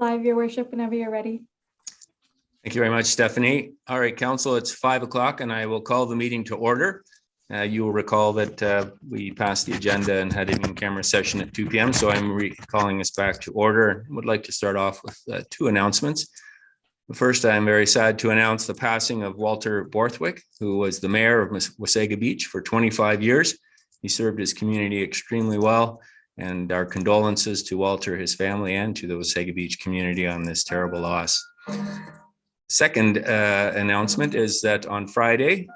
live, Your Worship, whenever you're ready. Thank you very much, Stephanie. All right, Council, it's 5 o'clock and I will call the meeting to order. You will recall that we passed the agenda and had an in-camera session at 2 p.m. So I'm calling us back to order. I would like to start off with two announcements. First, I'm very sad to announce the passing of Walter Borthwick, who was the mayor of Wasaga Beach for 25 years. He served his community extremely well, and our condolences to Walter, his family, and to the Wasaga Beach community on this terrible loss. Second announcement is that on Friday,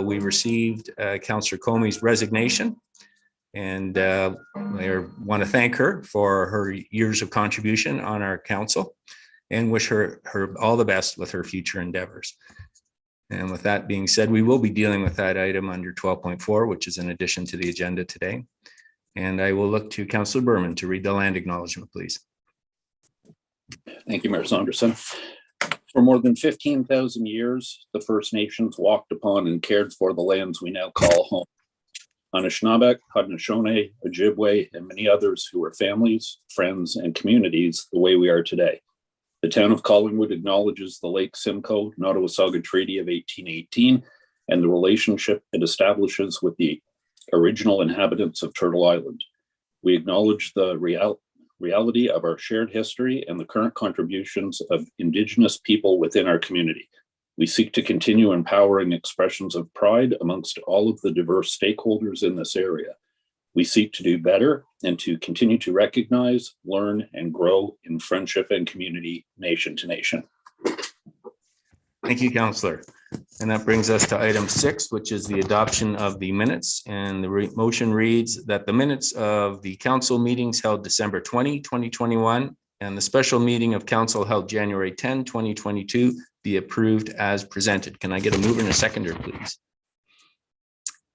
we received Councillor Comey's resignation, and I want to thank her for her years of contribution on our council and wish her all the best with her future endeavors. And with that being said, we will be dealing with that item under 12.4, which is an addition to the agenda today. And I will look to Councillor Berman to read the land acknowledgement, please. Thank you, Mayor Saunderson. For more than 15,000 years, the First Nations walked upon and cared for the lands we now call home. Anishinaabeg, Haudenosaunee, Ojibwe, and many others who were families, friends, and communities the way we are today. The Town of Collingwood acknowledges the Lake Simcoe Nottawasaga Treaty of 1818 and the relationship it establishes with the original inhabitants of Turtle Island. We acknowledge the reality of our shared history and the current contributions of Indigenous people within our community. We seek to continue empowering expressions of pride amongst all of the diverse stakeholders in this area. We seek to do better and to continue to recognize, learn, and grow in friendship and community, nation to nation. Thank you, Councillor. And that brings us to item 6, which is the adoption of the minutes. And the motion reads that the minutes of the council meetings held December 20, 2021, and the special meeting of council held January 10, 2022 be approved as presented. Can I get a mover and a seconder, please?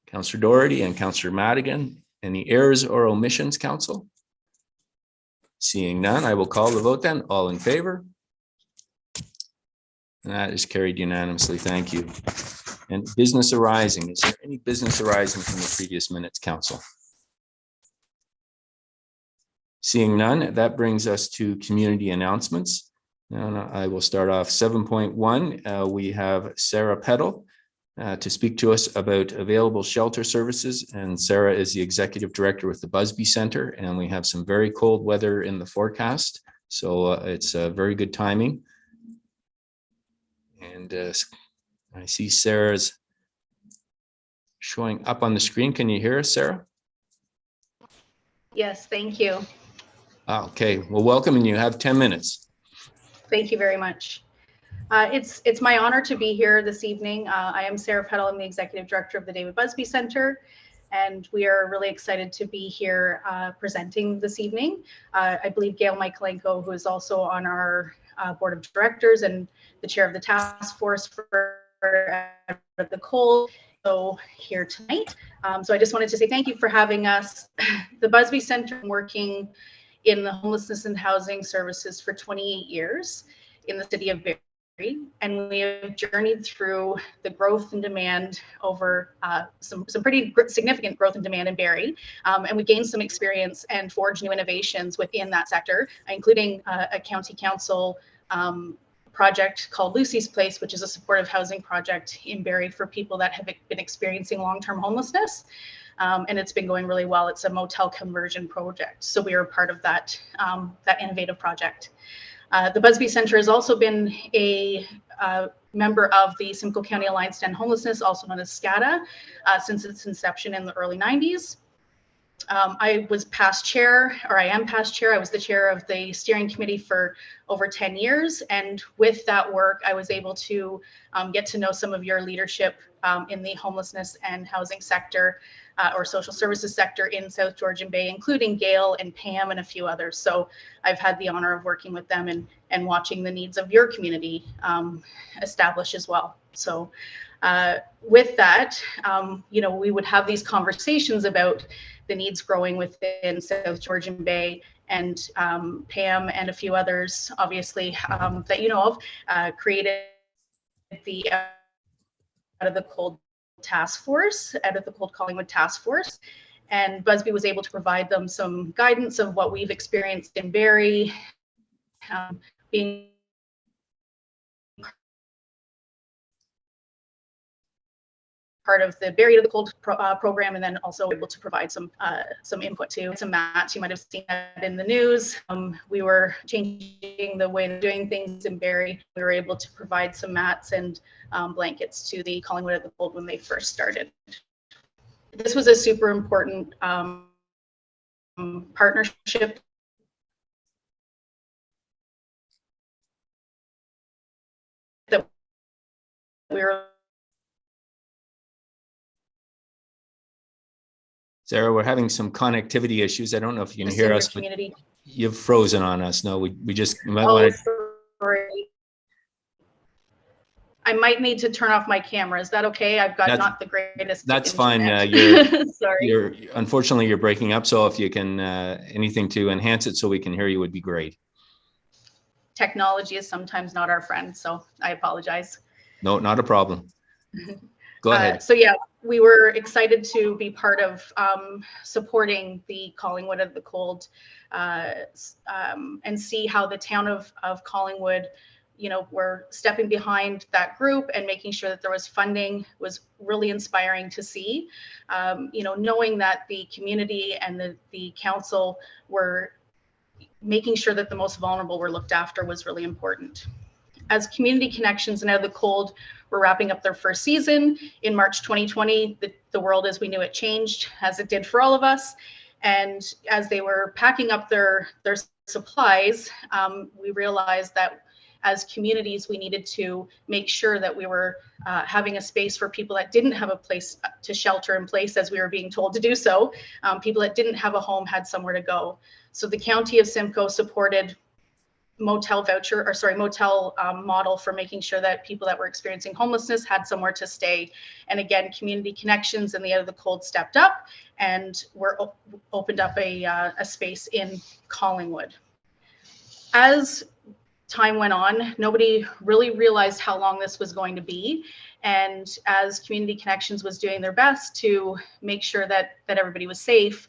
Councillor Doherty and Councillor Madigan. Any errors or omissions, Council? Seeing none, I will call the vote then. All in favor? That is carried unanimously. Thank you. And business arising. Is there any business arising from the previous minutes, Council? Seeing none, that brings us to community announcements. Now I will start off 7.1. We have Sara Peddle to speak to us about available shelter services. And Sara is the executive director with the Busby Center. And we have some very cold weather in the forecast. So it's very good timing. And I see Sarah's showing up on the screen. Can you hear us, Sara? Yes, thank you. Okay, well, welcome, and you have 10 minutes. Thank you very much. It's my honor to be here this evening. I am Sara Peddle. I'm the executive director of the David Busby Center, and we are really excited to be here presenting this evening. I believe Gail Michaelenko, who is also on our board of directors and the chair of the task force for the cold, so here tonight. So I just wanted to say thank you for having us. The Busby Center working in the homelessness and housing services for 28 years in the city of Barrie, and we have journeyed through the growth and demand over some pretty significant growth and demand in Barrie, and we gained some experience and forged new innovations within that sector, including a county council project called Lucy's Place, which is a supportive housing project in Barrie for people that have been experiencing long-term homelessness. And it's been going really well. It's a motel conversion project. So we are part of that, that innovative project. The Busby Center has also been a member of the Simcoe County Alliance to End Homelessness, also known as SCADA, since its inception in the early 90s. I was past chair, or I am past chair. I was the chair of the steering committee for over 10 years. And with that work, I was able to get to know some of your leadership in the homelessness and housing sector or social services sector in South Georgian Bay, including Gail and Pam and a few others. So I've had the honor of working with them and watching the needs of your community establish as well. So with that, you know, we would have these conversations about the needs growing within South Georgian Bay, and Pam and a few others, obviously, that you know of, created the Out of the Cold task force, Out of the Cold Collingwood task force, and Busby was able to provide them some guidance of what we've experienced in Barrie, being part of the Buried of the Cold program, and then also able to provide some input to some mats. You might have seen that in the news. We were changing the way of doing things in Barrie. We were able to provide some mats and blankets to the Collingwood of the Cold when they first started. This was a super important partnership. That we were. Sara, we're having some connectivity issues. I don't know if you can hear us, but you've frozen on us. No, we just, you might want to. Sorry. I might need to turn off my camera. Is that okay? I've got not the greatest. That's fine. Sorry. Unfortunately, you're breaking up. So if you can, anything to enhance it so we can hear you would be great. Technology is sometimes not our friend, so I apologize. No, not a problem. Go ahead. So yeah, we were excited to be part of supporting the Collingwood of the Cold and see how the town of Collingwood, you know, were stepping behind that group and making sure that there was funding was really inspiring to see. You know, knowing that the community and the council were making sure that the most vulnerable were looked after was really important. As Community Connections and Out of the Cold were wrapping up their first season in March 2020, the world as we knew it changed, as it did for all of us. And as they were packing up their supplies, we realized that as communities, we needed to make sure that we were having a space for people that didn't have a place to shelter in place, as we were being told to do so. People that didn't have a home had somewhere to go. So the County of Simcoe supported motel model for making sure that people that were experiencing homelessness had somewhere to stay. And again, Community Connections and the Out of the Cold stepped up and opened up a space in Collingwood. As time went on, nobody really realized how long this was going to be. And as Community Connections was doing their best to make sure that everybody was safe,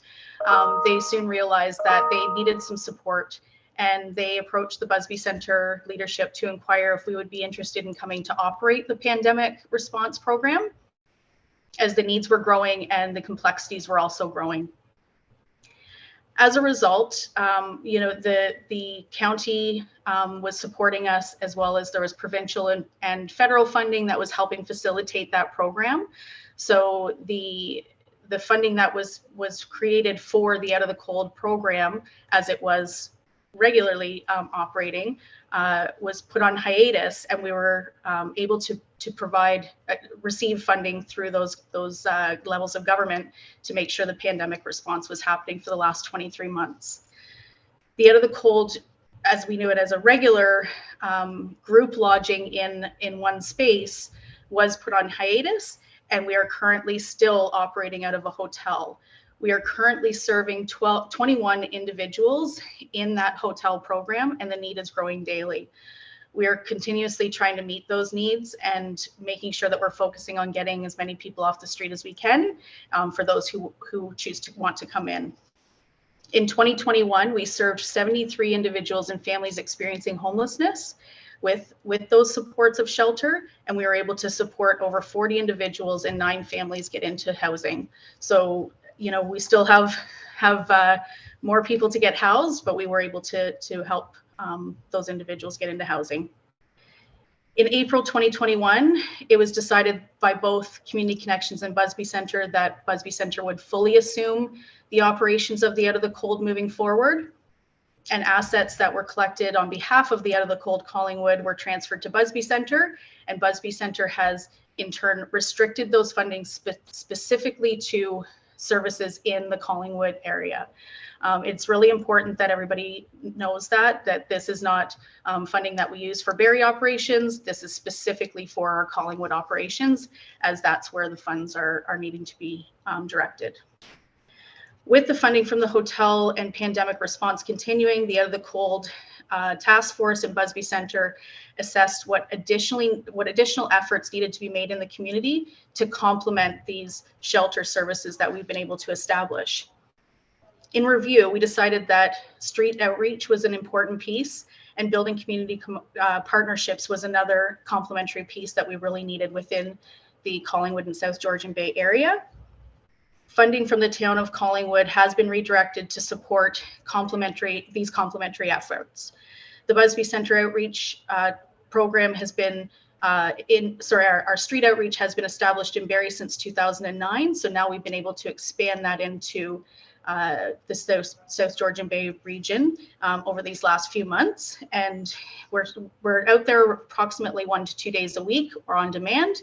they soon realized that they needed some support. And they approached the Busby Centre leadership to inquire if we would be interested in coming to operate the pandemic response program, as the needs were growing and the complexities were also growing. As a result, you know, the county was supporting us, as well as there was provincial and federal funding that was helping facilitate that program. So the funding that was created for the Out of the Cold program, as it was regularly operating, was put on hiatus, and we were able to receive funding through those levels of government to make sure the pandemic response was happening for the last 23 months. The Out of the Cold, as we knew it as a regular group lodging in one space, was put on hiatus, and we are currently still operating out of a hotel. We are currently serving 21 individuals in that hotel program, and the need is growing daily. We are continuously trying to meet those needs and making sure that we're focusing on getting as many people off the street as we can for those who choose to want to come in. In 2021, we served 73 individuals and families experiencing homelessness with those supports of shelter, and we were able to support over 40 individuals and 9 families get into housing. So, you know, we still have more people to get housed, but we were able to help those individuals get into housing. In April 2021, it was decided by both Community Connections and Busby Centre that Busby Centre would fully assume the operations of the Out of the Cold moving forward, and assets that were collected on behalf of the Out of the Cold Collingwood were transferred to Busby Centre, and Busby Centre has in turn restricted those funding specifically to services in the Collingwood area. It's really important that everybody knows that this is not funding that we use for Barrie operations. This is specifically for our Collingwood operations, as that's where the funds are needing to be directed. With the funding from the hotel and pandemic response continuing, the Out of the Cold task force in Busby Centre assessed what additional efforts needed to be made in the community to complement these shelter services that we've been able to establish. In review, we decided that street outreach was an important piece, and building community partnerships was another complementary piece that we really needed within the Collingwood and South Georgian Bay area. Funding from the Town of Collingwood has been redirected to support these complementary efforts. The Busby Centre Outreach program has been our street outreach has been established in Barrie since 2009. So now we've been able to expand that into the South Georgian Bay region over these last few months. And we're out there approximately 1 to 2 days a week or on demand.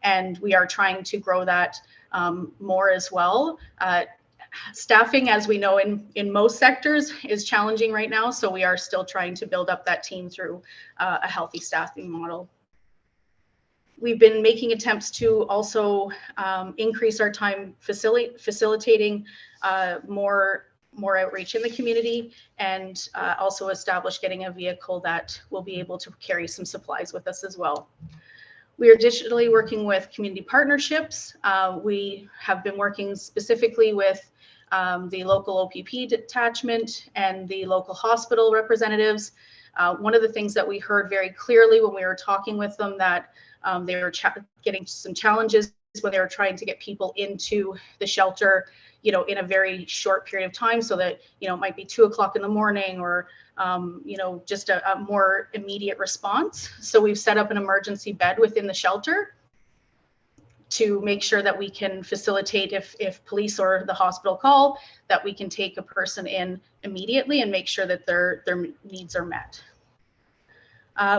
And we are trying to grow that more as well. Staffing, as we know in most sectors, is challenging right now. So we are still trying to build up that team through a healthy staffing model. We've been making attempts to also increase our time facilitating more outreach in the community, and also establish getting a vehicle that will be able to carry some supplies with us as well. We are digitally working with community partnerships. We have been working specifically with the local OPP detachment and the local hospital representatives. One of the things that we heard very clearly when we were talking with them, that they were getting some challenges when they were trying to get people into the shelter, in a very short period of time, so that, it might be 2 o'clock in the morning, or, just a more immediate response. So we've set up an emergency bed within the shelter to make sure that we can facilitate if police or the hospital call, that we can take a person in immediately and make sure that their needs are met.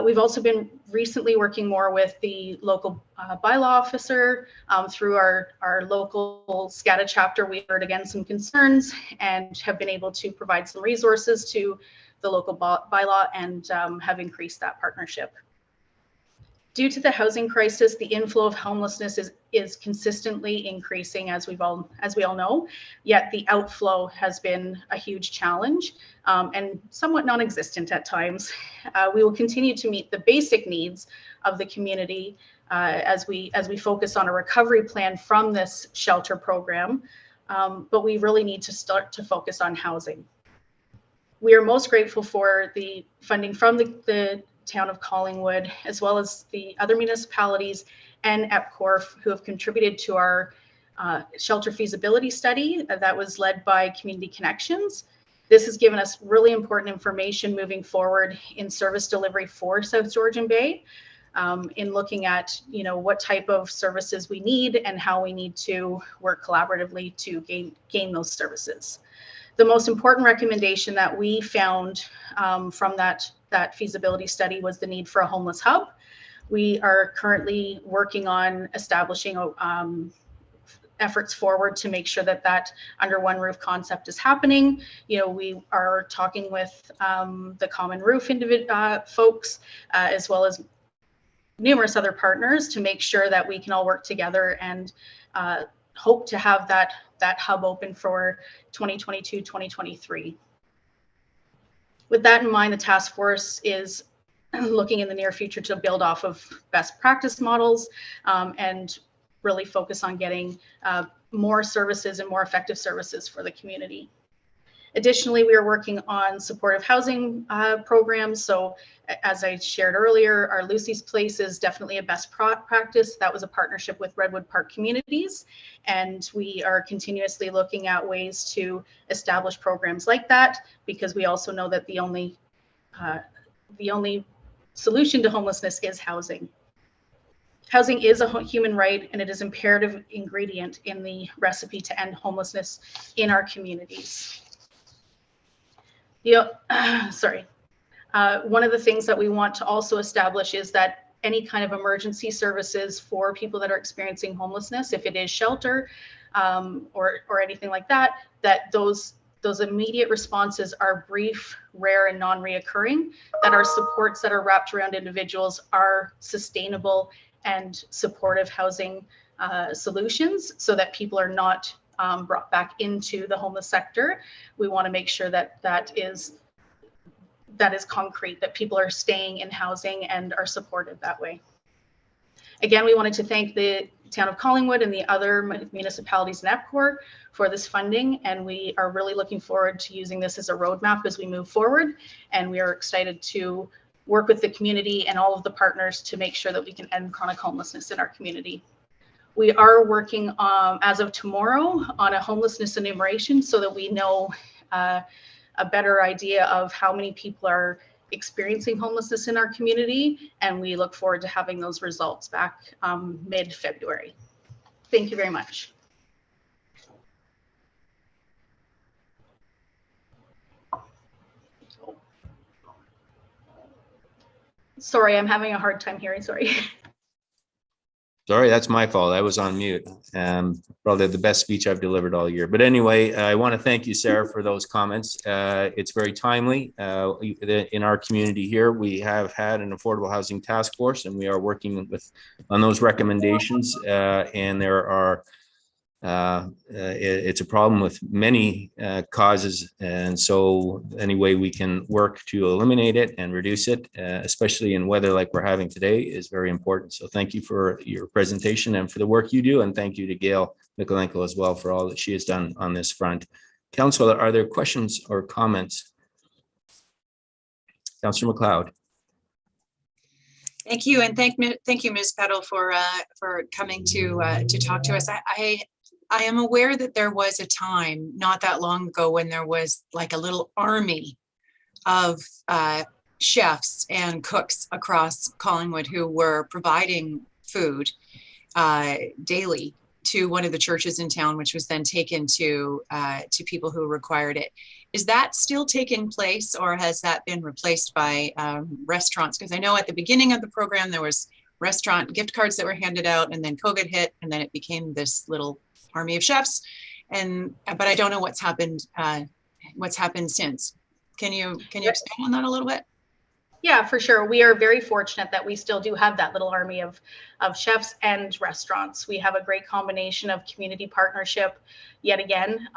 We've also been recently working more with the local bylaw officer through our local SCADA chapter. We heard again some concerns and have been able to provide some resources to the local bylaw and have increased that partnership. Due to the housing crisis, the inflow of homelessness is consistently increasing, as we all know, yet the outflow has been a huge challenge and somewhat non-existent at times. We will continue to meet the basic needs of the community as we focus on a recovery plan from this shelter program, but we really need to start to focus on housing. We are most grateful for the funding from the Town of Collingwood, as well as the other municipalities and EPCOR, who have contributed to our shelter feasibility study that was led by Community Connections. This has given us really important information moving forward in service delivery for South Georgian Bay, in looking at what type of services we need and how we need to work collaboratively to gain those services. The most important recommendation that we found from that feasibility study was the need for a homeless hub. We are currently working on establishing efforts forward to make sure that under one roof concept is happening. We are talking with the Common Roof folks, as well as numerous other partners, to make sure that we can all work together and hope to have that hub open for 2022-2023. With that in mind, the task force is looking in the near future to build off of best practice models and really focus on getting more services and more effective services for the community. Additionally, we are working on supportive housing programs. So as I shared earlier, our Lucy's Place is definitely a best practice. That was a partnership with Redwood Park Communities. And we are continuously looking at ways to establish programs like that, because we also know that the only solution to homelessness is housing. Housing is a human right, and it is an imperative ingredient in the recipe to end homelessness in our communities. One of the things that we want to also establish is that any kind of emergency services for people that are experiencing homelessness, if it is shelter or anything like that, that those immediate responses are brief, rare, and non-reoccurring, that our supports that are wrapped around individuals are sustainable and supportive housing solutions, so that people are not brought back into the homeless sector. We want to make sure that is concrete, that people are staying in housing and are supported that way. Again, we wanted to thank the Town of Collingwood and the other municipalities in EPCOR for this funding. And we are really looking forward to using this as a roadmap as we move forward. And we are excited to work with the community and all of the partners to make sure that we can end chronic homelessness in our community. We are working as of tomorrow on a homelessness enumeration so that we know a better idea of how many people are experiencing homelessness in our community. And we look forward to having those results back mid-February. Thank you very much. Sorry, I'm having a hard time hearing, sorry. Sorry, that's my fault. I was on mute. Probably the best speech I've delivered all year. But anyway, I want to thank you, Sarah, for those comments. It's very timely. In our community here, we have had an affordable housing task force, and we are working on those recommendations. And there are it's a problem with many causes, and so any way we can work to eliminate it and reduce it, especially in weather like we're having today, is very important. So thank you for your presentation and for the work you do, and thank you to Gail Mikolenko as well for all that she has done on this front. Council, are there questions or comments? Councillor McLeod. Thank you, and thank you, Ms. Peddle, for coming to talk to us. I am aware that there was a time not that long ago when there was like a little army of chefs and cooks across Collingwood who were providing food daily to one of the churches in town, which was then taken to people who required it. Is that still taking place, or has that been replaced by restaurants? Because I know at the beginning of the program there was restaurant gift cards that were handed out, and then COVID hit, and then it became this little army of chefs, but I don't know what's happened since. Can you expand on that a little bit? Yeah, for sure. We are very fortunate that we still do have that little army of chefs and restaurants. We have a great combination of community partnership yet again.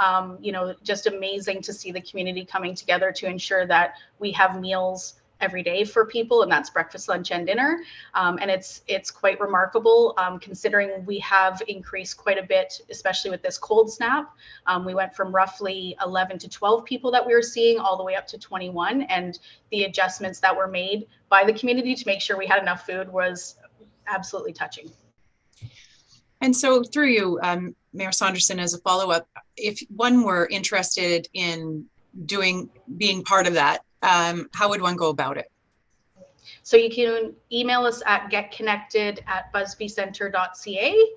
You know, just amazing to see the community coming together to ensure that we have meals every day for people, and that's breakfast, lunch, and dinner. And it's quite remarkable considering we have increased quite a bit, especially with this cold snap. We went from roughly 11 to 12 people that we were seeing all the way up to 21, and the adjustments that were made by the community to make sure we had enough food was absolutely touching. And so through you, Mayor Saunderson, as a follow-up, if one were interested in being part of that, how would one go about it? So you can email us at getconnected@busbycenter.ca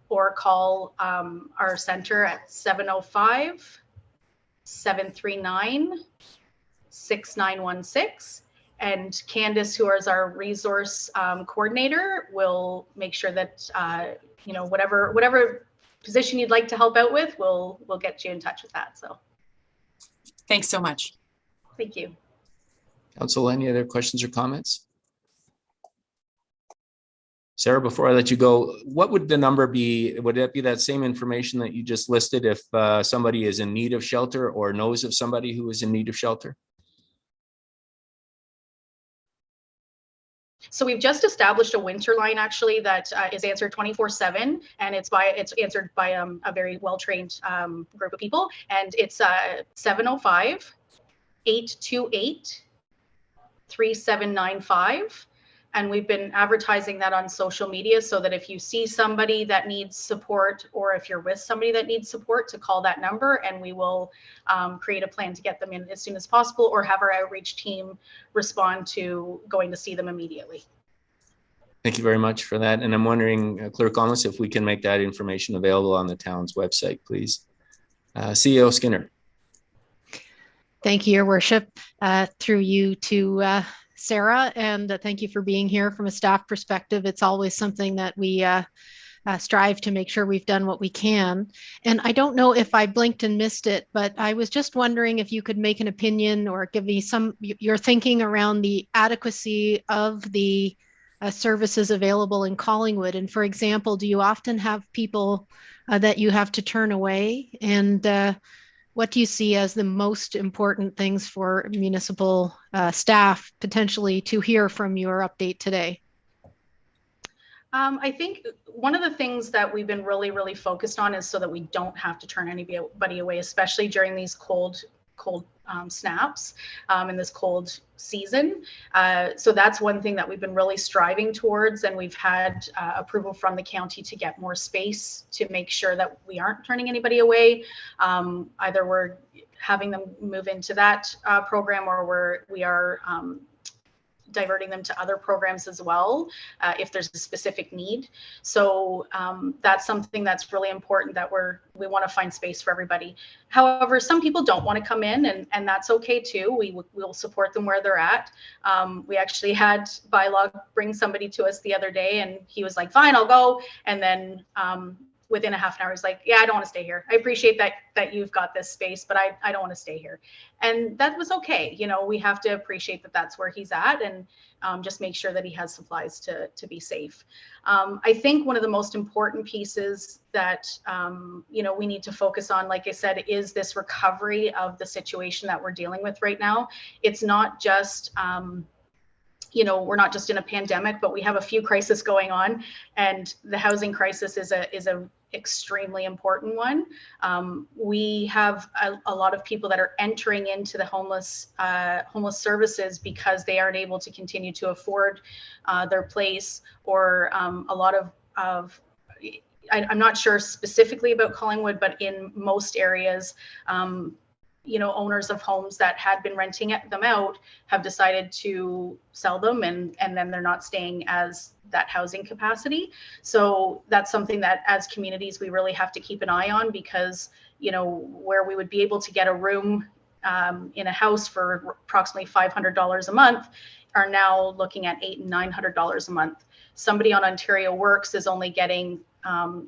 or call our center at 705-739-6916. And Candace, who is our resource coordinator, will make sure that you know, whatever position you'd like to help out with, we'll get you in touch with that. So thanks so much. Thank you. Council, any other questions or comments? Sarah, before I let you go, what would the number be? Would that be that same information that you just listed if somebody is in need of shelter or knows of somebody who is in need of shelter? So we've just established a winter line actually that is answered 24/7, and it's answered by a very well-trained group of people, and it's 705-828-3795. And we've been advertising that on social media so that if you see somebody that needs support, or if you're with somebody that needs support, to call that number, and we will create a plan to get them in as soon as possible, or have our outreach team respond to going to see them immediately. Thank you very much for that. And I'm wondering, Clerk Almus, if we can make that information available on the town's website, please. CEO Skinner. Thank you, Your Worship, through you to Sarah, and thank you for being here. From a staff perspective, it's always something that we strive to make sure we've done what we can. And I don't know if I blinked and missed it, but I was just wondering if you could make an opinion or give me your thinking around the adequacy of the services available in Collingwood. And for example, do you often have people that you have to turn away? And what do you see as the most important things for municipal staff potentially to hear from your update today? I think one of the things that we've been really focused on is so that we don't have to turn anybody away, especially during these cold snaps in this cold season. So that's one thing that we've been really striving towards, and we've had approval from the county to get more space to make sure that we aren't turning anybody away. Either we're having them move into that program, or we are diverting them to other programs as well, if there's a specific need. So that's something that's really important, that we want to find space for everybody. However, some people don't want to come in, and that's okay too. We'll support them where they're at. We actually had Bylaw bring somebody to us the other day, and he was like, fine, I'll go. And then within a half an hour, he's like, yeah, I don't want to stay here. I appreciate that you've got this space, but I don't want to stay here. And that was okay. You know, we have to appreciate that that's where he's at, and just make sure that he has supplies to be safe. I think one of the most important pieces that, you know, we need to focus on, like I said, is this recovery of the situation that we're dealing with right now. It's not just, you know, we're not just in a pandemic, but we have a few crises going on, and the housing crisis is a extremely important one. We have a lot of people that are entering into the homeless services because they aren't able to continue to afford their place, or a lot of I'm not sure specifically about Collingwood, but in most areas, you know, owners of homes that had been renting them out have decided to sell them, and then they're not staying as that housing capacity. So that's something that as communities we really have to keep an eye on, because, you know, where we would be able to get a room in a house for approximately $500 a month are now looking at $800 and $900 a month. Somebody on Ontario Works is only getting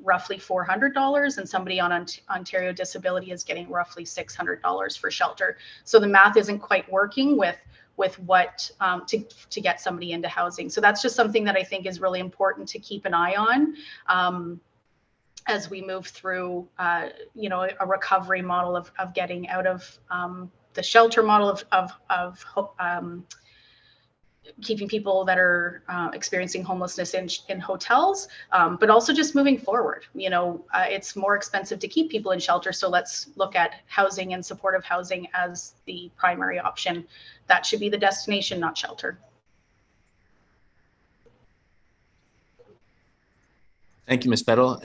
roughly $400, and somebody on Ontario Disability is getting roughly $600 for shelter. So the math isn't quite working with what to get somebody into housing. So that's just something that I think is really important to keep an eye on as we move through, you know, a recovery model of getting out of the shelter model of keeping people that are experiencing homelessness in hotels, but also just moving forward. You know, it's more expensive to keep people in shelter, so let's look at housing and supportive housing as the primary option. That should be the destination, not shelter. Thank you, Ms. Peddle,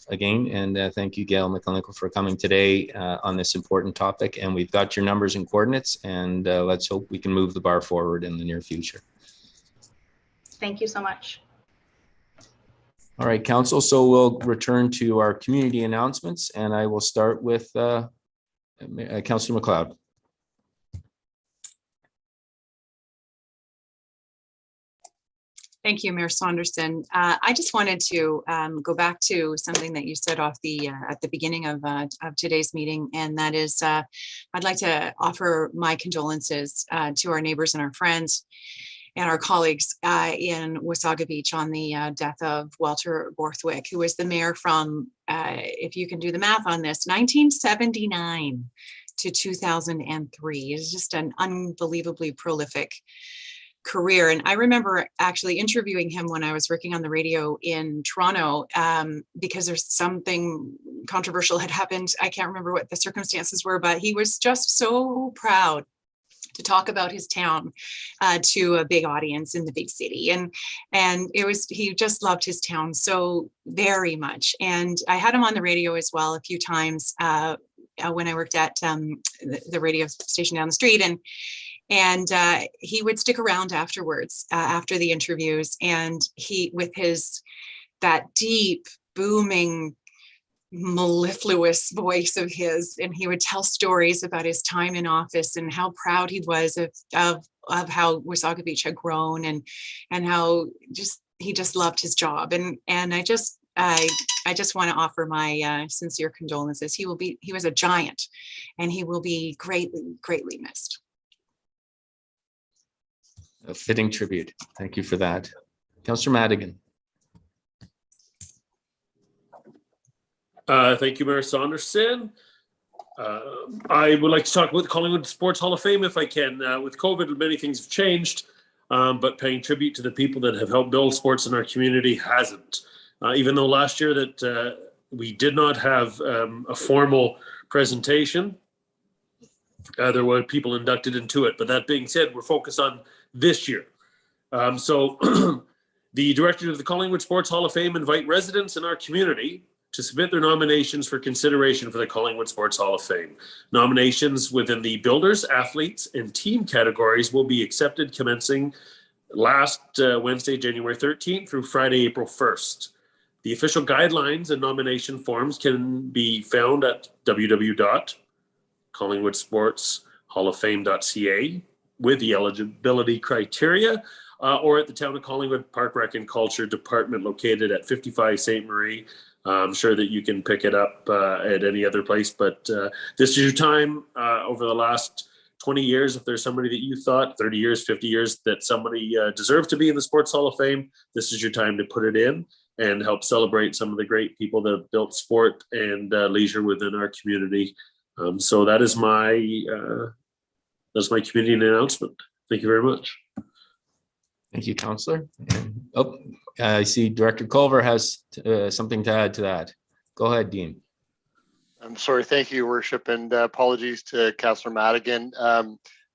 again, and thank you, Gail McCullough, for coming today on this important topic. And we've got your numbers and coordinates, and let's hope we can move the bar forward in the near future. Thank you so much. All right, Council. So we'll return to our community announcements, and I will start with Councillor McLeod. Thank you, Mayor Saunderson. I just wanted to go back to something that you said off the at the beginning of today's meeting, and that is I'd like to offer my condolences to our neighbors and our friends and our colleagues in Wasaga Beach on the death of Walter Borthwick, who was the mayor from, if you can do the math on this, 1979 to 2003. It's just an unbelievably prolific career. And I remember actually interviewing him when I was working on the radio in Toronto, because there's something controversial had happened. I can't remember what the circumstances were, but he was just so proud to talk about his town to a big audience in the big city. And he just loved his town so very much. And I had him on the radio as well a few times when I worked at the radio station down the street. And he would stick around afterwards, after the interviews, and he, with that deep, booming, mellifluous voice of his, and he would tell stories about his time in office and how proud he was of how Wasaga Beach had grown, and how he just loved his job. And I just want to offer my sincere condolences. He was a giant, and he will be greatly, greatly missed. A fitting tribute. Thank you for that. Councillor Madigan. Thank you, Mayor Saunderson. I would like to talk about the Collingwood Sports Hall of Fame if I can. With COVID, many things have changed. but paying tribute to the people that have helped build sports in our community hasn't. Even though last year that we did not have a formal presentation, there were people inducted into it. But that being said, we're focused on this year. So the directors of the Collingwood Sports Hall of Fame invite residents in our community to submit their nominations for consideration for the Collingwood Sports Hall of Fame. Nominations within the builders, athletes, and team categories will be accepted commencing last Wednesday, January 13th through Friday, April 1st. The official guidelines and nomination forms can be found at www.collingwoodsportshalloffame.ca with the eligibility criteria, or at the Town of Collingwood Park Rec and Culture Department located at 55 St. Marie. I'm sure that you can pick it up at any other place, but this is your time over the last 20 years. If there's somebody that you thought 30 years, 50 years that somebody deserved to be in the Sports Hall of Fame, this is your time to put it in and help celebrate some of the great people that have built sport and leisure within our community. So that is my community announcement. Thank you very much. Thank you, Councillor. I see Director Culver has something to add to that. Go ahead, Dean. I'm sorry. Thank you, Your Worship, and apologies to Councillor Madigan.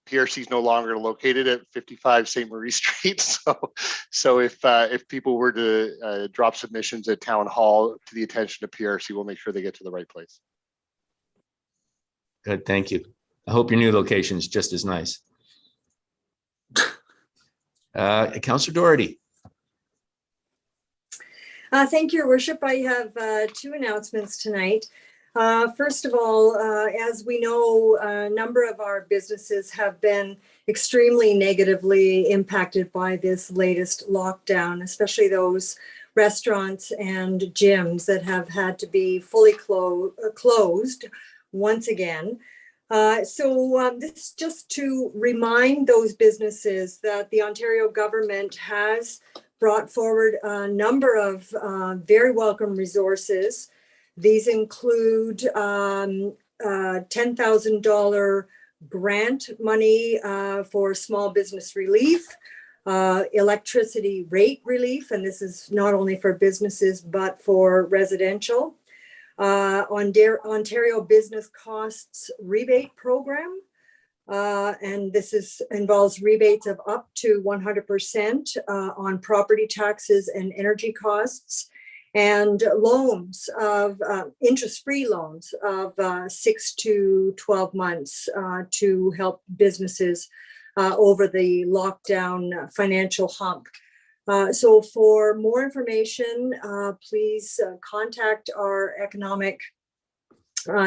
PRC is no longer located at 55 St. Marie Street. So if people were to drop submissions at Town Hall to the attention of PRC, we'll make sure they get to the right place. Good, thank you. I hope your new location is just as nice. Councillor Doherty. Thank you, Your Worship. I have two announcements tonight. First of all, as we know, a number of our businesses have been extremely negatively impacted by this latest lockdown, especially those restaurants and gyms that have had to be fully closed once again. So this is just to remind those businesses that the Ontario government has brought forward a number of very welcome resources. These include $10,000 grant money for small business relief, electricity rate relief, and this is not only for businesses but for residential. Ontario Business Costs Rebate Program, and this involves rebates of up to 100% on property taxes and energy costs, and loans of interest-free loans of 6 to 12 months to help businesses over the lockdown financial hump. So for more information, please contact our Economic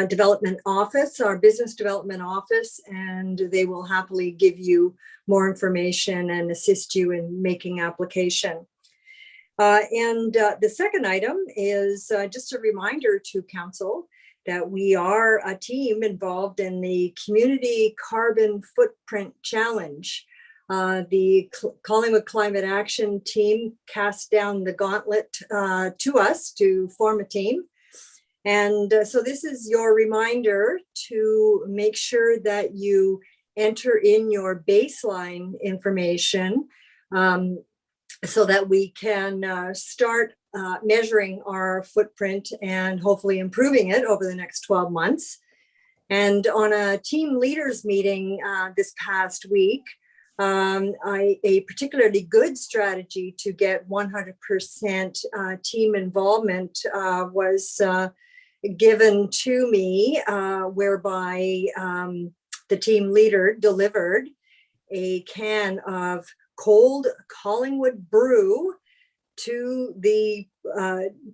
Development Office, our Business Development Office, and they will happily give you more information and assist you in making application. And the second item is just a reminder to Council that we are a team involved in the Community Carbon Footprint Challenge. The Collingwood Climate Action team cast down the gauntlet to us to form a team. And so this is your reminder to make sure that you enter in your baseline information so that we can start measuring our footprint and hopefully improving it over the next 12 months. And on a team leaders meeting this past week, a particularly good strategy to get 100% team involvement was given to me, whereby the team leader delivered a can of cold Collingwood brew to the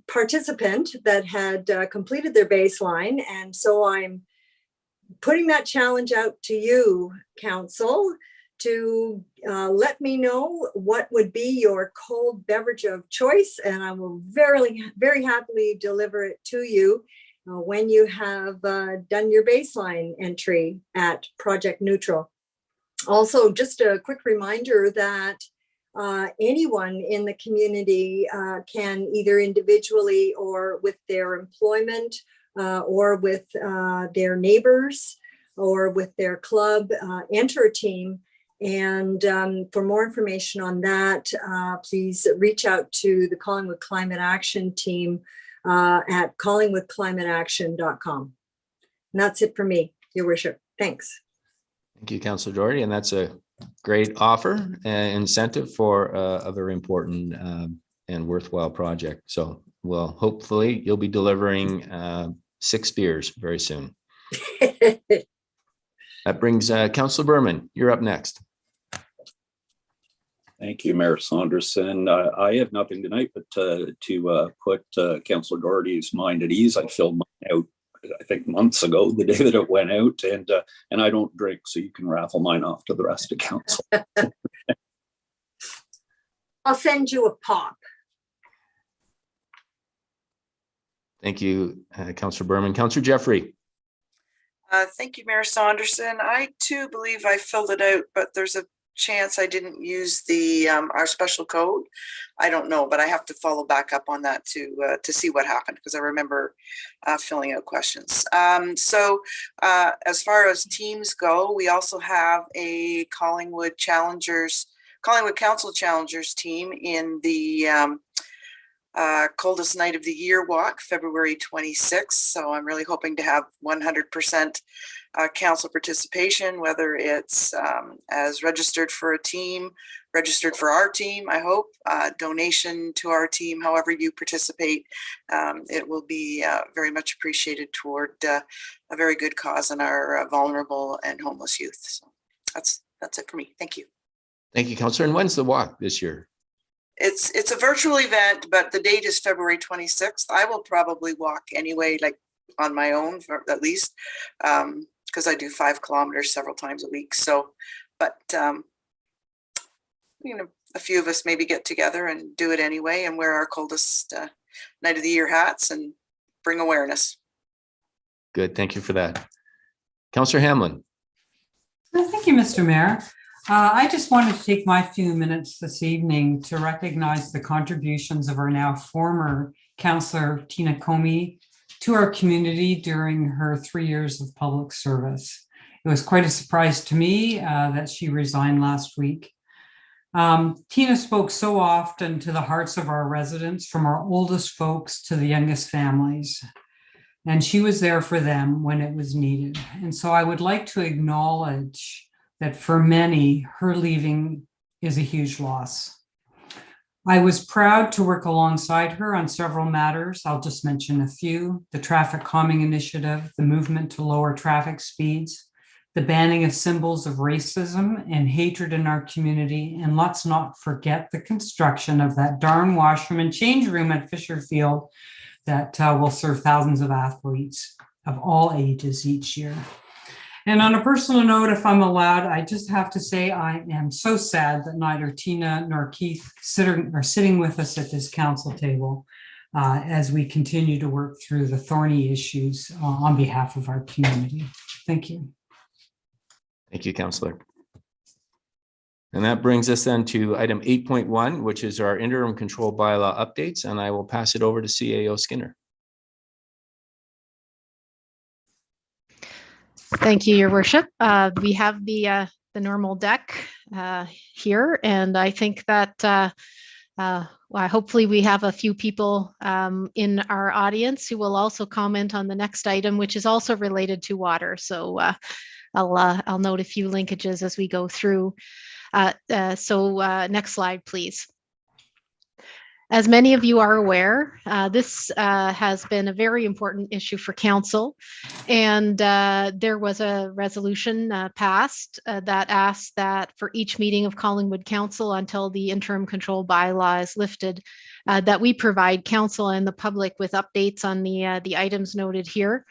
participant that had completed their baseline. And so I'm putting that challenge out to you, Council, to let me know what would be your cold beverage of choice, and I will very happily deliver it to you when you have done your baseline entry at Project Neutral. Also, just a quick reminder that anyone in the community can either individually or with their employment or with their neighbors or with their club enter a team And for more information on that, please reach out to the Collingwood Climate Action team at collingwoodclimateaction.com. And that's it for me, Your Worship. Thanks. Thank you, Councillor Doherty. And that's a great offer and incentive for a very important and worthwhile project. So, well, hopefully you'll be delivering 6 beers very soon. That brings Councillor Berman. You're up next. Thank you, Mayor Saunderson. I have nothing tonight, but to put Councillor Doherty's mind at ease, I filled mine out, I think, months ago, the day that it went out, and I don't drink, so you can raffle mine off to the rest of council. I'll send you a pop. Thank you, Councillor Berman. Councillor Jeffrey. Thank you, Mayor Saunderson. I too believe I filled it out, but there's a chance I didn't use the our special code. I don't know, but I have to follow back up on that to see what happened, because I remember filling out questions. So as far as teams go, we also have a Collingwood Council Challengers team in the coldest night of the year walk, February 26th. So I'm really hoping to have 100% council participation, whether it's as registered for a team, registered for our team, I hope, donation to our team, however you participate. It will be very much appreciated toward a very good cause in our vulnerable and homeless youth. So that's it for me. Thank you. Thank you, Councillor. And when's the walk this year? It's a virtual event, but the date is February 26th. I will probably walk anyway, like on my own, at least, because I do 5 kilometers several times a week. So, but you know, a few of us maybe get together and do it anyway, and wear our coldest night of the year hats and bring awareness. Good. Thank you for that. Councillor Hamlin. Thank you, Mr. Mayor. I just wanted to take my few minutes this evening to recognize the contributions of our now former Councillor Tina Comey to our community during her 3 years of public service. It was quite a surprise to me that she resigned last week. Tina spoke so often to the hearts of our residents, from our oldest folks to the youngest families, and she was there for them when it was needed. And so I would like to acknowledge that for many, her leaving is a huge loss. I was proud to work alongside her on several matters. I'll just mention a few: the traffic calming initiative, the movement to lower traffic speeds, the banning of symbols of racism and hatred in our community, and let's not forget the construction of that darn washroom and change room at Fisher Field that will serve thousands of athletes of all ages each year. And on a personal note, if I'm allowed, I just have to say I am so sad that neither Tina nor Keith are sitting with us at this council table as we continue to work through the thorny issues on behalf of our community. Thank you. Thank you, Councillor. And that brings us then to item 8.1, which is our interim control bylaw updates, and I will pass it over to CAO Skinner. Thank you, Your Worship. We have the normal deck here, and I think that hopefully we have a few people in our audience who will also comment on the next item, which is also related to water. So I'll note a few linkages as we go through. Next slide, please. As many of you are aware, this has been a very important issue for council, and there was a resolution passed that asked that for each meeting of Collingwood Council until the interim control bylaw is lifted, that we provide council and the public with updates on the items noted here.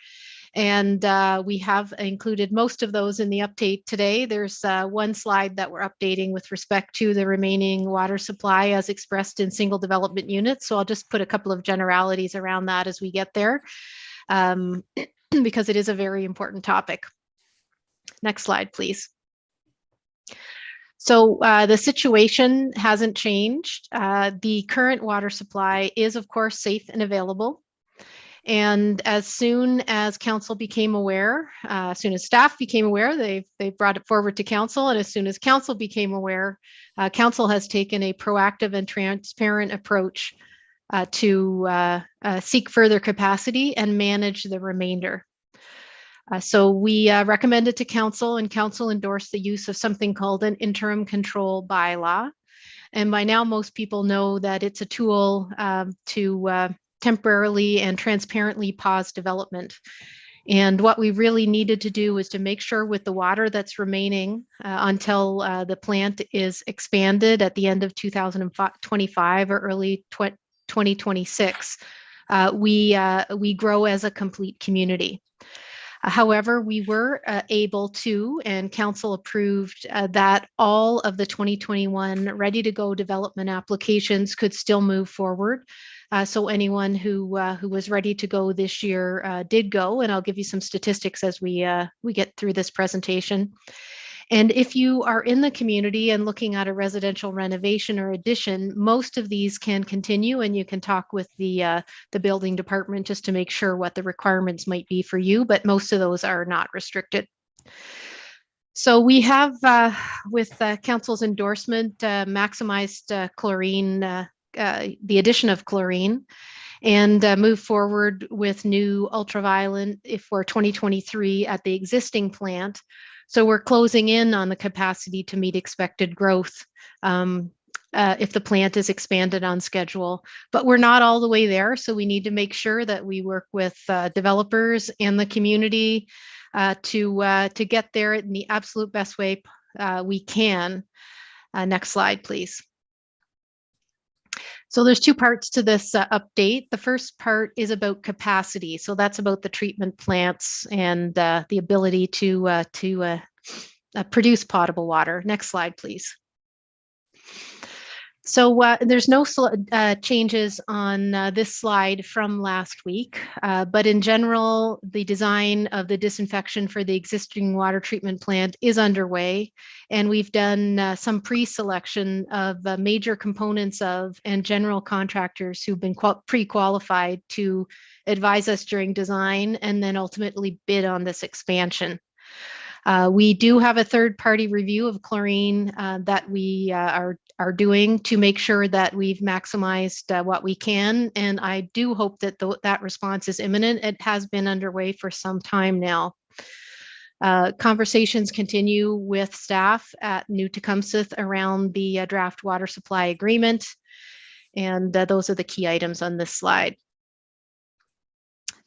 And we have included most of those in the update today. There's one slide that we're updating with respect to the remaining water supply as expressed in single development units. So I'll just put a couple of generalities around that as we get there, because it is a very important topic. Next slide, please. So the situation hasn't changed. The current water supply is, of course, safe and available. And as soon as council became aware, as soon as staff became aware, they brought it forward to council. And as soon as council became aware, council has taken a proactive and transparent approach to seek further capacity and manage the remainder. So we recommended to council, and council endorsed the use of something called an interim control bylaw. And by now, most people know that it's a tool to temporarily and transparently pause development. And what we really needed to do was to make sure with the water that's remaining until the plant is expanded at the end of 2025 or early 2026, we grow as a complete community. However, we were able to, and council approved that all of the 2021 ready to go development applications could still move forward. So anyone who was ready to go this year did go, and I'll give you some statistics as we get through this presentation. And if you are in the community and looking at a residential renovation or addition, most of these can continue, and you can talk with the building department just to make sure what the requirements might be for you, but most of those are not restricted. So we have, with council's endorsement, maximized chlorine, the addition of chlorine, and move forward with new ultraviolet for 2023 at the existing plant. So we're closing in on the capacity to meet expected growth if the plant is expanded on schedule, but we're not all the way there. So we need to make sure that we work with developers and the community to get there in the absolute best way we can. Next slide, please. So there's two parts to this update. The first part is about capacity. So that's about the treatment plants and the ability to produce potable water. Next slide, please. So there's no changes on this slide from last week, but in general, the design of the disinfection for the existing water treatment plant is underway, and we've done some pre-selection of major components of and general contractors who've been pre-qualified to advise us during design and then ultimately bid on this expansion. We do have a third-party review of chlorine that we are doing to make sure that we've maximized what we can, and I do hope that that response is imminent. It has been underway for some time now. Conversations continue with staff at New Tecumseh around the draft water supply agreement, and those are the key items on this slide.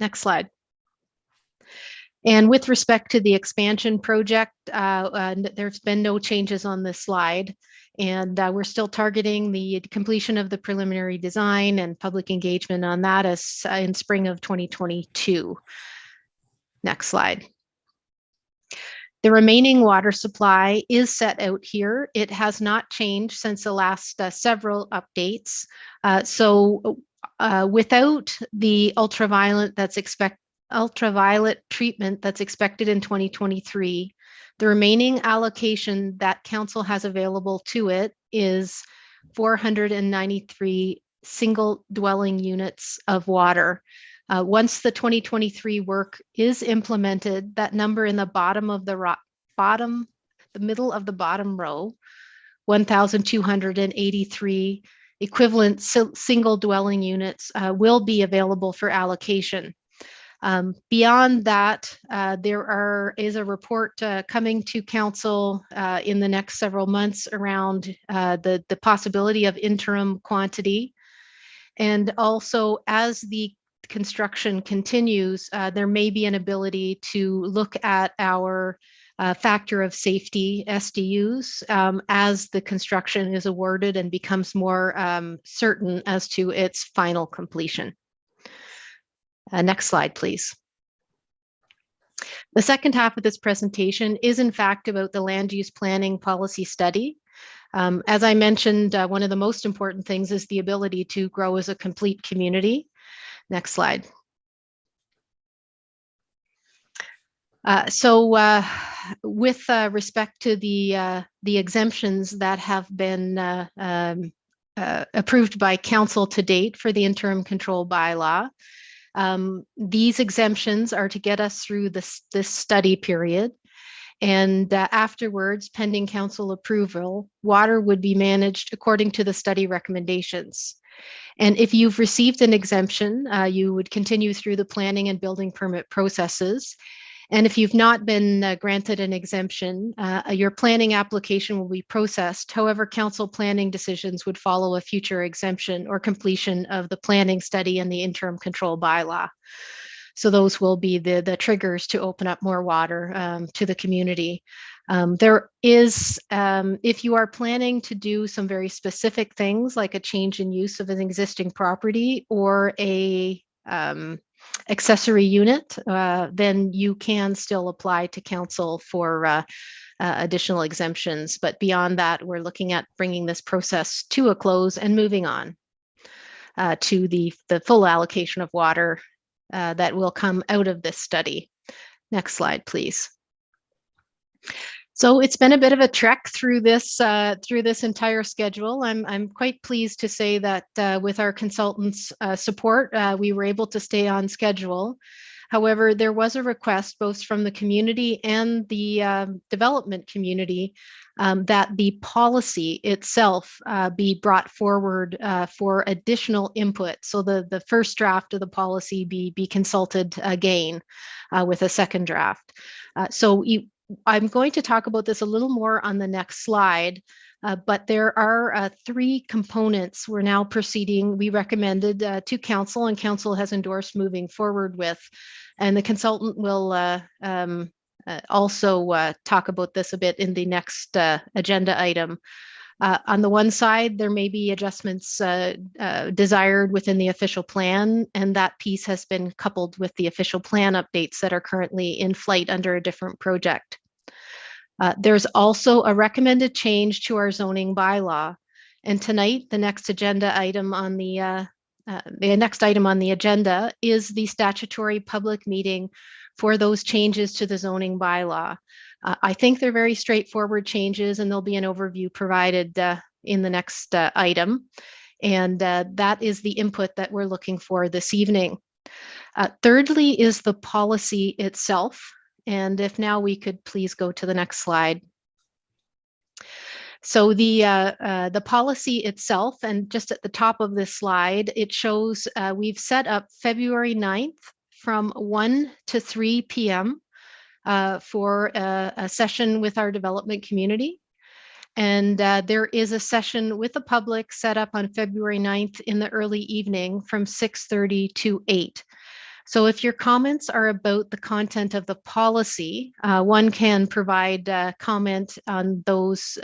Next slide. And with respect to the expansion project, there's been no changes on this slide. And we're still targeting the completion of the preliminary design and public engagement on that as in spring of 2022. Next slide. The remaining water supply is set out here. It has not changed since the last several updates. So without the ultraviolet treatment that's expected in 2023, the remaining allocation that council has available to it is 493 single dwelling units of water. Once the 2023 work is implemented, that number in the middle of the bottom row, 1,283 equivalent single dwelling units will be available for allocation. Beyond that, there is a report coming to council in the next several months around the possibility of interim quantity. And also, as the construction continues, there may be an ability to look at our factor of safety SDUs as the construction is awarded and becomes more certain as to its final completion. Next slide, please. The second half of this presentation is in fact about the land use planning policy study. As I mentioned, one of the most important things is the ability to grow as a complete community. Next slide. With respect to the exemptions that have been approved by council to date for the interim control bylaw, These exemptions are to get us through this study period. And afterwards, pending council approval, water would be managed according to the study recommendations. And if you've received an exemption, you would continue through the planning and building permit processes. And if you've not been granted an exemption, your planning application will be processed. However, council planning decisions would follow a future exemption or completion of the planning study and the interim control bylaw. So those will be the triggers to open up more water to the community. There is, if you are planning to do some very specific things like a change in use of an existing property or a accessory unit, then you can still apply to council for additional exemptions. But beyond that, we're looking at bringing this process to a close and moving on to the full allocation of water that will come out of this study. Next slide, please. So it's been a bit of a trek through this entire schedule. I'm quite pleased to say that with our consultants' support, we were able to stay on schedule. However, there was a request both from the community and the development community that the policy itself be brought forward for additional input. So the first draft of the policy be consulted again with a second draft. I'm going to talk about this a little more on the next slide, but there are 3 components we're now proceeding. We recommended to council, and council has endorsed moving forward with, and the consultant will also talk about this a bit in the next agenda item. On the one side, there may be adjustments desired within the official plan, and that piece has been coupled with the official plan updates that are currently in flight under a different project. There's also a recommended change to our zoning bylaw, and tonight the next agenda item on the next item on the agenda is the statutory public meeting for those changes to the zoning bylaw. I think they're very straightforward changes, and there'll be an overview provided in the next item. And that is the input that we're looking for this evening. Thirdly is the policy itself. And if now we could please go to the next slide. So the policy itself, and just at the top of this slide, it shows we've set up February 9th from 1 to 3 p.m. For a session with our development community. And there is a session with the public set up on February 9th in the early evening from 6:30 to 8. So if your comments are about the content of the policy, one can provide comment on those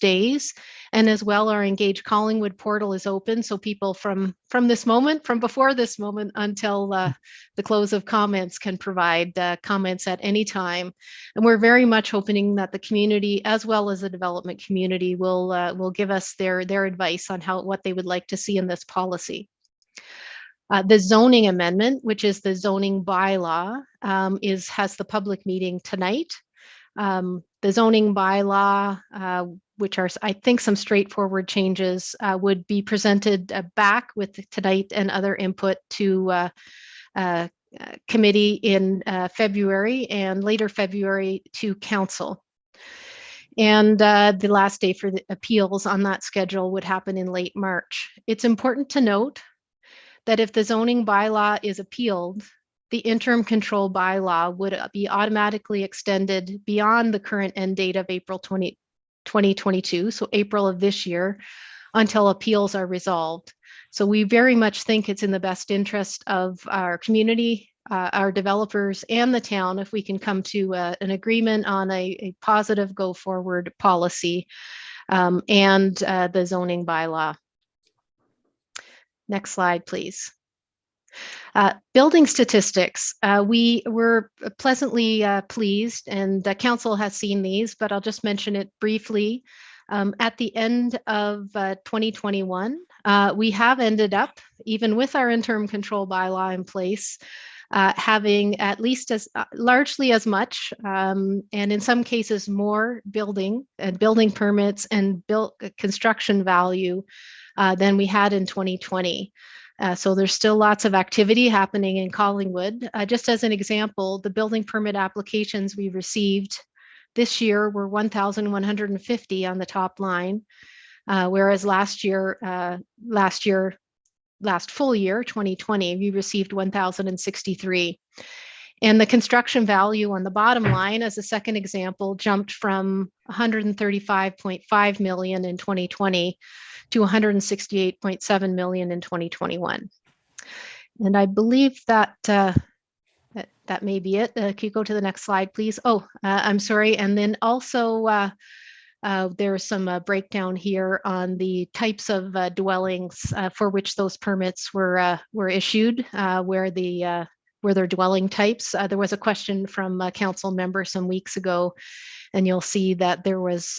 days. And as well, our Engage Collingwood portal is open. So people from this moment, from before this moment until the close of comments can provide comments at any time. And we're very much hoping that the community, as well as the development community, will give us their advice on what they would like to see in this policy. The zoning amendment, which is the zoning bylaw, has the public meeting tonight. The zoning bylaw, which are, I think, some straightforward changes, would be presented back with tonight and other input to committee in February, and later February to council. And the last day for the appeals on that schedule would happen in late March. It's important to note that if the zoning bylaw is appealed, the interim control bylaw would be automatically extended beyond the current end date of April 2022, so April of this year, until appeals are resolved. So we very much think it's in the best interest of our community, our developers, and the town if we can come to an agreement on a positive go forward policy and the zoning bylaw. Next slide, please. Building statistics. We were pleasantly pleased, and the council has seen these, but I'll just mention it briefly. At the end of 2021, we have ended up, even with our interim control bylaw in place, having at least as largely as much, and in some cases more building permits and construction value than we had in 2020. So there's still lots of activity happening in Collingwood. Just as an example, the building permit applications we received this year were 1,150 on the top line, whereas last full year, 2020, we received 1,063. And the construction value on the bottom line, as a second example, jumped from 135.5 million in 2020 to 168.7 million in 2021. And I believe that that may be it. Can you go to the next slide, please? Oh, I'm sorry. And then also there's some breakdown here on the types of dwellings for which those permits were issued, where their dwelling types. There was a question from a council member some weeks ago, and you'll see that there was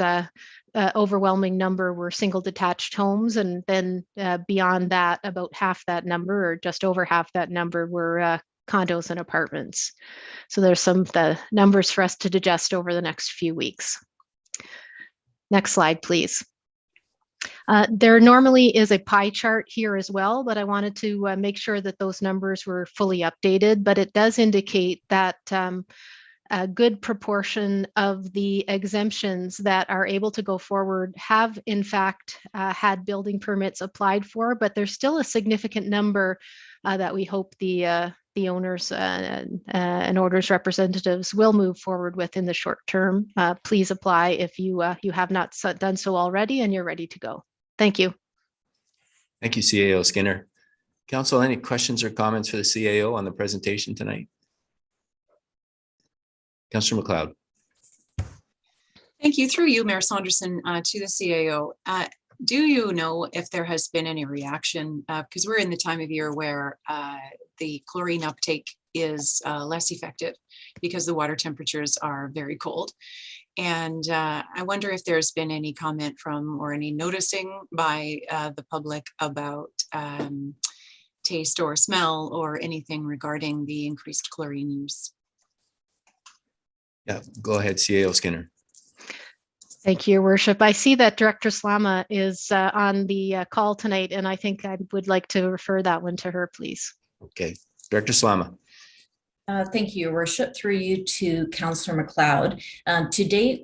overwhelming number were single detached homes, and then beyond that, about half that number, or just over half that number, were condos and apartments. So there's some the numbers for us to digest over the next few weeks. Next slide, please. There normally is a pie chart here as well, but I wanted to make sure that those numbers were fully updated, but it does indicate that a good proportion of the exemptions that are able to go forward have in fact had building permits applied for, but there's still a significant number that we hope the owners and owners representatives will move forward with in the short term. Please apply if you have not done so already and you're ready to go. Thank you. Thank you, CAO Skinner. Council, any questions or comments for the CAO on the presentation tonight? Councillor McLeod. Thank you. Through you, Mayor Saunderson, to the CAO. Do you know if there has been any reaction? Because we're in the time of year where the chlorine uptake is less effective because the water temperatures are very cold. And I wonder if there's been any comment from or any noticing by the public about taste or smell or anything regarding the increased chlorine use. Yeah, go ahead, CAO Skinner. Thank you, Your Worship. I see that Director Slama is on the call tonight, and I think I would like to refer that one to her, please. Okay, Director Slama. Thank you, Your Worship. Through you to Councillor McLeod. To date,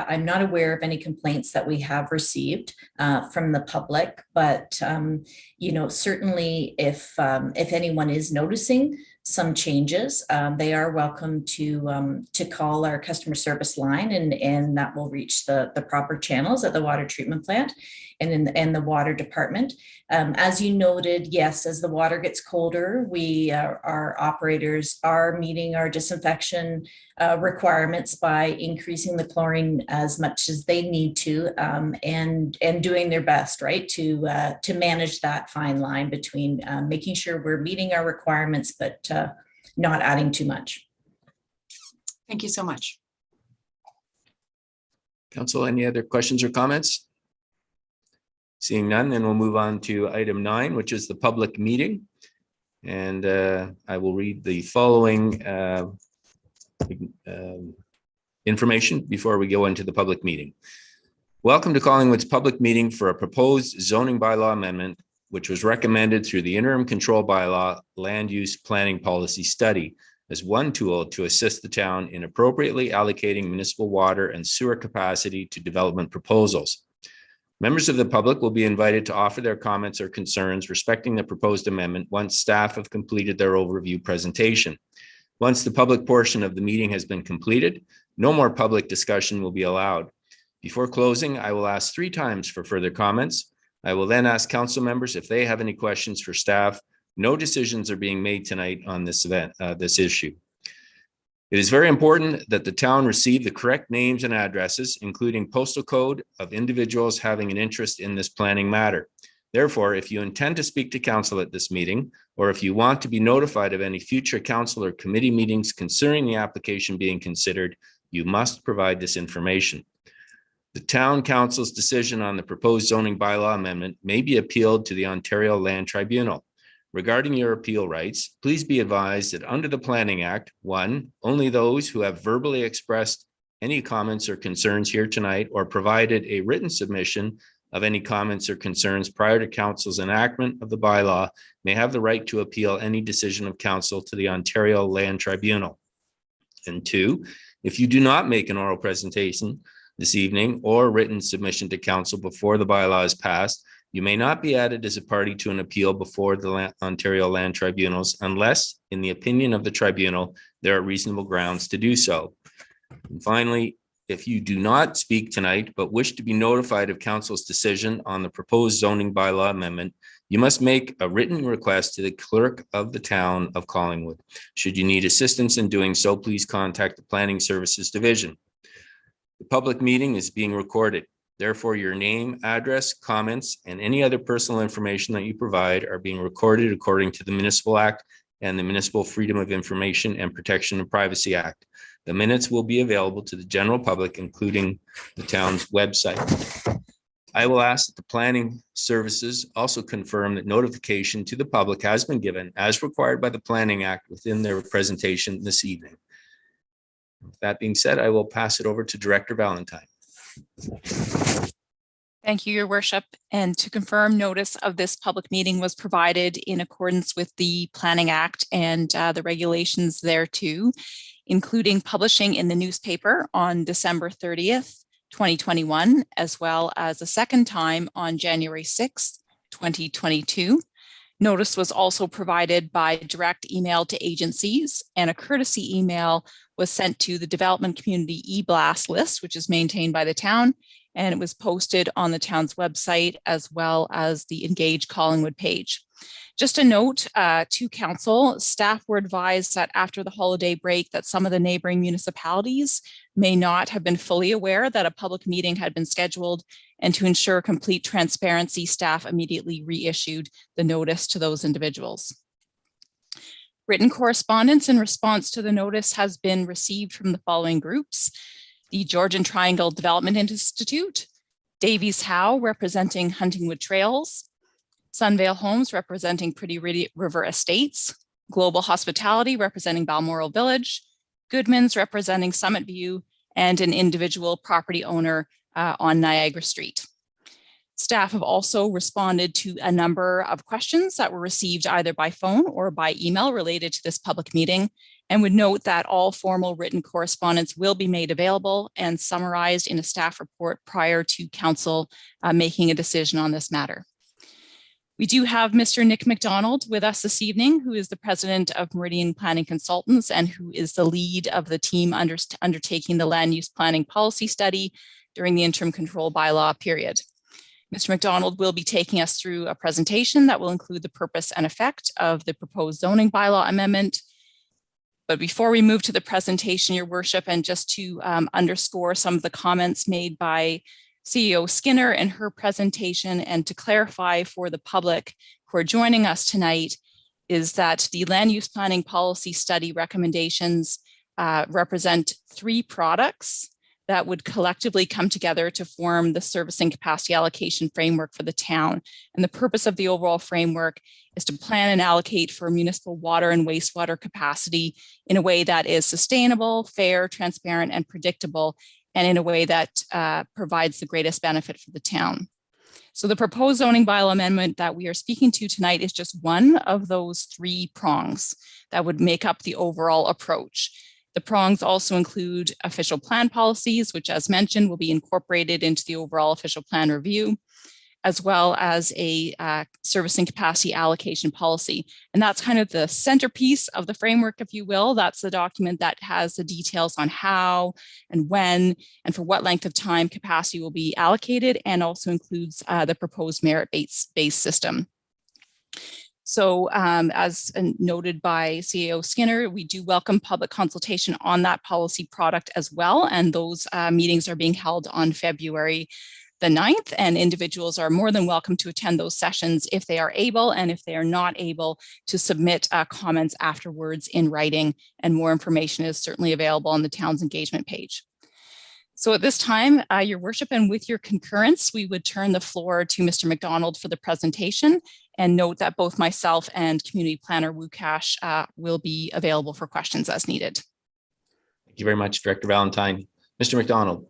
I'm not aware of any complaints that we have received from the public, but you know, certainly if anyone is noticing some changes, they are welcome to call our customer service line, and that will reach the proper channels at the water treatment plant and in the water department. As you noted, yes, as the water gets colder, our operators are meeting our disinfection requirements by increasing the chlorine as much as they need to, and doing their best, right, to manage that fine line between making sure we're meeting our requirements, but not adding too much. Thank you so much. Council, any other questions or comments? Seeing none, then we'll move on to item 9, which is the public meeting. And I will read the following information before we go into the public meeting. Welcome to Collingwood's public meeting for a proposed zoning bylaw amendment, which was recommended through the interim control bylaw land use planning policy study as one tool to assist the town in appropriately allocating municipal water and sewer capacity to development proposals. Members of the public will be invited to offer their comments or concerns respecting the proposed amendment once staff have completed their overview presentation. Once the public portion of the meeting has been completed, no more public discussion will be allowed. Before closing, I will ask 3 times for further comments. I will then ask council members if they have any questions for staff. No decisions are being made tonight on this issue. It is very important that the town receive the correct names and addresses, including postal code of individuals having an interest in this planning matter. Therefore, if you intend to speak to council at this meeting, or if you want to be notified of any future council or committee meetings concerning the application being considered, you must provide this information. The town council's decision on the proposed zoning bylaw amendment may be appealed to the Ontario Land Tribunal. Regarding your appeal rights, please be advised that under the Planning Act, 1, only those who have verbally expressed any comments or concerns here tonight or provided a written submission of any comments or concerns prior to council's enactment of the bylaw may have the right to appeal any decision of council to the Ontario Land Tribunal. And 2, if you do not make an oral presentation this evening or written submission to council before the bylaw is passed, you may not be added as a party to an appeal before the Ontario Land Tribunals unless, in the opinion of the tribunal, there are reasonable grounds to do so. And finally, if you do not speak tonight but wish to be notified of council's decision on the proposed zoning bylaw amendment, you must make a written request to the clerk of the Town of Collingwood. Should you need assistance in doing so, please contact the Planning Services Division. The public meeting is being recorded. Therefore, your name, address, comments, and any other personal information that you provide are being recorded according to the Municipal Act and the Municipal Freedom of Information and Protection of Privacy Act. The minutes will be available to the general public, including the town's website. I will ask that the planning services also confirm that notification to the public has been given as required by the Planning Act within their presentation this evening. With that being said, I will pass it over to Director Valentine. Thank you, Your Worship. And to confirm, notice of this public meeting was provided in accordance with the Planning Act and the regulations thereto, including publishing in the newspaper on December 30th, 2021, as well as a second time on January 6th, 2022. Notice was also provided by direct email to agencies, and a courtesy email was sent to the Development Community e-blast list, which is maintained by the town, and it was posted on the town's website as well as the Engage Collingwood page. Just a note to council, staff were advised that after the holiday break that some of the neighboring municipalities may not have been fully aware that a public meeting had been scheduled, and to ensure complete transparency, staff immediately reissued the notice to those individuals. Written correspondence in response to the notice has been received from the following groups: the Georgian Triangle Development Institute, Davies Howe representing Huntingwood Trails, Sunvale Homes representing Pretty River Estates, Global Hospitality representing Balmoral Village, Goodman's representing Summit View, and an individual property owner on Niagara Street. Staff have also responded to a number of questions that were received either by phone or by email related to this public meeting, and would note that all formal written correspondence will be made available and summarized in a staff report prior to council making a decision on this matter. We do have Mr. Nick McDonald with us this evening, who is the president of Meridian Planning Consultants and who is the lead of the team undertaking the land use planning policy study during the interim control bylaw period. Mr. McDonald will be taking us through a presentation that will include the purpose and effect of the proposed zoning bylaw amendment. But before we move to the presentation, Your Worship, and just to underscore some of the comments made by CEO Skinner in her presentation, and to clarify for the public who are joining us tonight, is that the land use planning policy study recommendations represent 3 products that would collectively come together to form the servicing capacity allocation framework for the town. And the purpose of the overall framework is to plan and allocate for municipal water and wastewater capacity in a way that is sustainable, fair, transparent, and predictable, and in a way that provides the greatest benefit for the town. So the proposed zoning bylaw amendment that we are speaking to tonight is just one of those 3 prongs that would make up the overall approach. The prongs also include official plan policies, which, as mentioned, will be incorporated into the overall official plan review, as well as a servicing capacity allocation policy. And that's kind of the centerpiece of the framework, if you will. That's the document that has the details on how and when and for what length of time capacity will be allocated, and also includes the proposed merit-based system. So as noted by CEO Skinner, we do welcome public consultation on that policy product as well. And those meetings are being held on February the 9th, and individuals are more than welcome to attend those sessions if they are able, and if they are not able, to submit comments afterwards in writing. And more information is certainly available on the town's engagement page. So at this time, Your Worship, and with your concurrence, we would turn the floor to Mr. McDonald for the presentation, and note that both myself and Community Planner Wukash will be available for questions as needed. Thank you very much, Director Valentine. Mr. McDonald.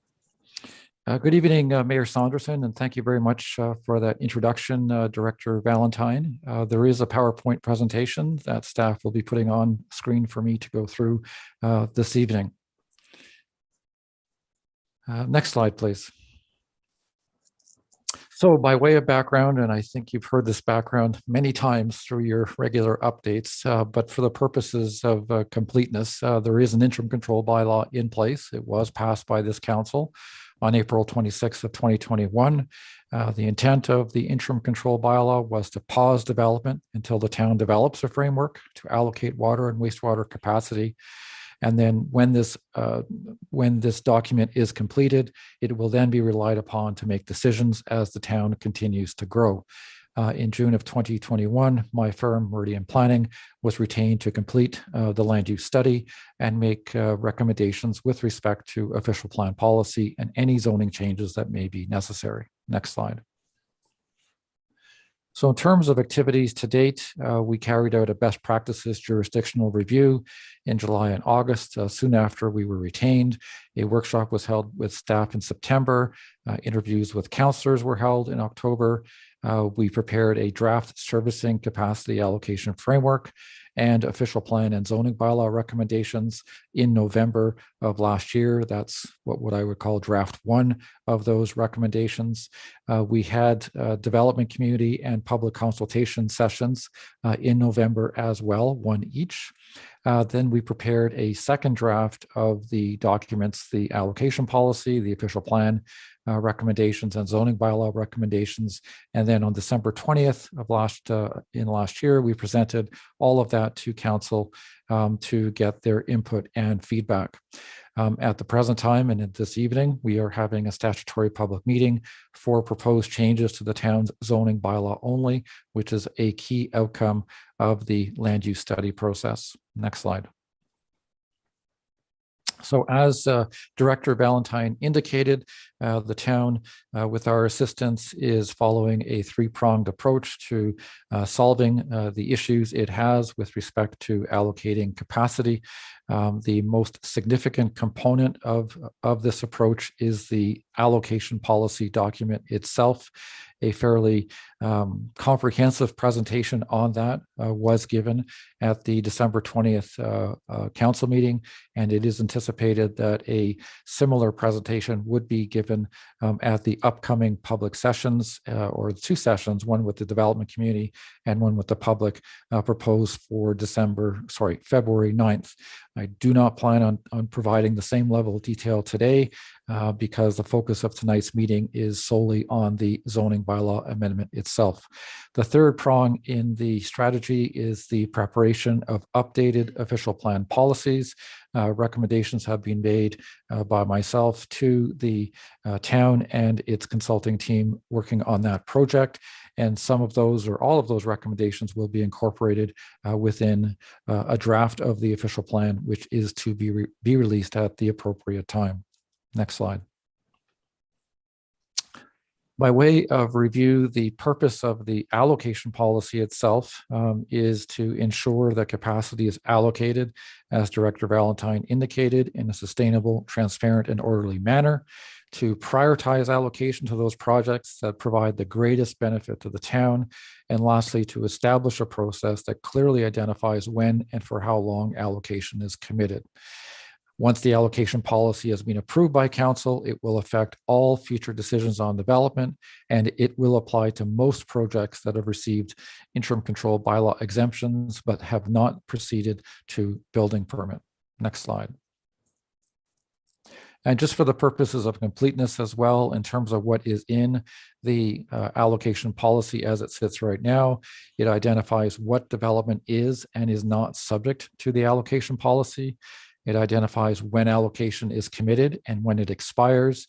Good evening, Mayor Saunderson, and thank you very much for that introduction, Director Valentine. There is a PowerPoint presentation that staff will be putting on screen for me to go through this evening. Next slide, please. So by way of background, and I think you've heard this background many times through your regular updates, but for the purposes of completeness, there is an interim control bylaw in place. It was passed by this council on April 26th of 2021. The intent of the interim control bylaw was to pause development until the town develops a framework to allocate water and wastewater capacity. And then when this document is completed, it will then be relied upon to make decisions as the town continues to grow. In June of 2021, my firm, Meridian Planning, was retained to complete the land use study and make recommendations with respect to official plan policy and any zoning changes that may be necessary. Next slide. So in terms of activities to date, we carried out a best practices jurisdictional review in July and August. Soon after we were retained, a workshop was held with staff in September. Interviews with councillors were held in October. We prepared a draft servicing capacity allocation framework and official plan and zoning bylaw recommendations in November of last year. That's what I would call draft one of those recommendations. We had development community and public consultation sessions in November as well, one each. Then we prepared a second draft of the documents, the allocation policy, the official plan recommendations and zoning bylaw recommendations. And then on December 20th of last year, we presented all of that to council to get their input and feedback. At the present time and at this evening, we are having a statutory public meeting for proposed changes to the town's zoning bylaw only, which is a key outcome of the land use study process. Next slide. So as Director Valentine indicated, the town, with our assistance, is following a three-pronged approach to solving the issues it has with respect to allocating capacity. The most significant component of this approach is the allocation policy document itself. A fairly comprehensive presentation on that was given at the December 20th council meeting, and it is anticipated that a similar presentation would be given at the upcoming public sessions, or two sessions, one with the development community and one with the public, proposed for February 9th. I do not plan on providing the same level of detail today because the focus of tonight's meeting is solely on the zoning bylaw amendment itself. The third prong in the strategy is the preparation of updated official plan policies. Recommendations have been made by myself to the town and its consulting team working on that project. And some of those or all of those recommendations will be incorporated within a draft of the official plan, which is to be released at the appropriate time. Next slide. By way of review, the purpose of the allocation policy itself is to ensure that capacity is allocated, as Director Valentine indicated, in a sustainable, transparent, and orderly manner, to prioritize allocation to those projects that provide the greatest benefit to the town, and lastly, to establish a process that clearly identifies when and for how long allocation is committed. Once the allocation policy has been approved by council, it will affect all future decisions on development, and it will apply to most projects that have received interim control bylaw exemptions but have not proceeded to building permit. Next slide. And just for the purposes of completeness as well, in terms of what is in the allocation policy as it sits right now, it identifies what development is and is not subject to the allocation policy. It identifies when allocation is committed and when it expires.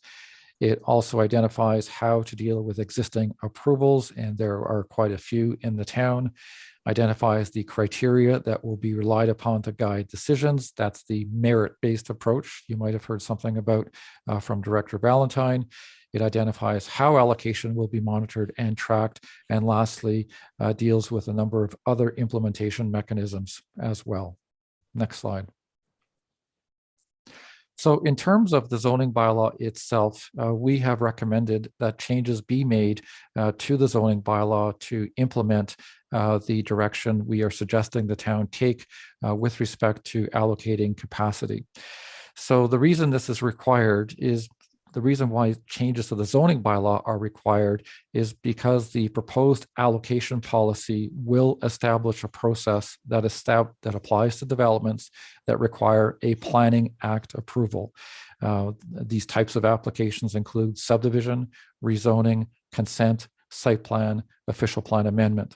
It also identifies how to deal with existing approvals, and there are quite a few in the town. Identifies the criteria that will be relied upon to guide decisions. That's the merit-based approach you might have heard something about from Director Valentine. It identifies how allocation will be monitored and tracked. And lastly, deals with a number of other implementation mechanisms as well. Next slide. So in terms of the zoning bylaw itself, we have recommended that changes be made to the zoning bylaw to implement the direction we are suggesting the town take with respect to allocating capacity. So the reason this is required is the reason why changes to the zoning bylaw are required is because the proposed allocation policy will establish a process that applies to developments that require a Planning Act approval. These types of applications include subdivision, rezoning, consent, site plan, official plan amendment.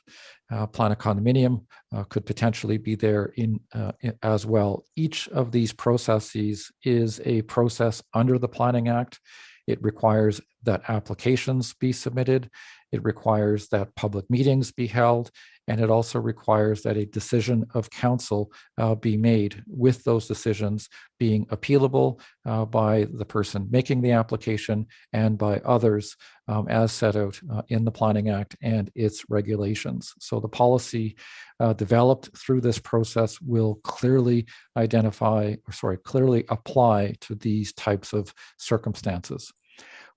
Plan of condominium could potentially be there as well. Each of these processes is a process under the Planning Act. It requires that applications be submitted. It requires that public meetings be held. And it also requires that a decision of council be made, with those decisions being appealable by the person making the application and by others as set out in the Planning Act and its regulations. So the policy developed through this process will clearly clearly apply to these types of circumstances.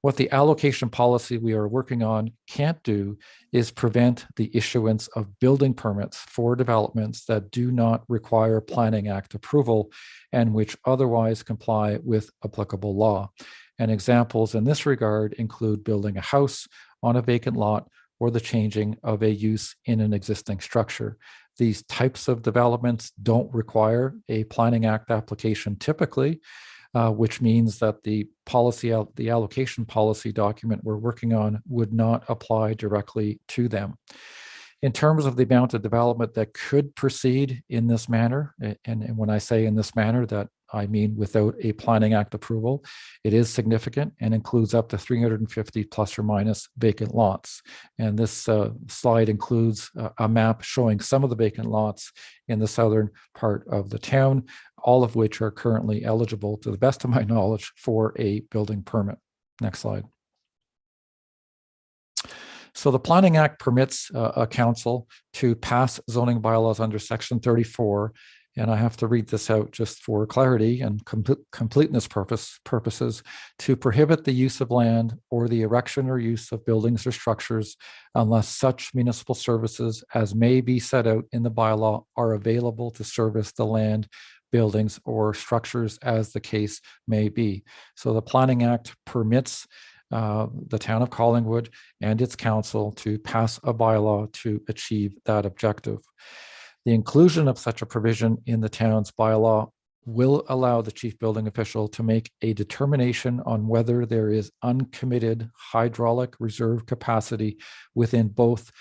What the allocation policy we are working on can't do is prevent the issuance of building permits for developments that do not require Planning Act approval and which otherwise comply with applicable law. And examples in this regard include building a house on a vacant lot or the changing of a use in an existing structure. These types of developments don't require a Planning Act application typically, which means that the allocation policy document we're working on would not apply directly to them. In terms of the amount of development that could proceed in this manner, and when I say in this manner, that I mean without a Planning Act approval, it is significant and includes up to 350 plus or minus vacant lots. And this slide includes a map showing some of the vacant lots in the southern part of the town, all of which are currently eligible, to the best of my knowledge, for a building permit. Next slide. So the Planning Act permits a council to pass zoning bylaws under Section 34. And I have to read this out just for clarity and completeness purposes, to prohibit the use of land or the erection or use of buildings or structures unless such municipal services as may be set out in the bylaw are available to service the land, buildings, or structures as the case may be. So the Planning Act permits the Town of Collingwood and its council to pass a bylaw to achieve that objective. The inclusion of such a provision in the town's bylaw will allow the chief building official to make a determination on whether there is uncommitted hydraulic reserve capacity within both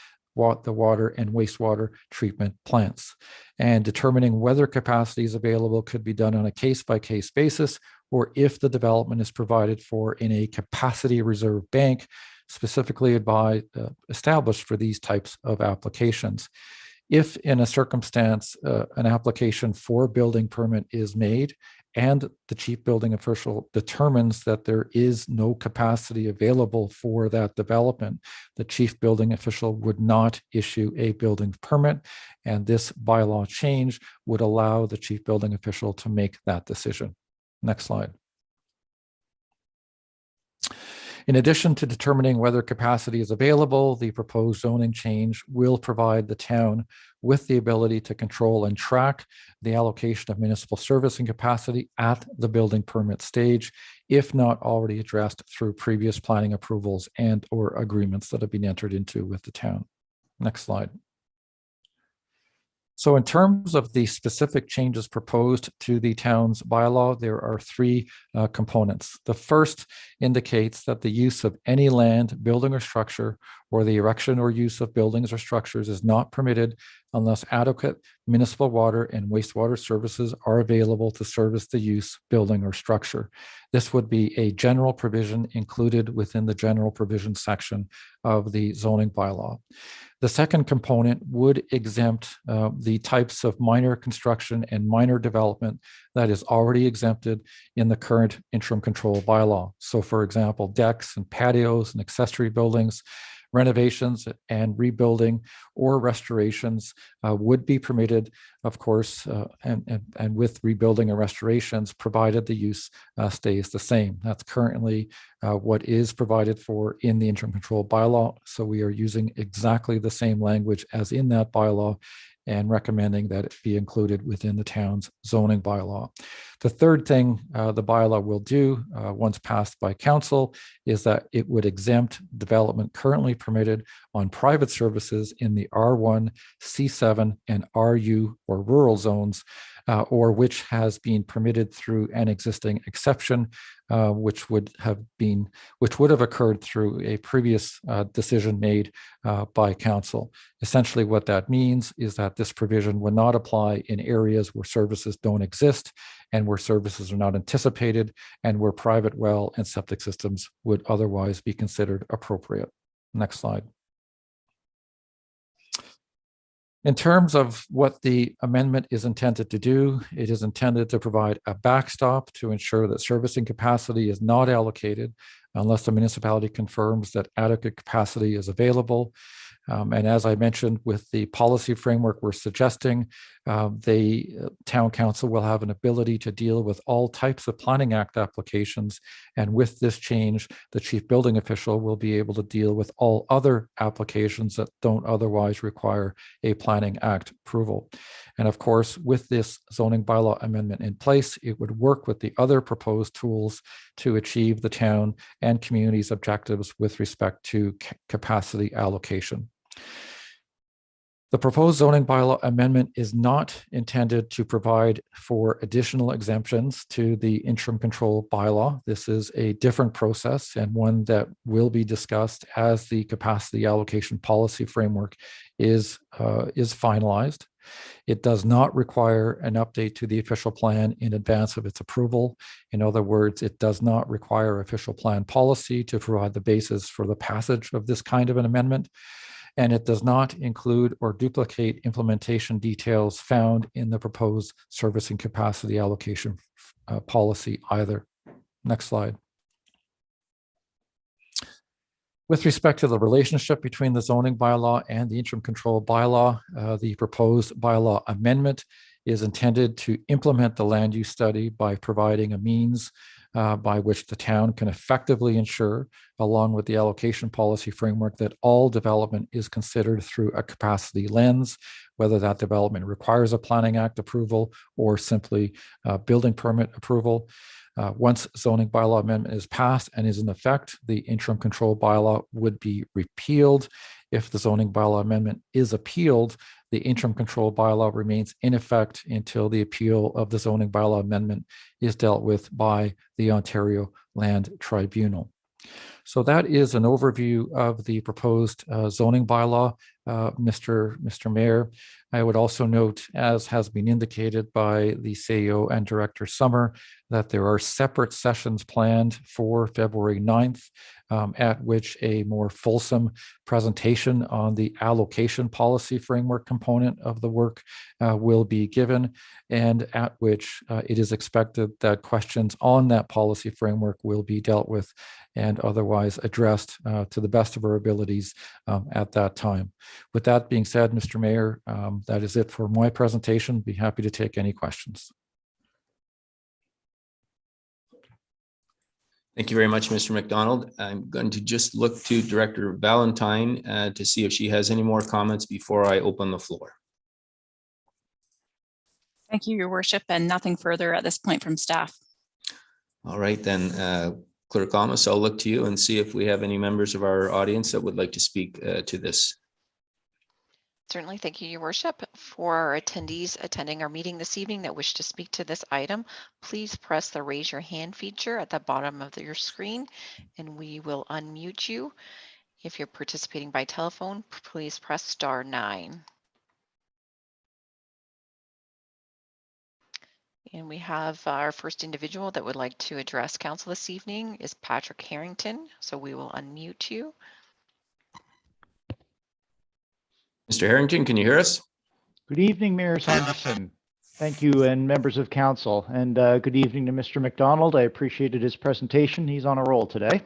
the water and wastewater treatment plants. And determining whether capacity is available could be done on a case-by-case basis, or if the development is provided for in a capacity reserve bank specifically established for these types of applications. If in a circumstance, an application for building permit is made and the chief building official determines that there is no capacity available for that development, the chief building official would not issue a building permit, and this bylaw change would allow the chief building official to make that decision. Next slide. In addition to determining whether capacity is available, the proposed zoning change will provide the town with the ability to control and track the allocation of municipal service and capacity at the building permit stage, if not already addressed through previous planning approvals and or agreements that have been entered into with the town. Next slide. So in terms of the specific changes proposed to the town's bylaw, there are three components. The first indicates that the use of any land, building, or structure, or the erection or use of buildings or structures is not permitted unless adequate municipal water and wastewater services are available to service the use, building, or structure. This would be a general provision included within the general provision section of the zoning bylaw. The second component would exempt the types of minor construction and minor development that is already exempted in the current interim control bylaw. So for example, decks and patios and accessory buildings, Renovations and rebuilding or restorations would be permitted, of course, and with rebuilding and restorations, provided the use stays the same. That's currently what is provided for in the interim control bylaw. So we are using exactly the same language as in that bylaw and recommending that it be included within the town's zoning bylaw. The third thing the bylaw will do once passed by council is that it would exempt development currently permitted on private services in the R1, C7, and RU or rural zones, or which has been permitted through an existing exception, which would have occurred through a previous decision made by council. Essentially, what that means is that this provision would not apply in areas where services don't exist and where services are not anticipated, and where private well and septic systems would otherwise be considered appropriate. Next slide. In terms of what the amendment is intended to do, it is intended to provide a backstop to ensure that servicing capacity is not allocated unless the municipality confirms that adequate capacity is available. And as I mentioned, with the policy framework we're suggesting, the town council will have an ability to deal with all types of Planning Act applications. And with this change, the chief building official will be able to deal with all other applications that don't otherwise require a Planning Act approval. And of course, with this zoning bylaw amendment in place, it would work with the other proposed tools to achieve the town and community's objectives with respect to capacity allocation. The proposed zoning bylaw amendment is not intended to provide for additional exemptions to the interim control bylaw. This is a different process and one that will be discussed as the capacity allocation policy framework is finalized. It does not require an update to the official plan in advance of its approval. In other words, it does not require official plan policy to provide the basis for the passage of this kind of an amendment. And it does not include or duplicate implementation details found in the proposed servicing capacity allocation policy either. Next slide. With respect to the relationship between the zoning bylaw and the interim control bylaw, the proposed bylaw amendment is intended to implement the land use study by providing a means by which the town can effectively ensure, along with the allocation policy framework, that all development is considered through a capacity lens, whether that development requires a Planning Act approval or simply building permit approval. Once zoning bylaw amendment is passed and is in effect, the interim control bylaw would be repealed. If the zoning bylaw amendment is appealed, the interim control bylaw remains in effect until the appeal of the zoning bylaw amendment is dealt with by the Ontario Land Tribunal. So that is an overview of the proposed zoning bylaw, Mr. Mayor. I would also note, as has been indicated by the CEO and Director Summer, that there are separate sessions planned for February 9th, at which a more fulsome presentation on the allocation policy framework component of the work will be given, and at which it is expected that questions on that policy framework will be dealt with and otherwise addressed to the best of our abilities at that time. With that being said, Mr. Mayor, that is it for my presentation. Be happy to take any questions. Thank you very much, Mr. McDonald. I'm going to just look to Director Valentine to see if she has any more comments before I open the floor. Thank you, Your Worship, and nothing further at this point from staff. All right, then, Clerk Almus, I'll look to you and see if we have any members of our audience that would like to speak to this. Certainly. Thank you, Your Worship. For our attendees attending our meeting this evening that wish to speak to this item, please press the raise your hand feature at the bottom of your screen and we will unmute you. If you're participating by telephone, please press *9. And we have our first individual that would like to address council this evening is Patrick Harrington. So we will unmute you. Mr. Harrington, can you hear us? Good evening, Mayor Saunderson. Thank you, and members of council. And good evening to Mr. McDonald. I appreciated his presentation. He's on a roll today.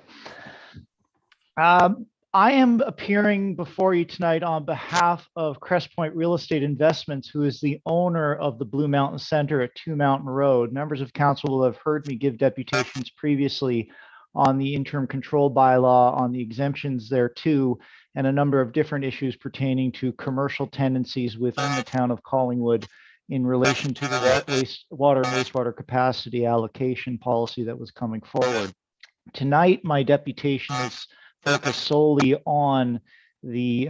I am appearing before you tonight on behalf of Crest Point Real Estate Investments, who is the owner of the Blue Mountain Center at 2 Mountain Road. Members of council will have heard me give deputations previously on the interim control bylaw, on the exemptions there too, and a number of different issues pertaining to commercial tendencies within the town of Collingwood in relation to the water and wastewater capacity allocation policy that was coming forward. Tonight, my deputation is focused solely on the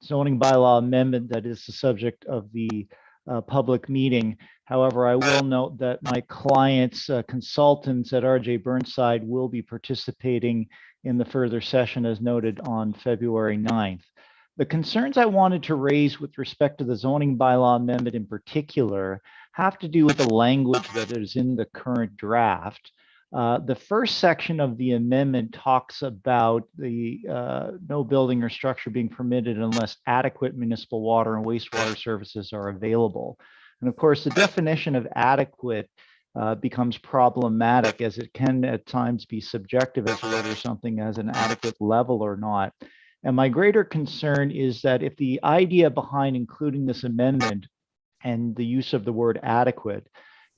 zoning bylaw amendment that is the subject of the public meeting. However, I will note that my client's consultants at RJ Burnside will be participating in the further session as noted on February 9th. The concerns I wanted to raise with respect to the zoning bylaw amendment in particular have to do with the language that is in the current draft. The first section of the amendment talks about the no building or structure being permitted unless adequate municipal water and wastewater services are available. And of course, the definition of adequate becomes problematic, as it can at times be subjective as to whether something has an adequate level or not. And my greater concern is that if the idea behind including this amendment and the use of the word adequate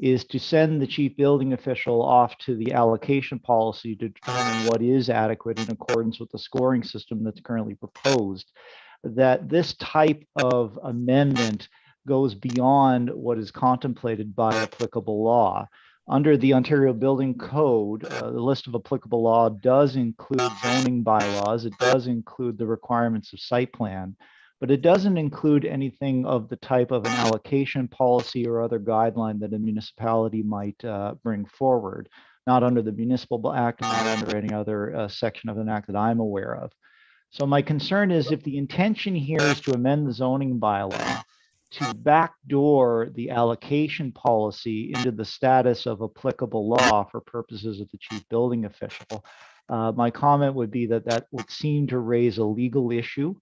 is to send the chief building official off to the allocation policy to determine what is adequate in accordance with the scoring system that's currently proposed, that this type of amendment goes beyond what is contemplated by applicable law. Under the Ontario Building Code, the list of applicable law does include zoning bylaws. It does include the requirements of site plan, but it doesn't include anything of the type of an allocation policy or other guideline that a municipality might bring forward, not under the Municipal Act and not under any other section of an act that I'm aware of. So my concern is if the intention here is to amend the zoning bylaw to backdoor the allocation policy into the status of applicable law for purposes of the chief building official, my comment would be that that would seem to raise a legal issue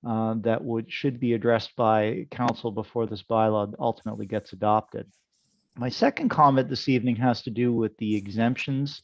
that should be addressed by council before this bylaw ultimately gets adopted. My second comment this evening has to do with the exemptions.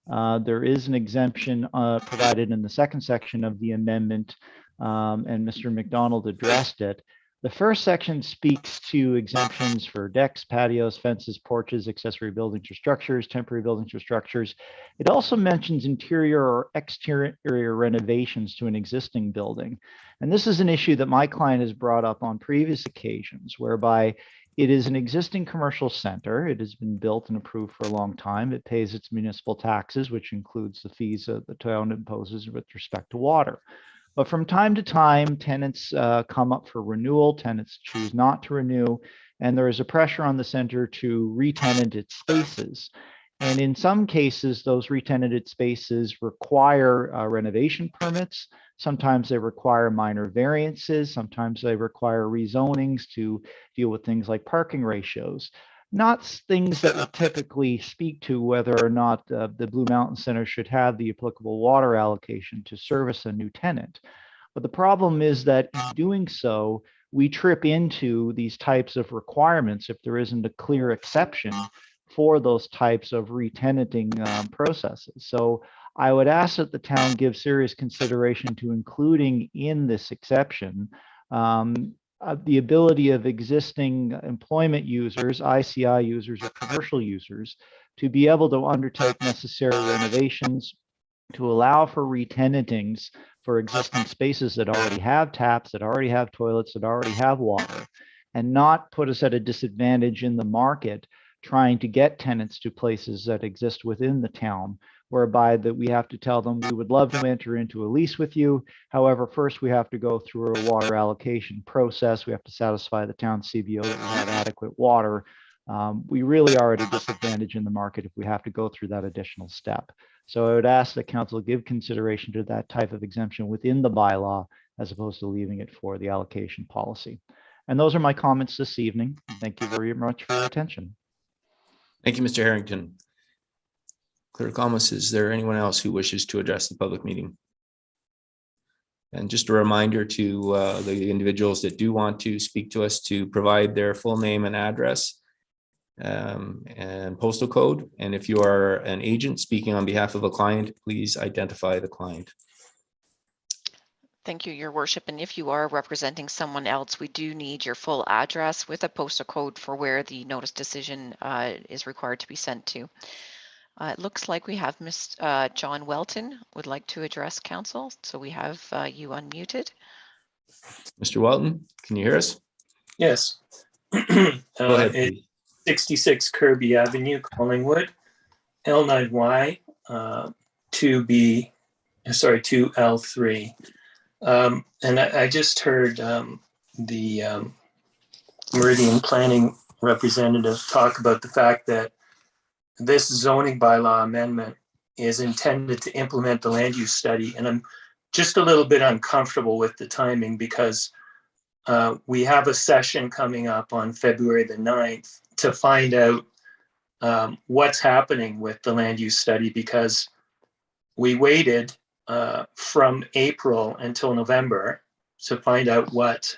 There is an exemption provided in the second section of the amendment, and Mr. McDonald addressed it. The first section speaks to exemptions for decks, patios, fences, porches, accessory buildings or structures, temporary buildings or structures. It also mentions interior or exterior renovations to an existing building. And this is an issue that my client has brought up on previous occasions, whereby it is an existing commercial center. It has been built and approved for a long time. It pays its municipal taxes, which includes the fees that the town imposes with respect to water. But from time to time, tenants come up for renewal, tenants choose not to renew, and there is a pressure on the center to re-tenant its spaces. And in some cases, those re-tenanted spaces require renovation permits. Sometimes they require minor variances. Sometimes they require rezonings to deal with things like parking ratios. Not things that would typically speak to whether or not the Blue Mountain Center should have the applicable water allocation to service a new tenant. But the problem is that in doing so, we trip into these types of requirements if there isn't a clear exception for those types of re-tenanting processes. So I would ask that the town give serious consideration to including in this exception the ability of existing employment users, ICI users, or commercial users to be able to undertake necessary renovations to allow for re-tenantings for existing spaces that already have taps, that already have toilets, that already have water, and not put us at a disadvantage in the market trying to get tenants to places that exist within the town, whereby that we have to tell them we would love to enter into a lease with you. However, first we have to go through a water allocation process. We have to satisfy the town CBO that we have adequate water. We really are at a disadvantage in the market if we have to go through that additional step. So I would ask that council give consideration to that type of exemption within the bylaw as opposed to leaving it for the allocation policy. And those are my comments this evening. Thank you very much for your attention. Thank you, Mr. Harrington. Clerk Almus, is there anyone else who wishes to address the public meeting? And just a reminder to the individuals that do want to speak to us to provide their full name and address and postal code. And if you are an agent speaking on behalf of a client, please identify the client. Thank you, Your Worship. And if you are representing someone else, we do need your full address with a postal code for where the notice decision is required to be sent to. It looks like we have Ms. John Welton would like to address council. So we have you unmuted. Mr. Welton, can you hear us? Yes. Go ahead, It's please. 66 Kirby Avenue, Collingwood, L9Y, 2L3. And I just heard the Meridian Planning representative talk about the fact that this zoning bylaw amendment is intended to implement the land use study. And I'm just a little bit uncomfortable with the timing because we have a session coming up on February the 9th to find out what's happening with the land use study, because we waited from April until November to find out what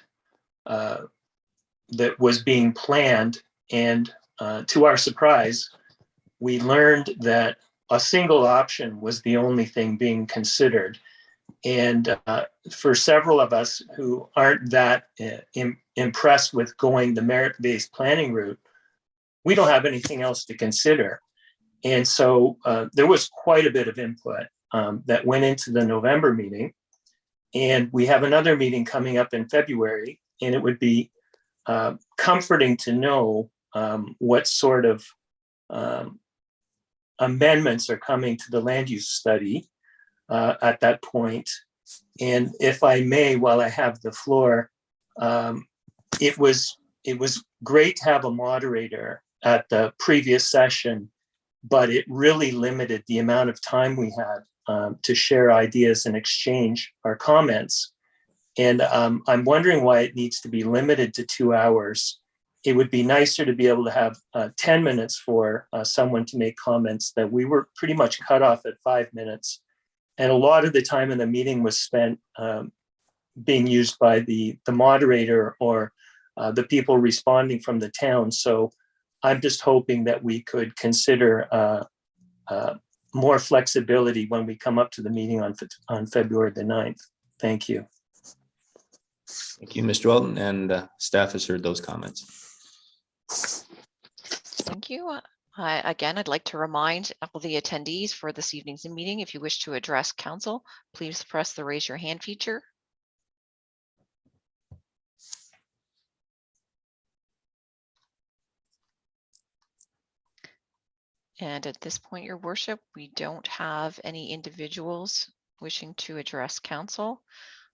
that was being planned. And to our surprise, we learned that a single option was the only thing being considered. And for several of us who aren't that impressed with going the merit-based planning route, we don't have anything else to consider. And so there was quite a bit of input that went into the November meeting. And we have another meeting coming up in February, and it would be comforting to know what sort of amendments are coming to the land use study at that point. And if I may, while I have the floor, it was great to have a moderator at the previous session, but it really limited the amount of time we had to share ideas and exchange our comments. And I'm wondering why it needs to be limited to 2 hours. It would be nicer to be able to have 10 minutes for someone to make comments. That we were pretty much cut off at 5 minutes. And a lot of the time in the meeting was spent being used by the moderator or the people responding from the town. So I'm just hoping that we could consider more flexibility when we come up to the meeting on February the 9th. Thank you. Thank you, Mr. Welton, and staff has heard those comments. Thank you. Again, I'd like to remind all the attendees for this evening's meeting, if you wish to address council, please press the raise your hand feature. And at this point, Your Worship, we don't have any individuals wishing to address council.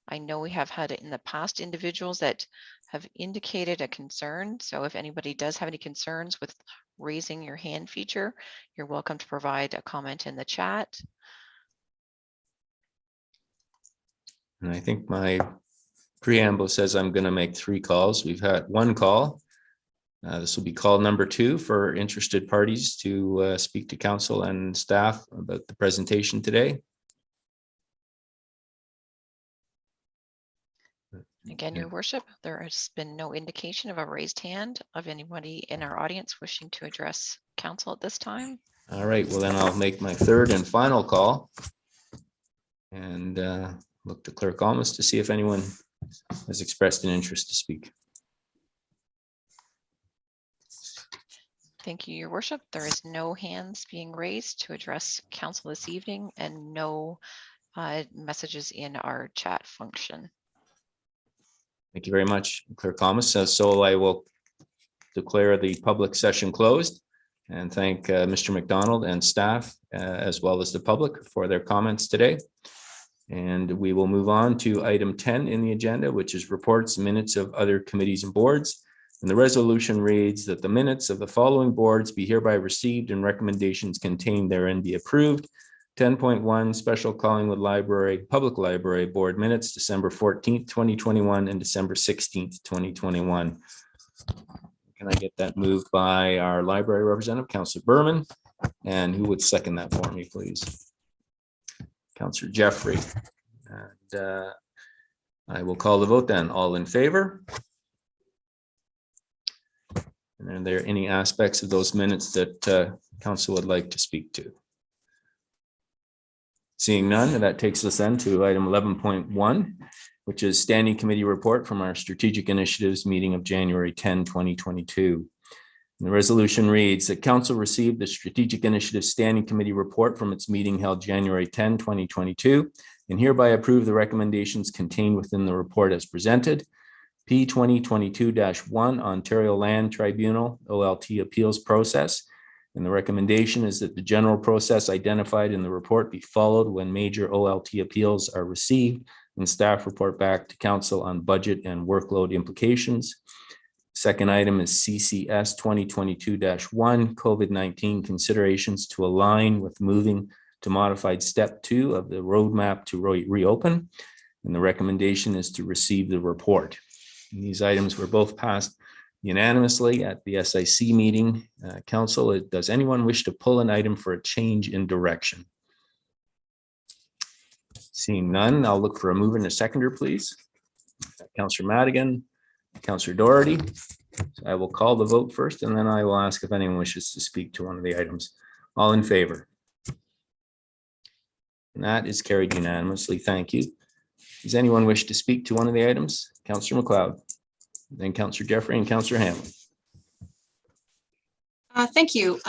I know we have had in the past individuals that have indicated a concern. So if anybody does have any concerns with raising your hand feature, you're welcome to provide a comment in the chat. And I think my preamble says I'm going to make 3 calls. We've had 1 call. This will be call number 2 for interested parties to speak to council and staff about the presentation today. Again, Your Worship, there has been no indication of a raised hand of anybody in our audience wishing to address council at this time. All right, well then I'll make my 3rd and final call and look to Clerk Almus to see if anyone has expressed an interest to speak. Thank you, Your Worship. There is no hands being raised to address council this evening and no messages in our chat function. Thank you very much, Clerk Almus. So I will declare the public session closed and thank Mr. McDonald and staff as well as the public for their comments today. And we will move on to item 10 in the agenda, which is reports and minutes of other committees and boards. And the resolution reads that the minutes of the following boards be hereby received and recommendations contained therein be approved. 10.1 Special Collingwood Library, Public Library Board Minutes, December 14th, 2021 and December 16th, 2021. Can I get that moved by our library representative, Councillor Berman? And who would second that for me, please? Councillor Jeffrey. And I will call the vote then. All in favor? And are there any aspects of those minutes that council would like to speak to? Seeing none, that takes us then to item 11.1, which is standing committee report from our strategic initiatives meeting of January 10, 2022. And the resolution reads that council received the strategic initiative standing committee report from its meeting held January 10, 2022, and hereby approve the recommendations contained within the report as presented. P 2022-1 Ontario Land Tribunal OLT appeals process. And the recommendation is that the general process identified in the report be followed when major OLT appeals are received and staff report back to council on budget and workload implications. Second item is CCS 2022-1 COVID-19 considerations to align with moving to modified step 2 of the roadmap to reopen. And the recommendation is to receive the report. And these items were both passed unanimously at the SIC meeting. Council, does anyone wish to pull an item for a change in direction? Seeing none, I'll look for a mover and a seconder, please. Councillor Madigan, Councillor Doherty. So I will call the vote first, and then I will ask if anyone wishes to speak to one of the items. All in favor? And that is carried unanimously. Thank you. Does anyone wish to speak to one of the items? Councillor McLeod, then Councillor Jeffrey and Councillor Hanlon. Thank you.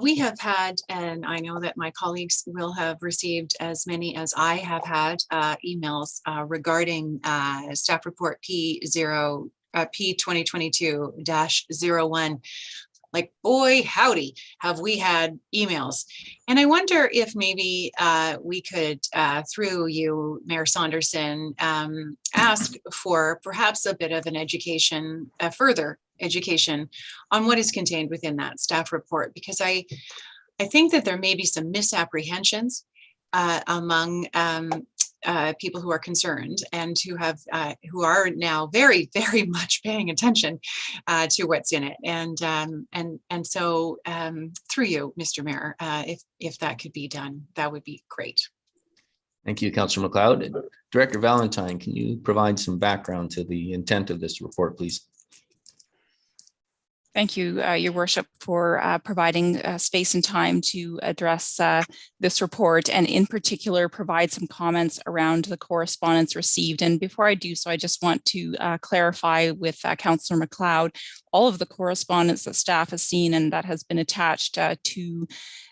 We have had, and I know that my colleagues will have received as many as I have had emails regarding staff report P 2022-01. Like, boy, howdy, have we had emails. And I wonder if maybe we could, through you, Mayor Saunderson, ask for perhaps a bit of an education, further education on what is contained within that staff report, because I think that there may be some misapprehensions among people who are concerned and who are now very, very much paying attention to what's in it. And so through you, Mr. Mayor, if that could be done, that would be great. Thank you, Councillor McLeod. Director Valentine, can you provide some background to the intent of this report, please? Thank you, Your Worship, for providing space and time to address this report, and in particular provide some comments around the correspondence received. And before I do so, I just want to clarify with Councillor McLeod, all of the correspondence that staff has seen and that has been attached to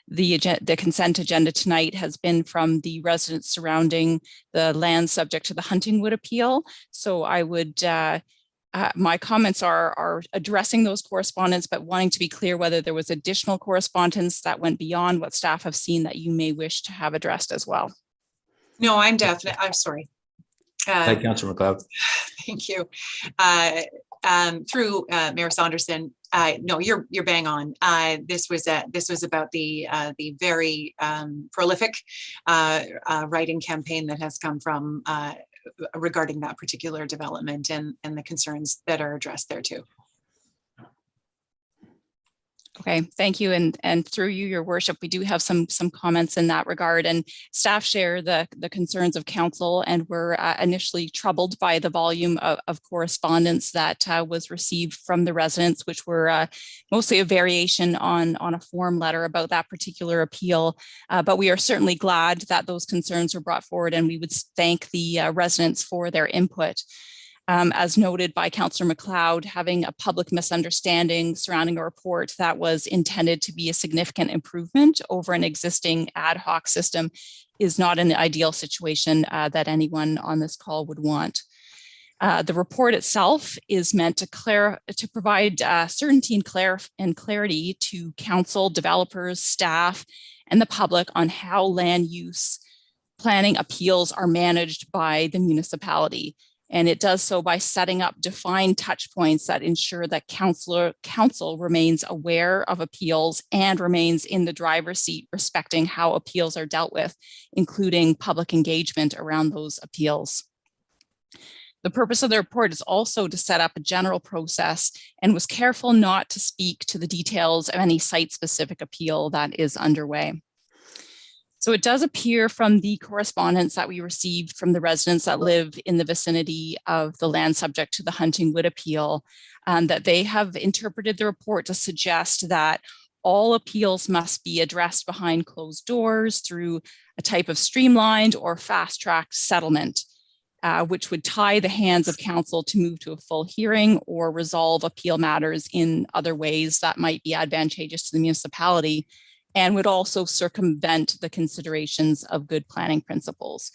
the consent agenda tonight has been from the residents surrounding the land subject to the Huntingwood appeal. So I would my comments are addressing those correspondence, but wanting to be clear whether there was additional correspondence that went beyond what staff have seen that you may wish to have addressed as well. No, I'm sorry. Hi, Councillor McLeod. Thank you. Through Mayor Saunderson, no, you're bang on. This was about the very prolific writing campaign that has come from regarding that particular development and the concerns that are addressed there too. Okay, thank you. And through you, Your Worship, we do have some comments in that regard, and staff share the concerns of council, and were initially troubled by the volume of correspondence that was received from the residents, which were mostly a variation on a form letter about that particular appeal. But we are certainly glad that those concerns were brought forward, and we would thank the residents for their input. As noted by Councillor McLeod, having a public misunderstanding surrounding a report that was intended to be a significant improvement over an existing ad hoc system is not an ideal situation that anyone on this call would want. The report itself is meant to provide certainty and clarity to council, developers, staff, and the public on how land use planning appeals are managed by the municipality. And it does so by setting up defined touch points that ensure that council remains aware of appeals and remains in the driver's seat respecting how appeals are dealt with, including public engagement around those appeals. The purpose of the report is also to set up a general process, and was careful not to speak to the details of any site-specific appeal that is underway. So it does appear from the correspondence that we received from the residents that live in the vicinity of the land subject to the Huntingwood appeal, that they have interpreted the report to suggest that all appeals must be addressed behind closed doors through a type of streamlined or fast-tracked settlement, which would tie the hands of council to move to a full hearing or resolve appeal matters in other ways that might be advantageous to the municipality, and would also circumvent the considerations of good planning principles.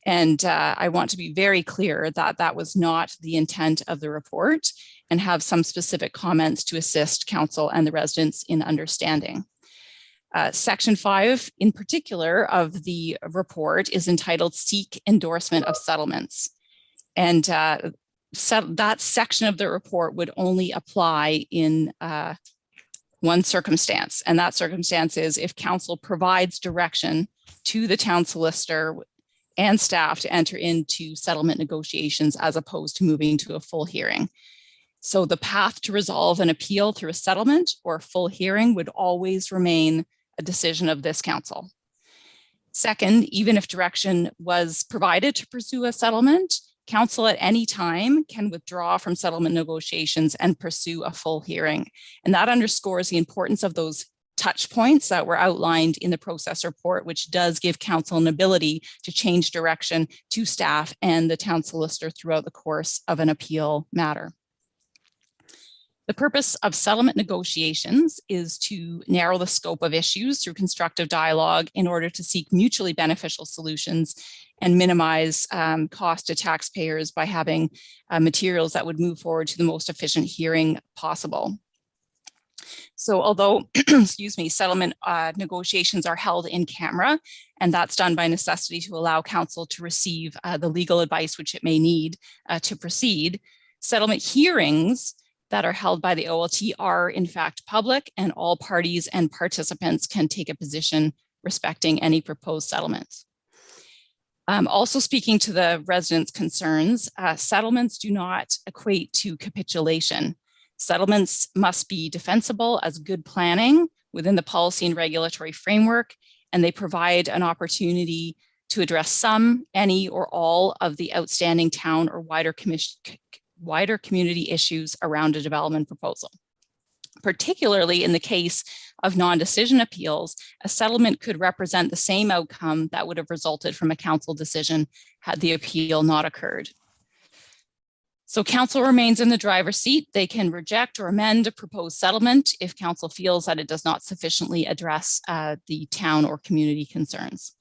And I want to be very clear that that was not the intent of the report, and have some specific comments to assist council and the residents in understanding. Section 5 in particular of the report is entitled Seek Endorsement of Settlements. And that section of the report would only apply in one circumstance. And that circumstance is if council provides direction to the town solicitor and staff to enter into settlement negotiations as opposed to moving to a full hearing. So the path to resolve an appeal through a settlement or a full hearing would always remain a decision of this council. Second, even if direction was provided to pursue a settlement, council at any time can withdraw from settlement negotiations and pursue a full hearing. And that underscores the importance of those touch points that were outlined in the process report, which does give council an ability to change direction to staff and the town solicitor throughout the course of an appeal matter. The purpose of settlement negotiations is to narrow the scope of issues through constructive dialogue in order to seek mutually beneficial solutions and minimize cost to taxpayers by having materials that would move forward to the most efficient hearing possible. So although, excuse me, settlement negotiations are held in camera, and that's done by necessity to allow council to receive the legal advice which it may need to proceed, settlement hearings that are held by the OLT are in fact public, and all parties and participants can take a position respecting any proposed settlements. Also speaking to the residents' concerns, settlements do not equate to capitulation. Settlements must be defensible as good planning within the policy and regulatory framework, and they provide an opportunity to address some, any, or all of the outstanding town or wider community issues around a development proposal. Particularly in the case of non-decision appeals, a settlement could represent the same outcome that would have resulted from a council decision had the appeal not occurred. So council remains in the driver's seat. They can reject or amend a proposed settlement if council feels that it does not sufficiently address the town or community concerns.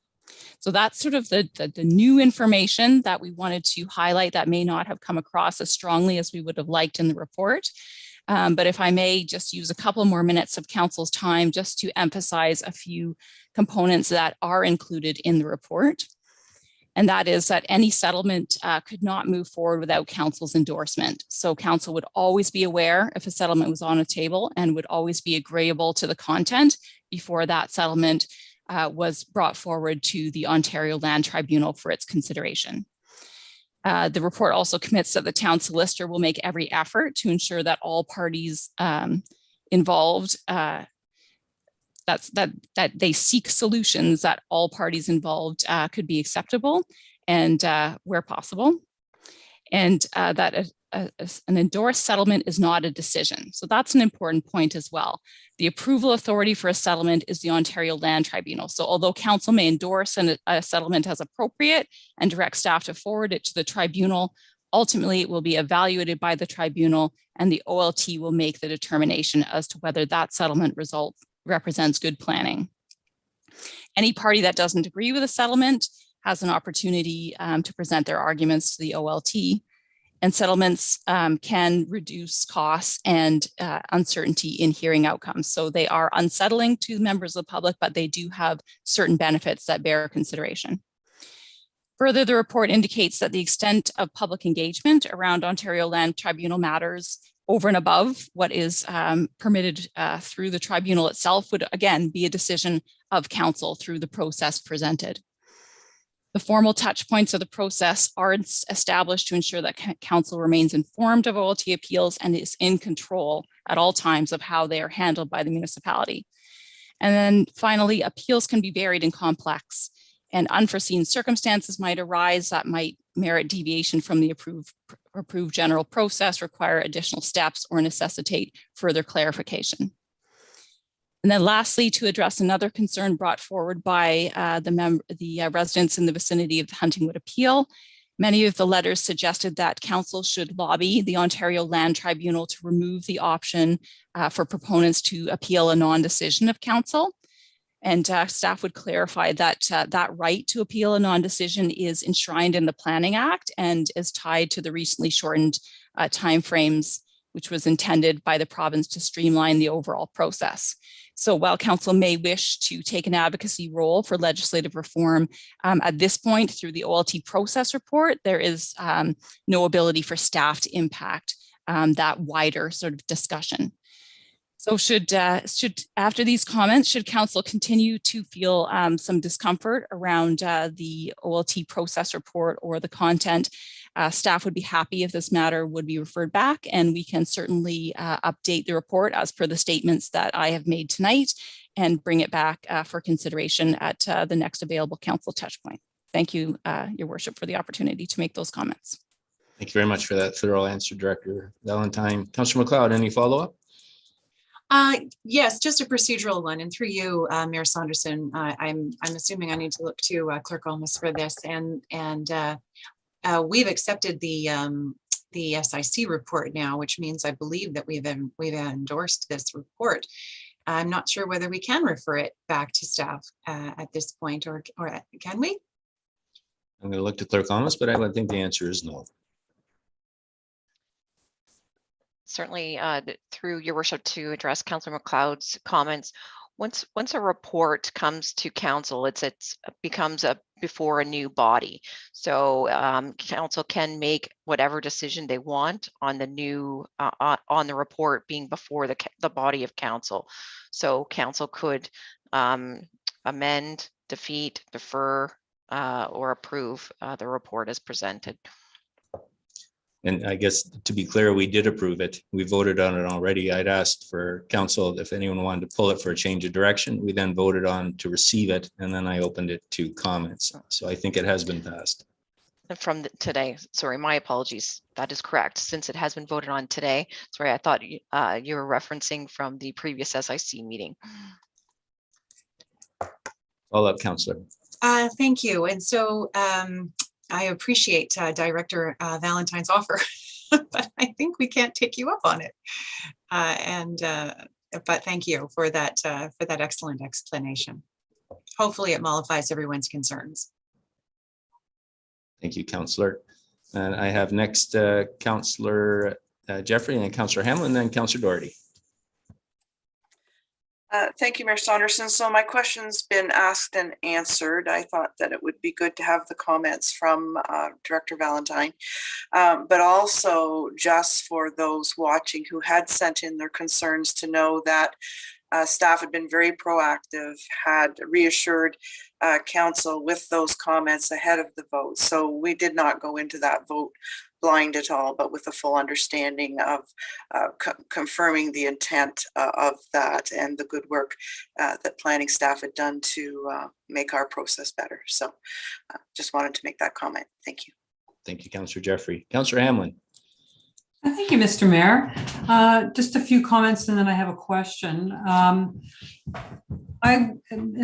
So that's sort of the new information that we wanted to highlight that may not have come across as strongly as we would have liked in the report. But if I may just use a couple more minutes of council's time just to emphasize a few components that are included in the report. And that is that any settlement could not move forward without council's endorsement. So council would always be aware if a settlement was on a table and would always be agreeable to the content before that settlement was brought forward to the Ontario Land Tribunal for its consideration. The report also commits that the town solicitor will make every effort to ensure that all parties involved, that they seek solutions that all parties involved could be acceptable and where possible. And that an endorsed settlement is not a decision. So that's an important point as well. The approval authority for a settlement is the Ontario Land Tribunal. So although council may endorse a settlement as appropriate and direct staff to forward it to the tribunal, ultimately it will be evaluated by the tribunal, and the OLT will make the determination as to whether that settlement result represents good planning. Any party that doesn't agree with a settlement has an opportunity to present their arguments to the OLT. And settlements can reduce costs and uncertainty in hearing outcomes. So they are unsettling to members of the public, but they do have certain benefits that bear consideration. Further, the report indicates that the extent of public engagement around Ontario Land Tribunal matters over and above what is permitted through the tribunal itself would again be a decision of council through the process presented. The formal touch points of the process are established to ensure that council remains informed of OLT appeals and is in control at all times of how they are handled by the municipality. And then finally, appeals can be varied and complex, and unforeseen circumstances might arise that might merit deviation from the approved general process, require additional steps, or necessitate further clarification. And then lastly, to address another concern brought forward by the residents in the vicinity of the Huntingwood appeal. Many of the letters suggested that council should lobby the Ontario Land Tribunal to remove the option for proponents to appeal a non-decision of council. And staff would clarify that that right to appeal a non-decision is enshrined in the Planning Act and is tied to the recently shortened timeframes, which was intended by the province to streamline the overall process. So while council may wish to take an advocacy role for legislative reform, at this point through the OLT process report, there is no ability for staff to impact that wider sort of discussion. So should after these comments, should council continue to feel some discomfort around the OLT process report or the content, staff would be happy if this matter would be referred back, and we can certainly update the report as per the statements that I have made tonight and bring it back for consideration at the next available council touch point. Thank you, Your Worship, for the opportunity to make those comments. Thank you very much for that thorough answer, Director Valentine. Councillor MacLeod, any follow-up? Yes, just a procedural one. And through you, Mayor Saunderson, I'm assuming I need to look to Clerk Almus for this. And we've accepted the SIC report now, which means I believe that we've endorsed this report. I'm not sure whether we can refer it back to staff at this point, or can we? I'm going to look to Clerk Almus, but I would think the answer is no. Certainly, through Your Worship, to address Councillor MacLeod's comments, once a report comes to council, it becomes before a new body. So council can make whatever decision they want on the new on the report being before the body of council. So council could amend, defeat, defer, or approve the report as presented. And I guess to be clear, we did approve it. We voted on it already. I'd asked for council if anyone wanted to pull it for a change of direction. We then voted on to receive it, and then I opened it to comments. So I think it has been passed. From today, sorry, my apologies. That is correct. Since it has been voted on today. Sorry, I thought you were referencing from the previous SIC meeting. All up, Councillor. Thank you. And so I appreciate Director Valentine's offer, but I think we can't take you up on it. But thank you for that excellent explanation. Hopefully it mollifies everyone's concerns. Thank you, Councillor. And I have next Councillor Jeffrey, and then Councillor Hamlin, and then Councillor Doherty. Thank you, Mayor Saunderson. So my question's been asked and answered. I thought that it would be good to have the comments from Director Valentine, but also just for those watching who had sent in their concerns to know that staff had been very proactive, had reassured council with those comments ahead of the vote. So we did not go into that vote blind at all, but with a full understanding of confirming the intent of that and the good work that planning staff had done to make our process better. So just wanted to make that comment. Thank you. Thank you, Councillor Jeffrey. Councillor Hamlin. Thank you, Mr. Mayor. Just a few comments and then I have a question. I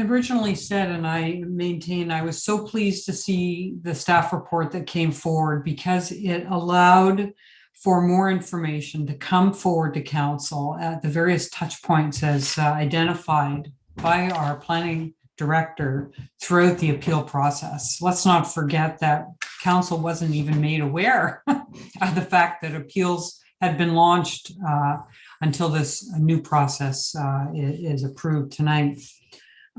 originally said, and I maintain, I was so pleased to see the staff report that came forward because it allowed for more information to come forward to council at the various touch points as identified by our planning director throughout the appeal process. Let's not forget that council wasn't even made aware of the fact that appeals had been launched until this new process is approved tonight.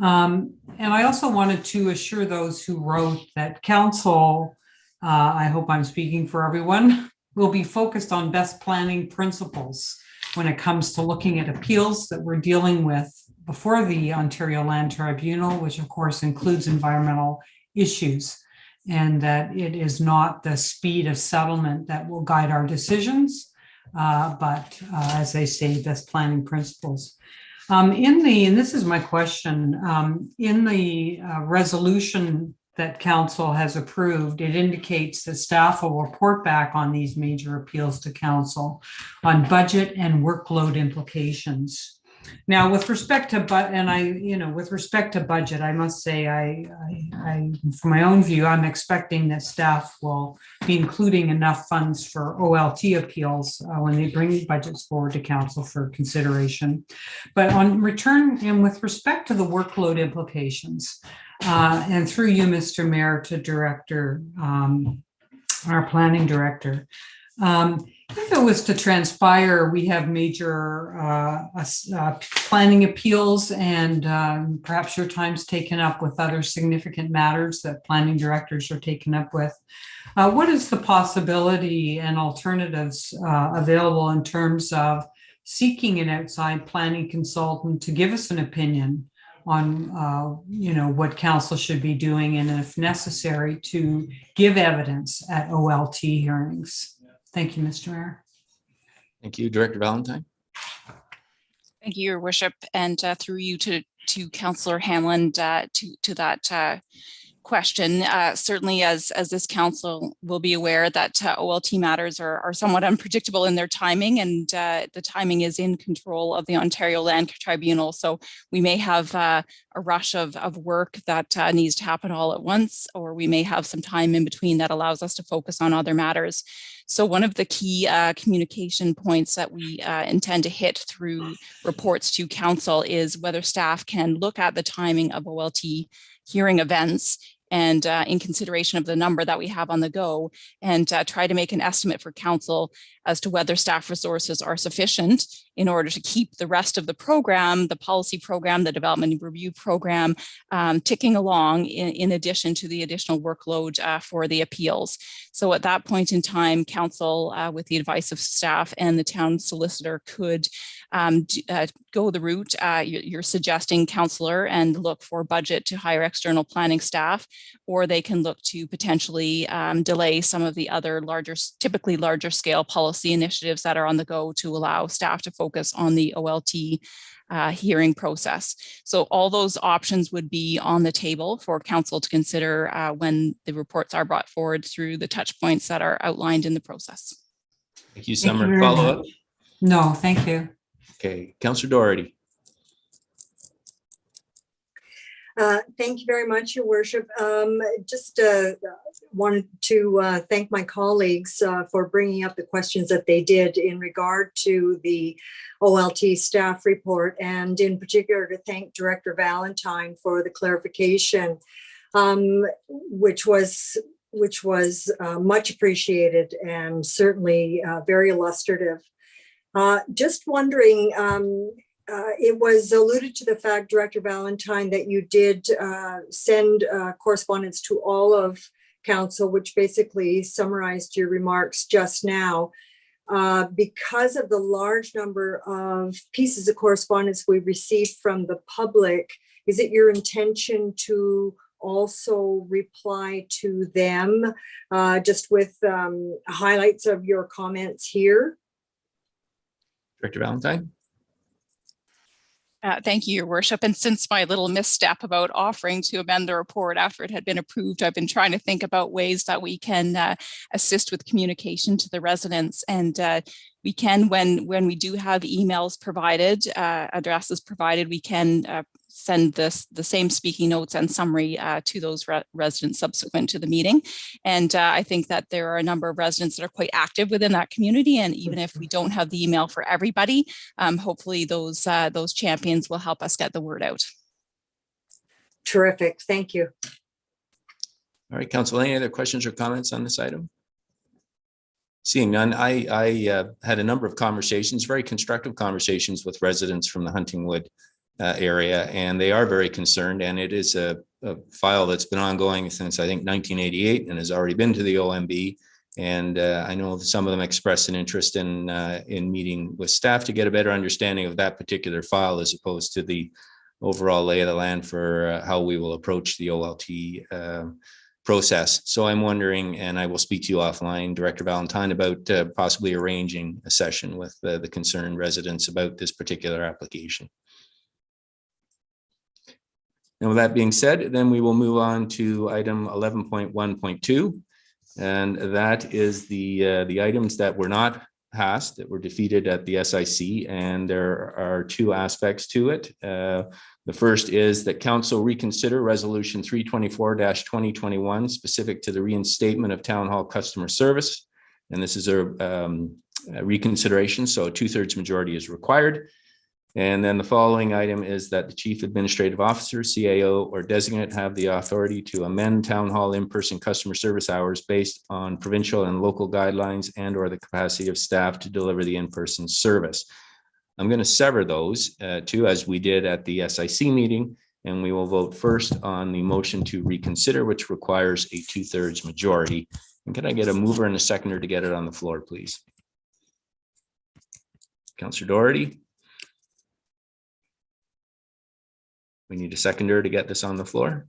And I also wanted to assure those who wrote that council, I hope I'm speaking for everyone, will be focused on best planning principles when it comes to looking at appeals that we're dealing with before the Ontario Land Tribunal, which of course includes environmental issues, and that it is not the speed of settlement that will guide our decisions, but as I say, best planning principles. And this is my question, in the resolution that council has approved, it indicates that staff will report back on these major appeals to council on budget and workload implications. Now, with respect to with respect to budget, I must say, from my own view, I'm expecting that staff will be including enough funds for OLT appeals when they bring budgets forward to council for consideration. But on return and with respect to the workload implications, and through you, Mr. Mayor, to Director, our planning director. If it was to transpire, we have major planning appeals and perhaps your time's taken up with other significant matters that planning directors are taken up with. What is the possibility and alternatives available in terms of seeking an outside planning consultant to give us an opinion on what council should be doing and if necessary to give evidence at OLT hearings? Thank you, Mr. Mayor. Thank you, Director Valentine. Thank you, Your Worship, and through you to Councillor Hanlon to that question. Certainly, as this council will be aware that OLT matters are somewhat unpredictable in their timing, and the timing is in control of the Ontario Land Tribunal. So we may have a rush of work that needs to happen all at once, or we may have some time in between that allows us to focus on other matters. So one of the key communication points that we intend to hit through reports to council is whether staff can look at the timing of OLT hearing events and in consideration of the number that we have on the go, and try to make an estimate for council as to whether staff resources are sufficient in order to keep the rest of the program, the policy program, the development review program, ticking along in addition to the additional workload for the appeals. So at that point in time, council, with the advice of staff and the town solicitor, could go the route you're suggesting, councillor, and look for budget to hire external planning staff, or they can look to potentially delay some of the other typically larger scale policy initiatives that are on the go to allow staff to focus on the OLT hearing process. So all those options would be on the table for council to consider when the reports are brought forward through the touch points that are outlined in the process. Thank you, Summer. Follow up? No, thank you. Okay, Councillor Doherty. Thank you very much, Your Worship. Just wanted to thank my colleagues for bringing up the questions that they did in regard to the OLT staff report, and in particular to thank Director Valentine for the clarification, which was much appreciated and certainly very illustrative. Just wondering, it was alluded to the fact, Director Valentine, that you did send correspondence to all of council, which basically summarized your remarks just now. Because of the large number of pieces of correspondence we received from the public, is it your intention to also reply to them just with highlights of your comments here? Director Valentine. Thank you, Your Worship. And since my little misstep about offering to amend the report after it had been approved, I've been trying to think about ways that we can assist with communication to the residents. And we can, when we do have emails provided, addresses provided, we can send the same speaking notes and summary to those residents subsequent to the meeting. And I think that there are a number of residents that are quite active within that community. And even if we don't have the email for everybody, hopefully those champions will help us get the word out. Terrific. Thank you. All right, Council, any other questions or comments on this item? Seeing none, I had a number of conversations, very constructive conversations with residents from the Huntingwood area, and they are very concerned, and it is a file that's been ongoing since I think 1988 and has already been to the OMB. And I know some of them expressed an interest in meeting with staff to get a better understanding of that particular file as opposed to the overall lay of the land for how we will approach the OLT process. So I'm wondering, and I will speak to you offline, Director Valentine, about possibly arranging a session with the concerned residents about this particular application. And with that being said, then we will move on to item 11.1.2, and that is the items that were not passed that were defeated at the SIC, and there are two aspects to it. The first is that council reconsider resolution 324-2021 specific to the reinstatement of town hall customer service. And this is a reconsideration, so a 2/3 majority is required. And then the following item is that the chief administrative officer, CAO, or designate have the authority to amend town hall in-person customer service hours based on provincial and local guidelines and or the capacity of staff to deliver the in-person service. I'm going to sever those two, as we did at the SIC meeting, and we will vote first on the motion to reconsider, which requires a 2/3 majority. And can I get a mover and a seconder to get it on the floor, please? Councillor Doherty. We need a seconder to get this on the floor.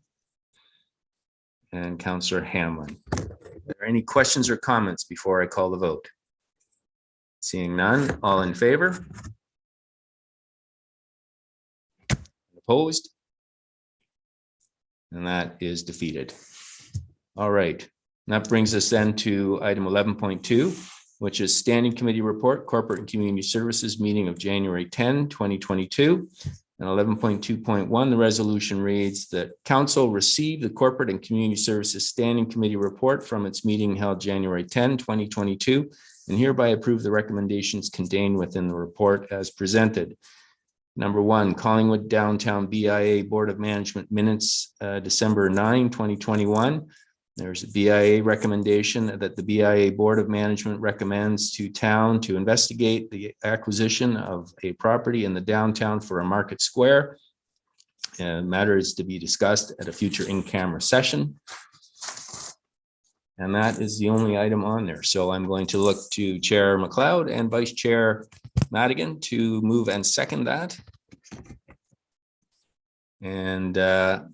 And Councillor Hamlin. Are there any questions or comments before I call the vote? Seeing none, all in favor? Opposed? And that is defeated. All right, and that brings us then to item 11.2, which is Standing Committee Report, Corporate and Community Services meeting of January 10, 2022. And 11.2.1, the resolution reads that council received the Corporate and Community Services Standing Committee report from its meeting held January 10, 2022, and hereby approve the recommendations contained within the report as presented. Number 1, Collingwood Downtown BIA Board of Management minutes, December 9, 2021. There's a BIA recommendation that the BIA Board of Management recommends to town to investigate the acquisition of a property in the downtown for a market square. And matter is to be discussed at a future in-camera session. And that is the only item on there. So I'm going to look to Chair McLeod and Vice Chair Madigan to move and second that. And am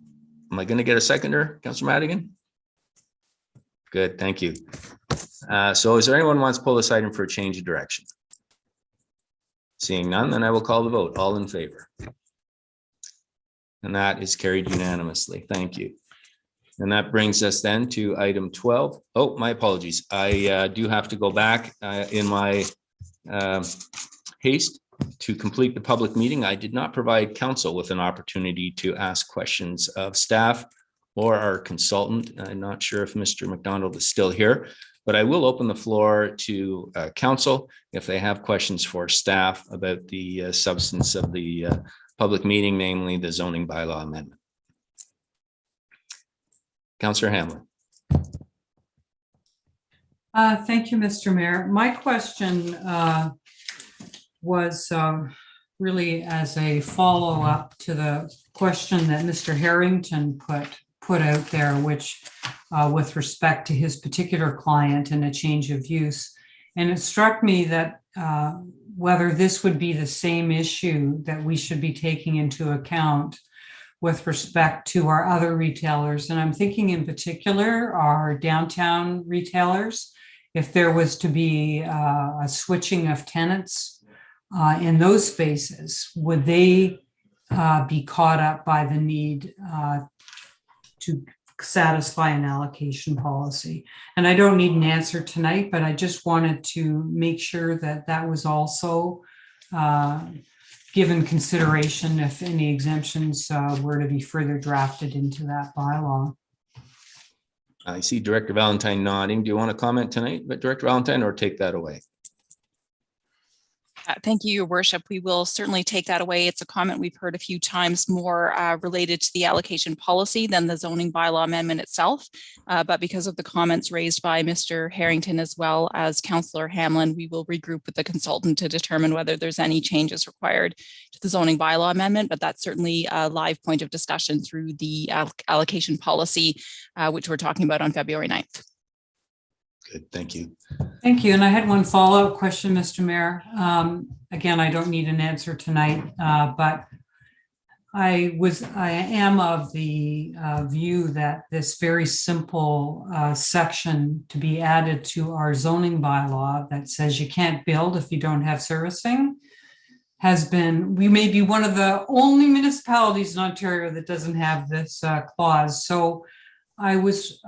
I going to get a seconder, Councillor Madigan? Good, thank you. So is there anyone who wants to pull this item for a change of direction? Seeing none, then I will call the vote. All in favor? And that is carried unanimously. Thank you. And that brings us then to item 12. Oh, my apologies. I do have to go back in my haste to complete the public meeting. I did not provide council with an opportunity to ask questions of staff or our consultant. I'm not sure if Mr. McDonald is still here, but I will open the floor to council if they have questions for staff about the substance of the public meeting, namely the zoning bylaw amendment. Councillor Hamlin. Thank you, Mr. Mayor. My question was really as a follow-up to the question that Mr. Harrington put out there, which with respect to his particular client and a change of use. And it struck me that whether this would be the same issue that we should be taking into account with respect to our other retailers. And I'm thinking in particular our downtown retailers. If there was to be a switching of tenants in those spaces, would they be caught up by the need to satisfy an allocation policy? And I don't need an answer tonight, but I just wanted to make sure that that was also given consideration if any exemptions were to be further drafted into that bylaw. I see Director Valentine nodding. Do you want to comment tonight, Director Valentine, or take that away? Thank you, Your Worship. We will certainly take that away. It's a comment we've heard a few times, more related to the allocation policy than the zoning bylaw amendment itself. But because of the comments raised by Mr. Harrington as well as Councillor Hamlin, we will regroup with the consultant to determine whether there's any changes required to the zoning bylaw amendment. But that's certainly a live point of discussion through the allocation policy, which we're talking about on February 9th. Good, thank you. Thank you. And I had one follow-up question, Mr. Mayor. Again, I don't need an answer tonight, but I am of the view that this very simple section to be added to our zoning bylaw that says you can't build if you don't have servicing we may be one of the only municipalities in Ontario that doesn't have this clause. So I was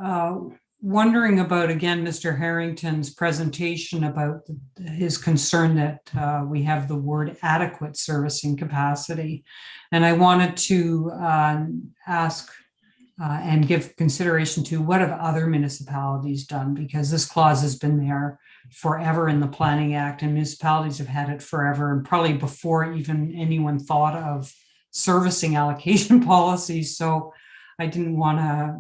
wondering about, again, Mr. Harrington's presentation about his concern that we have the word adequate servicing capacity. And I wanted to ask and give consideration to what have other municipalities done, because this clause has been there forever in the Planning Act, and municipalities have had it forever, and probably before even anyone thought of servicing allocation policies. So I didn't want to,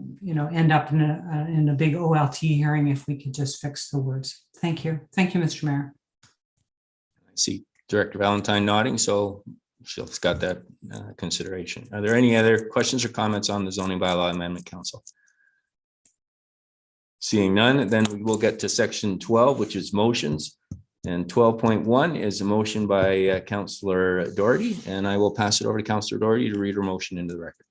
end up in a big OLT hearing if we could just fix the words. Thank you. Thank you, Mr. Mayor. I see Director Valentine nodding, so she's got that consideration. Are there any other questions or comments on the zoning bylaw amendment, Council? Seeing none, then we will get to section 12, which is motions. And 12.1 is a motion by Councillor Doherty, and I will pass it over to Councillor Doherty to read her motion into the record.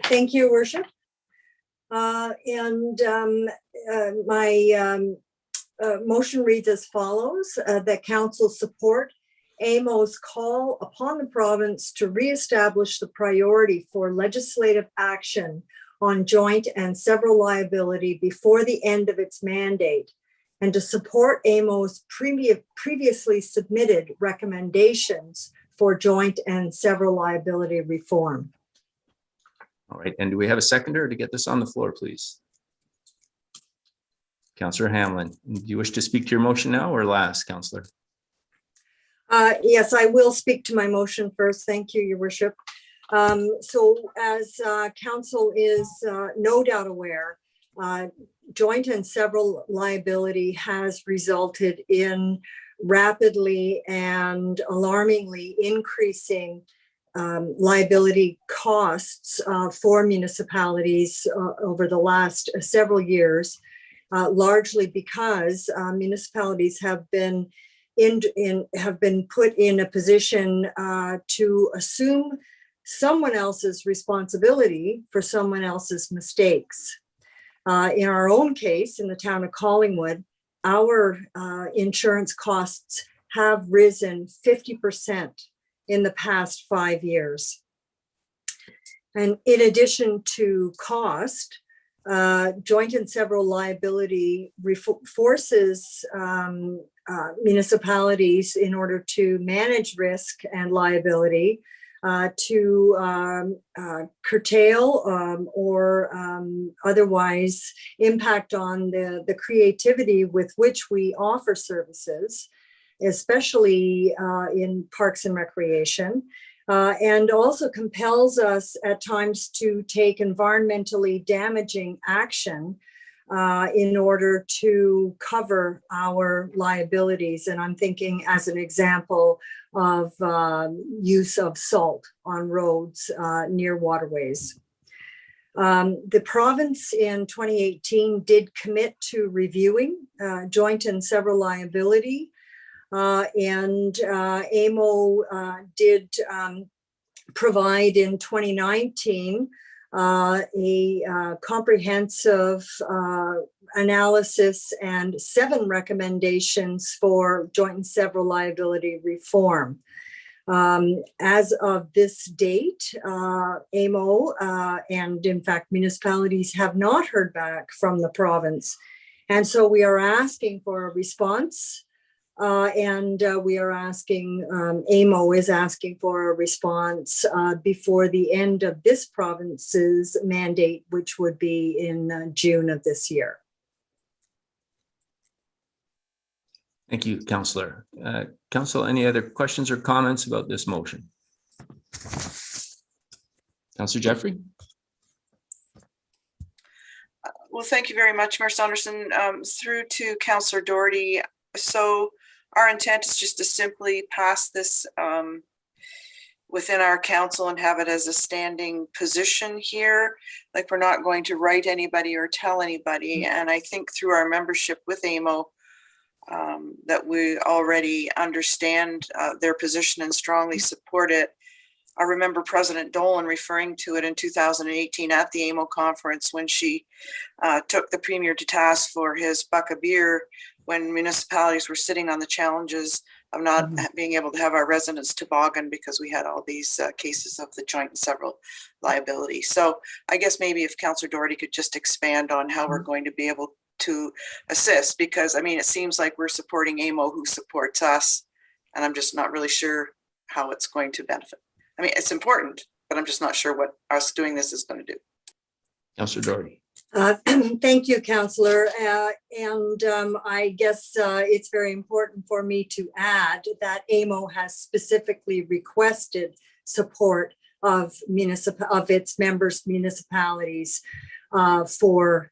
Thank you, Worship. My motion reads as follows, that Council support AMO's call upon the province to reestablish the priority for legislative action on joint and several liability before the end of its mandate, and to support AMO's previously submitted recommendations for joint and several liability reform. All right, and do we have a seconder to get this on the floor, please? Councillor Hamlin, do you wish to speak to your motion now or last, Councillor? Yes, I will speak to my motion first. Thank you, Your Worship. So as Council is no doubt aware, joint and several liability has resulted in rapidly and alarmingly increasing liability costs for municipalities over the last several years, largely because municipalities have been put in a position to assume someone else's responsibility for someone else's mistakes. In our own case, in the town of Collingwood, our insurance costs have risen 50% in the past 5 years. And in addition to cost, joint and several liability forces municipalities, in order to manage risk and liability, to curtail or otherwise impact on the creativity with which we offer services, especially in parks and recreation, and also compels us at times to take environmentally damaging action in order to cover our liabilities. And I'm thinking, as an example, of use of salt on roads near waterways. The province in 2018 did commit to reviewing joint and several liability, and AMO did provide in 2019 a comprehensive analysis and 7 recommendations for joint and several liability reform. As of this date, AMO and in fact municipalities have not heard back from the province. And so we are asking for a response. We are asking, AMO is asking for a response before the end of this province's mandate, which would be in June of this year. Thank you, Councillor. Council, any other questions or comments about this motion? Councillor Jeffrey? Well, thank you very much, Mayor Saunderson. Through to Councillor Doherty. So our intent is just to simply pass this within our council and have it as a standing position here. Like, we're not going to write anybody or tell anybody. And I think through our membership with AMO, that we already understand their position and strongly support it. I remember President Dolan referring to it in 2018 at the AMO conference when she took the Premier to task for his buck of beer when municipalities were sitting on the challenges of not being able to have our residents toboggan because we had all these cases of the joint and several liability. So I guess maybe if Councillor Doherty could just expand on how we're going to be able to assist, because I mean, it seems like we're supporting AMO who supports us, and I'm just not really sure how it's going to benefit. I mean, it's important, but I'm just not sure what us doing this is going to do. Councillor Doherty. Thank you, Councillor. I guess it's very important for me to add that AMO has specifically requested support of its members' municipalities for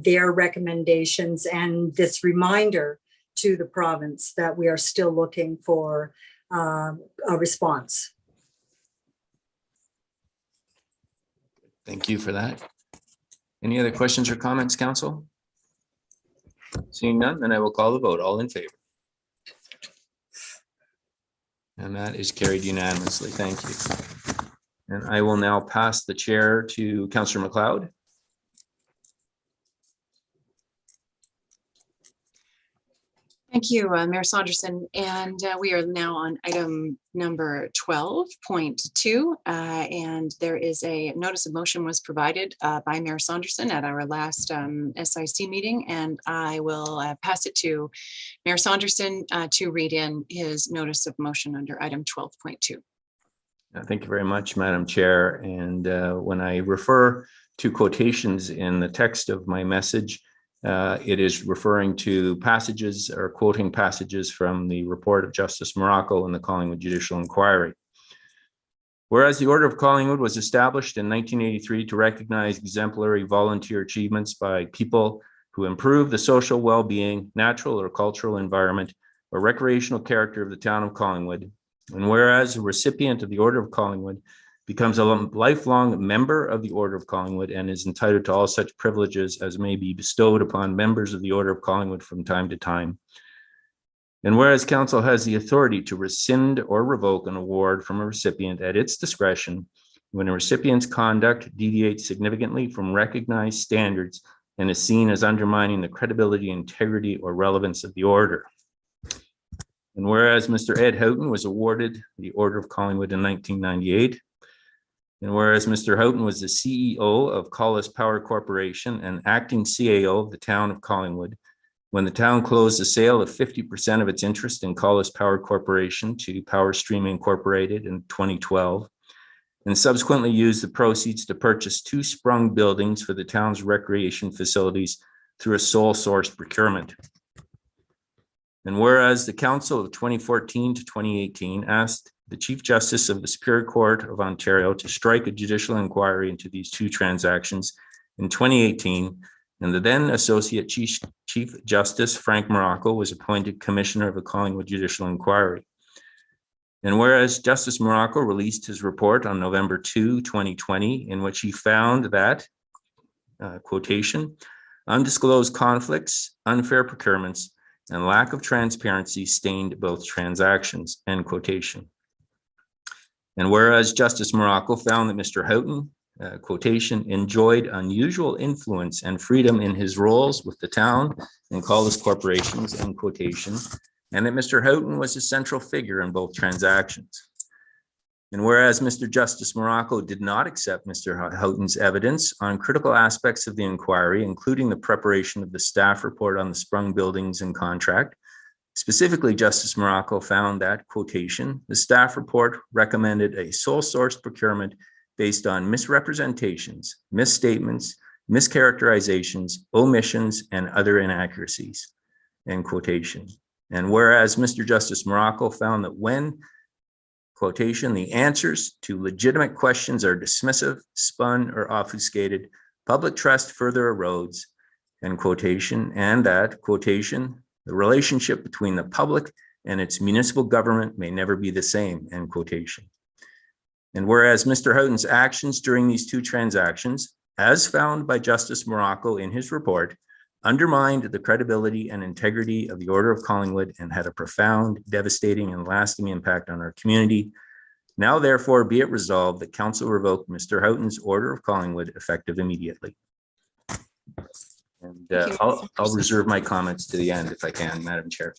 their recommendations, and this reminder to the province that we are still looking for a response. Thank you for that. Any other questions or comments, council? Seeing none, then I will call the vote. All in favor? And that is carried unanimously. Thank you. And I will now pass the chair to Councillor MacLeod. Thank you, Mayor Saunderson. And we are now on item number 12.2. And there is a notice of motion was provided by Mayor Saunderson at our last SIC meeting. And I will pass it to Mayor Saunderson to read in his notice of motion under item 12.2. Thank you very much, Madam Chair. And when I refer to quotations in the text of my message, it is referring to passages or quoting passages from the report of Justice Morocco in the Collingwood Judicial Inquiry. Whereas the Order of Collingwood was established in 1983 to recognize exemplary volunteer achievements by people who improve the social well-being, natural or cultural environment, or recreational character of the town of Collingwood, and whereas a recipient of the Order of Collingwood becomes a lifelong member of the Order of Collingwood and is entitled to all such privileges as may be bestowed upon members of the Order of Collingwood from time to time. And whereas council has the authority to rescind or revoke an award from a recipient at its discretion when a recipient's conduct deviates significantly from recognized standards and is seen as undermining the credibility, integrity, or relevance of the order. And whereas Mr. Ed Houghton was awarded the Order of Collingwood in 1998, and whereas Mr. Houghton was the CEO of Collis Power Corporation and acting CAO of the town of Collingwood when the town closed the sale of 50% of its interest in Collis Power Corporation to Power Stream Incorporated in 2012, and subsequently used the proceeds to purchase 2 sprung buildings for the town's recreation facilities through a sole source procurement. And whereas the Council of 2014 to 2018 asked the Chief Justice of the Superior Court of Ontario to strike a judicial inquiry into these 2 transactions in 2018, and the then Associate Chief Justice Frank Morocco was appointed Commissioner of the Collingwood Judicial Inquiry. And whereas Justice Morocco released his report on November 2, 2020, in which he found that, quotation, undisclosed conflicts, unfair procurements, and lack of transparency stained both transactions, end quotation. And whereas Justice Morocco found that Mr. Houghton, quotation, enjoyed unusual influence and freedom in his roles with the town and Collis corporations, end quotation, and that Mr. Houghton was a central figure in both transactions. And whereas Mr. Justice Morocco did not accept Mr. Houghton's evidence on critical aspects of the inquiry, including the preparation of the staff report on the sprung buildings and contract, specifically, Justice Morocco found that, quotation, the staff report recommended a sole source procurement based on misrepresentations, misstatements, mischaracterizations, omissions, and other inaccuracies, end quotation. And whereas Mr. Justice Morocco found that when, quotation, the answers to legitimate questions are dismissive, spun, or obfuscated, public trust further erodes, end quotation, and that, quotation, the relationship between the public and its municipal government may never be the same, end quotation. And whereas Mr. Houghton's actions during these 2 transactions, as found by Justice Morocco in his report, undermined the credibility and integrity of the Order of Collingwood and had a profound, devastating, and lasting impact on our community. Now, therefore, be it resolved that Council revoke Mr. Houghton's Order of Collingwood effective immediately. And Thank you, I'll Anderson. reserve my comments to the end if I can, Madam Chair.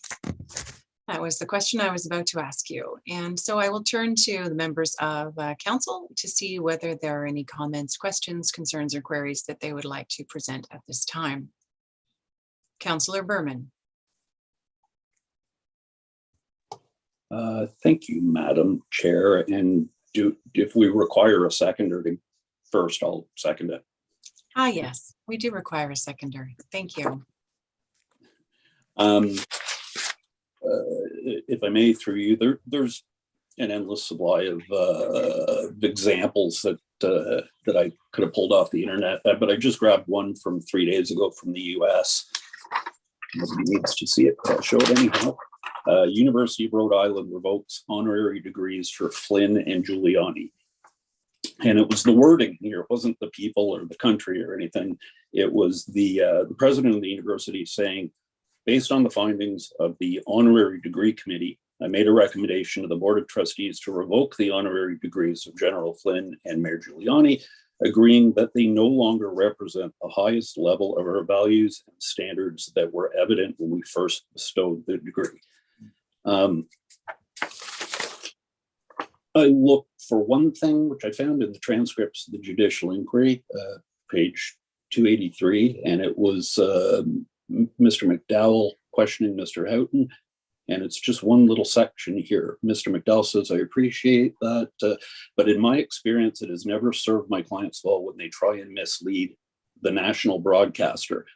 That was the question I was about to ask you. And so I will turn to the members of council to see whether there are any comments, questions, concerns, or queries that they would like to present at this time. Councillor Berman. Thank you, Madam Chair. And if we require a seconder first, I'll second it. Ah, yes, we do require a seconder. Thank you. If I may, through you, there's an endless supply of examples that I could have pulled off the internet, but I just grabbed one from 3 days ago from the US. Nobody needs to see it, but I'll show it anyhow. University of Rhode Island revokes honorary degrees for Flynn and Giuliani. And it was the wording here. It wasn't the people or the country or anything. It was the president of the university saying, based on the findings of the honorary degree committee, I made a recommendation to the board of trustees to revoke the honorary degrees of General Flynn and Mayor Giuliani, agreeing that they no longer represent the highest level of our values and standards that were evident when we first bestowed the degree. I looked for one thing, which I found in the transcripts of the judicial inquiry, page 283, and it was Mr. McDowell questioning Mr. Houghton. And it's just one little section here. Mr. McDowell says, I appreciate that, but in my experience, it has never served my clients well when they try and mislead the national broadcaster.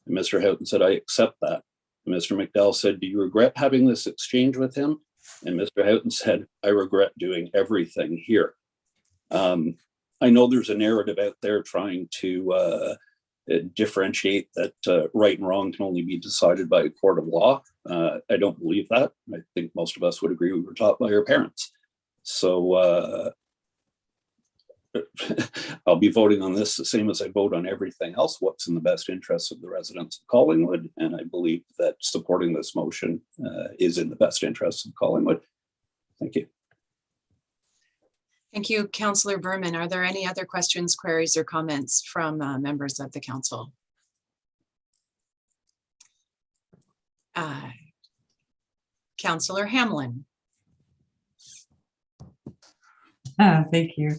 And Mr. Houghton said, I accept that. And Mr. McDowell said, do you regret having this exchange with him? And Mr. Houghton said, I regret doing everything here. I know there's a narrative out there trying to differentiate that right and wrong can only be decided by a court of law. I don't believe that. I think most of us would agree we were taught by our parents. So I'll be voting on this the same as I vote on everything else, what's in the best interest of the residents of Collingwood. And I believe that supporting this motion is in the best interest of Collingwood. Thank you. Thank you, Councillor Berman. Are there any other questions, queries, or comments from members of the council? Councillor Hamlin. Thank you.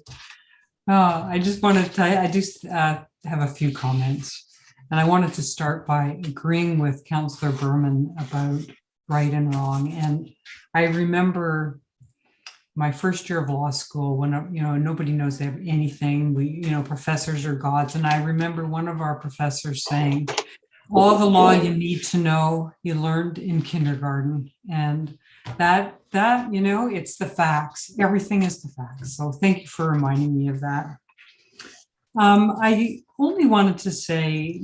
I just wanted to, I just have a few comments. And I wanted to start by agreeing with Councillor Berman about right and wrong. And I remember my first year of law school when, nobody knows anything. We, professors are gods. And I remember one of our professors saying, all the law you need to know, you learned in kindergarten. And that, it's the facts. Everything is the facts. So thank you for reminding me of that. I only wanted to say,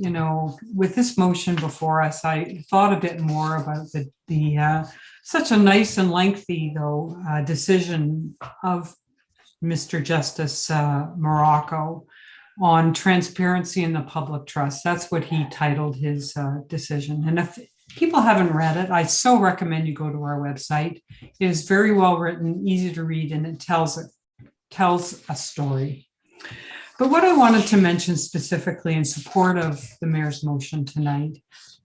with this motion before us, I thought a bit more about the such a nice and lengthy, though, decision of Mr. Justice Morocco on transparency in the public trust. That's what he titled his decision. And if people haven't read it, I so recommend you go to our website. It is very well written, easy to read, and it tells a story. But what I wanted to mention specifically in support of the mayor's motion tonight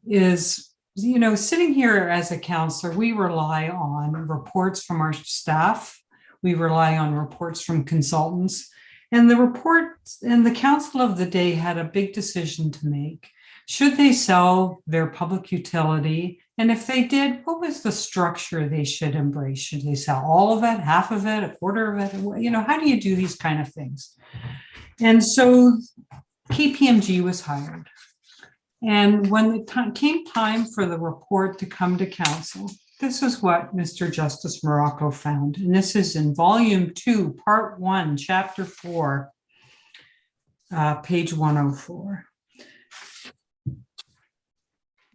is, sitting here as a councillor, we rely on reports from our staff. We rely on reports from consultants. And the report and the council of the day had a big decision to make. Should they sell their public utility? And if they did, what was the structure they should embrace? Should they sell all of it, half of it, a quarter of it? How do you do these kind of things? And so KPMG was hired. And when it came time for the report to come to council, this is what Mr. Justice Morocco found. And this is in volume 2, part 1, chapter 4, page 104.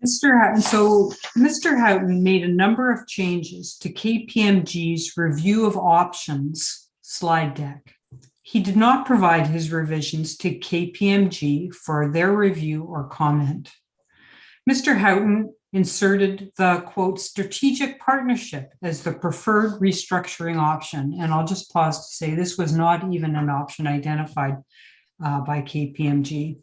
Mr. Houghton made a number of changes to KPMG's review of options slide deck. He did not provide his revisions to KPMG for their review or comment. Mr. Houghton inserted the, quote, strategic partnership as the preferred restructuring option. And I'll just pause to say this was not even an option identified by KPMG.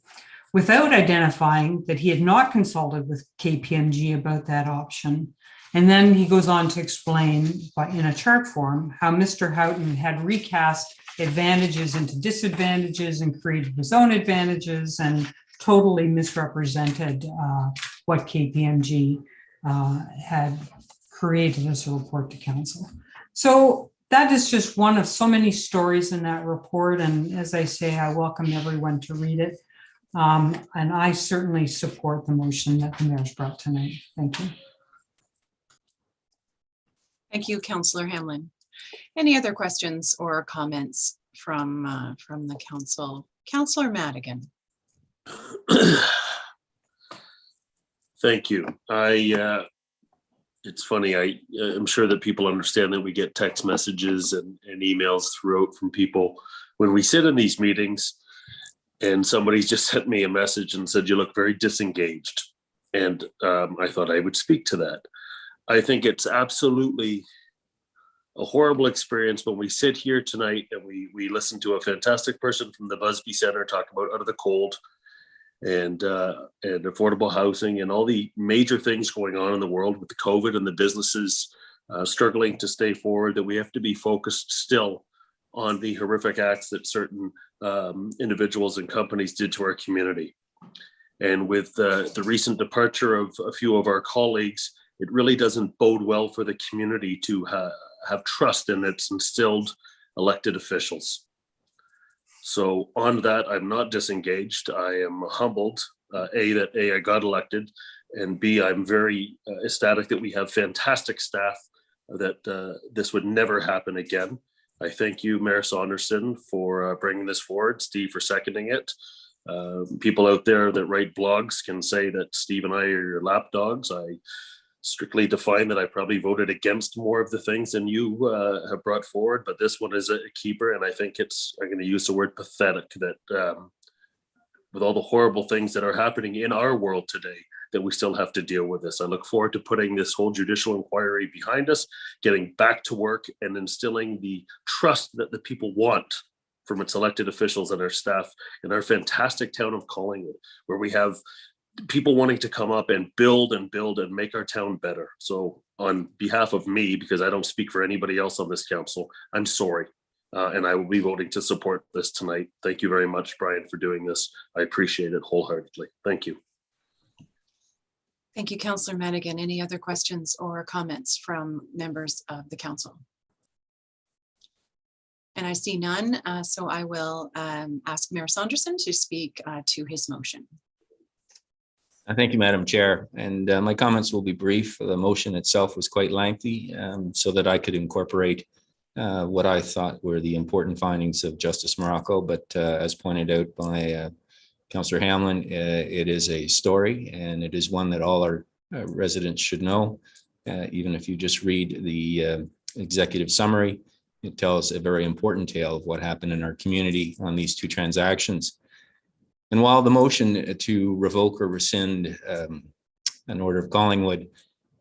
without identifying that he had not consulted with KPMG about that option. And then he goes on to explain in a chart form how Mr. Houghton had recast advantages into disadvantages and created his own advantages and totally misrepresented what KPMG had created as a report to council. So that is just one of so many stories in that report. And as I say, I welcome everyone to read it. And I certainly support the motion that the mayor's brought tonight. Thank you. Thank you, Councillor Hamlin. Any other questions or comments from the council? Councillor Madigan. Thank you. It's funny, I'm sure that people understand that we get text messages and emails throughout from people when we sit in these meetings, and somebody just sent me a message and said, you look very disengaged. And I thought I would speak to that. I think it's absolutely a horrible experience when we sit here tonight and we listen to a fantastic person from the Busby Centre talk about out of the cold and affordable housing and all the major things going on in the world with the COVID and the businesses struggling to stay forward, that we have to be focused still on the horrific acts that certain individuals and companies did to our community. And with the recent departure of a few of our colleagues, it really doesn't bode well for the community to have trust in its instilled elected officials. So on that, I'm not disengaged. I am humbled, that I got elected, and B, I'm very ecstatic that we have fantastic staff, that this would never happen again. I thank you, Mayor Saunderson, for bringing this forward, Steve for seconding it. People out there that write blogs can say that Steve and I are your lapdogs. I strictly define that I probably voted against more of the things than you have brought forward, but this one is a keeper, and I think I'm going to use the word pathetic, that with all the horrible things that are happening in our world today, that we still have to deal with this. I look forward to putting this whole judicial inquiry behind us, getting back to work, and instilling the trust that the people want from its elected officials and our staff in our fantastic town of Collingwood, where we have people wanting to come up and build and make our town better. So on behalf of me, because I don't speak for anybody else on this council, I'm sorry. And I will be voting to support this tonight. Thank you very much, Brian, for doing this. I appreciate it wholeheartedly. Thank you. Thank you, Councillor Madigan. Any other questions or comments from members of the council? And I see none, so I will ask Mayor Saunderson to speak to his motion. Thank you, Madam Chair. And my comments will be brief. The motion itself was quite lengthy, so that I could incorporate what I thought were the important findings of Justice Morocco. But as pointed out by Councillor Hamlin, it is a story, and it is one that all our residents should know. Even if you just read the executive summary, it tells a very important tale of what happened in our community on these two transactions. And while the motion to revoke or rescind an order of Collingwood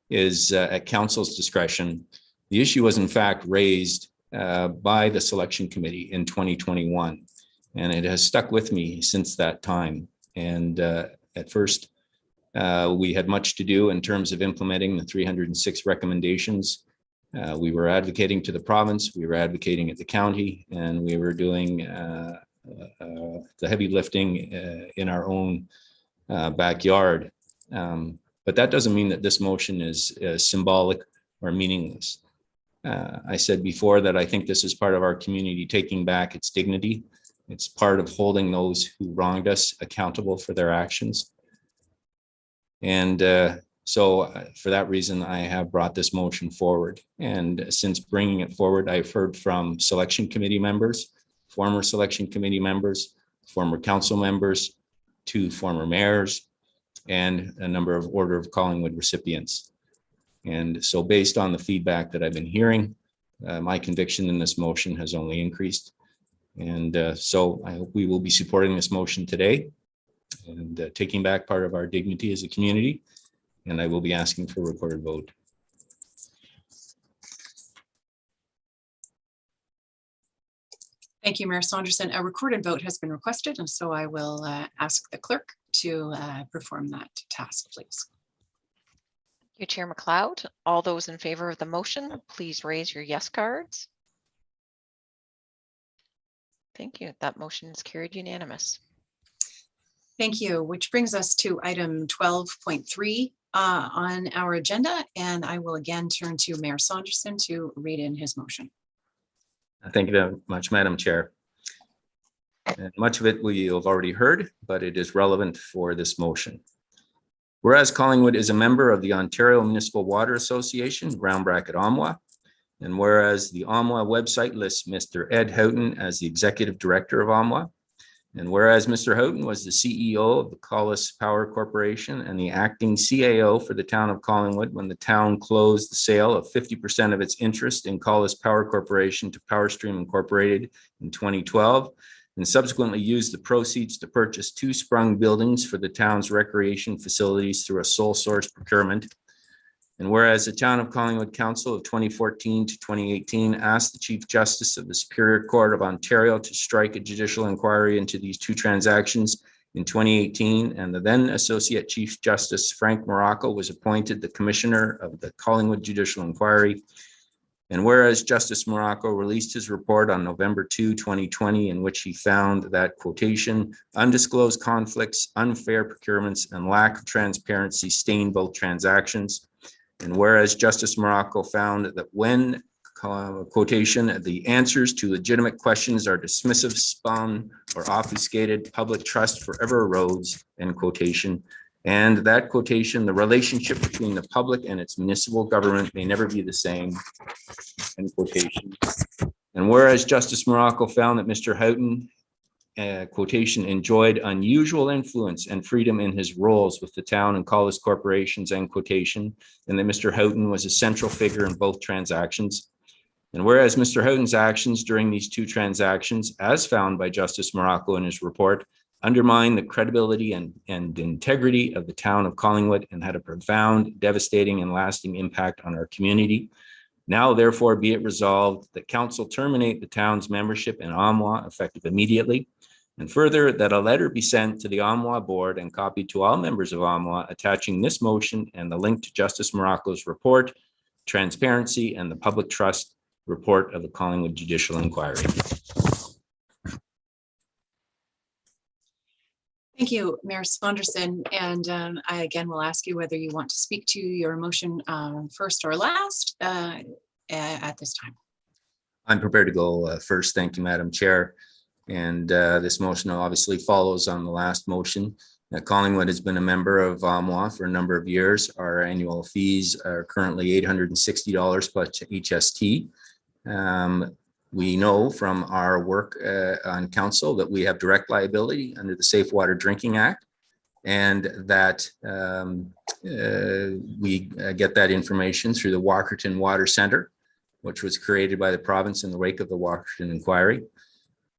is at council's discretion, the issue was in fact raised by the selection committee in 2021, and it has stuck with me since that time. And at first, we had much to do in terms of implementing the 306 recommendations. We were advocating to the province, we were advocating at the county, and we were doing the heavy lifting in our own backyard. But that doesn't mean that this motion is symbolic or meaningless. I said before that I think this is part of our community taking back its dignity. It's part of holding those who wronged us accountable for their actions. And so for that reason, I have brought this motion forward. And since bringing it forward, I've heard from selection committee members, former selection committee members, former council members, 2 former mayors, and a number of Order of Collingwood recipients. And so based on the feedback that I've been hearing, my conviction in this motion has only increased. And so I hope we will be supporting this motion today and taking back part of our dignity as a community. And I will be asking for a recorded vote. Thank you, Mayor Saunderson. A recorded vote has been requested, and so I will ask the clerk to perform that task, please. Thank you, Chair McLeod. All those in favor of the motion, please raise your yes cards. Thank you. That motion is carried unanimous. Thank you, which brings us to item 12.3 on our agenda, and I will again turn to Mayor Saunderson to read in his motion. Thank you very much, Madam Chair. And much of it we have already heard, but it is relevant for this motion. Whereas Collingwood is a member of the Ontario Municipal Water Association, (OMWA), and whereas the OMWA website lists Mr. Ed Houghton as the Executive Director of OMWA, and whereas Mr. Houghton was the CEO of the Collis Power Corporation and the acting CAO for the Town of Collingwood when the town closed the sale of 50% of its interest in Collis Power Corporation to PowerStream Incorporated in 2012, and subsequently used the proceeds to purchase 2 sprung buildings for the town's recreation facilities through a sole source procurement. And whereas the Town of Collingwood Council of 2014 to 2018 asked the Chief Justice of the Superior Court of Ontario to strike a judicial inquiry into these 2 transactions in 2018, and the then Associate Chief Justice Frank Morocco was appointed the Commissioner of the Collingwood Judicial Inquiry. And whereas Justice Morocco released his report on November 2, 2020, in which he found that, quotation, undisclosed conflicts, unfair procurements, and lack of transparency stain both transactions. And whereas Justice Morocco found that when, quotation, the answers to legitimate questions are dismissive, spun, or obfuscated, public trust forever erodes, end quotation. And that, quotation, the relationship between the public and its municipal government may never be the same, end quotation. And whereas Justice Morocco found that Mr. Houghton, quotation, enjoyed unusual influence and freedom in his roles with the town and Collis corporations, end quotation, and that Mr. Houghton was a central figure in both transactions. And whereas Mr. Houghton's actions during these 2 transactions, as found by Justice Morocco in his report, undermine the credibility and integrity of the Town of Collingwood and had a profound, devastating, and lasting impact on our community. Now, therefore, be it resolved that Council terminate the town's membership in OMWA effective immediately. And further, that a letter be sent to the OMWA board and copied to all members of OMWA attaching this motion and the link to Justice Morocco's report, transparency, and the public trust report of the Collingwood Judicial Inquiry. Thank you, Mayor Saunderson. And I again will ask you whether you want to speak to your motion first or last at this time. I'm prepared to go first. Thank you, Madam Chair. And this motion obviously follows on the last motion. Collingwood has been a member of OMWA for a number of years. Our annual fees are currently $860 plus HST. We know from our work on council that we have direct liability under the Safe Water Drinking Act, and that we get that information through the Walkerton Water Centre, which was created by the province in the wake of the Walkerton Inquiry.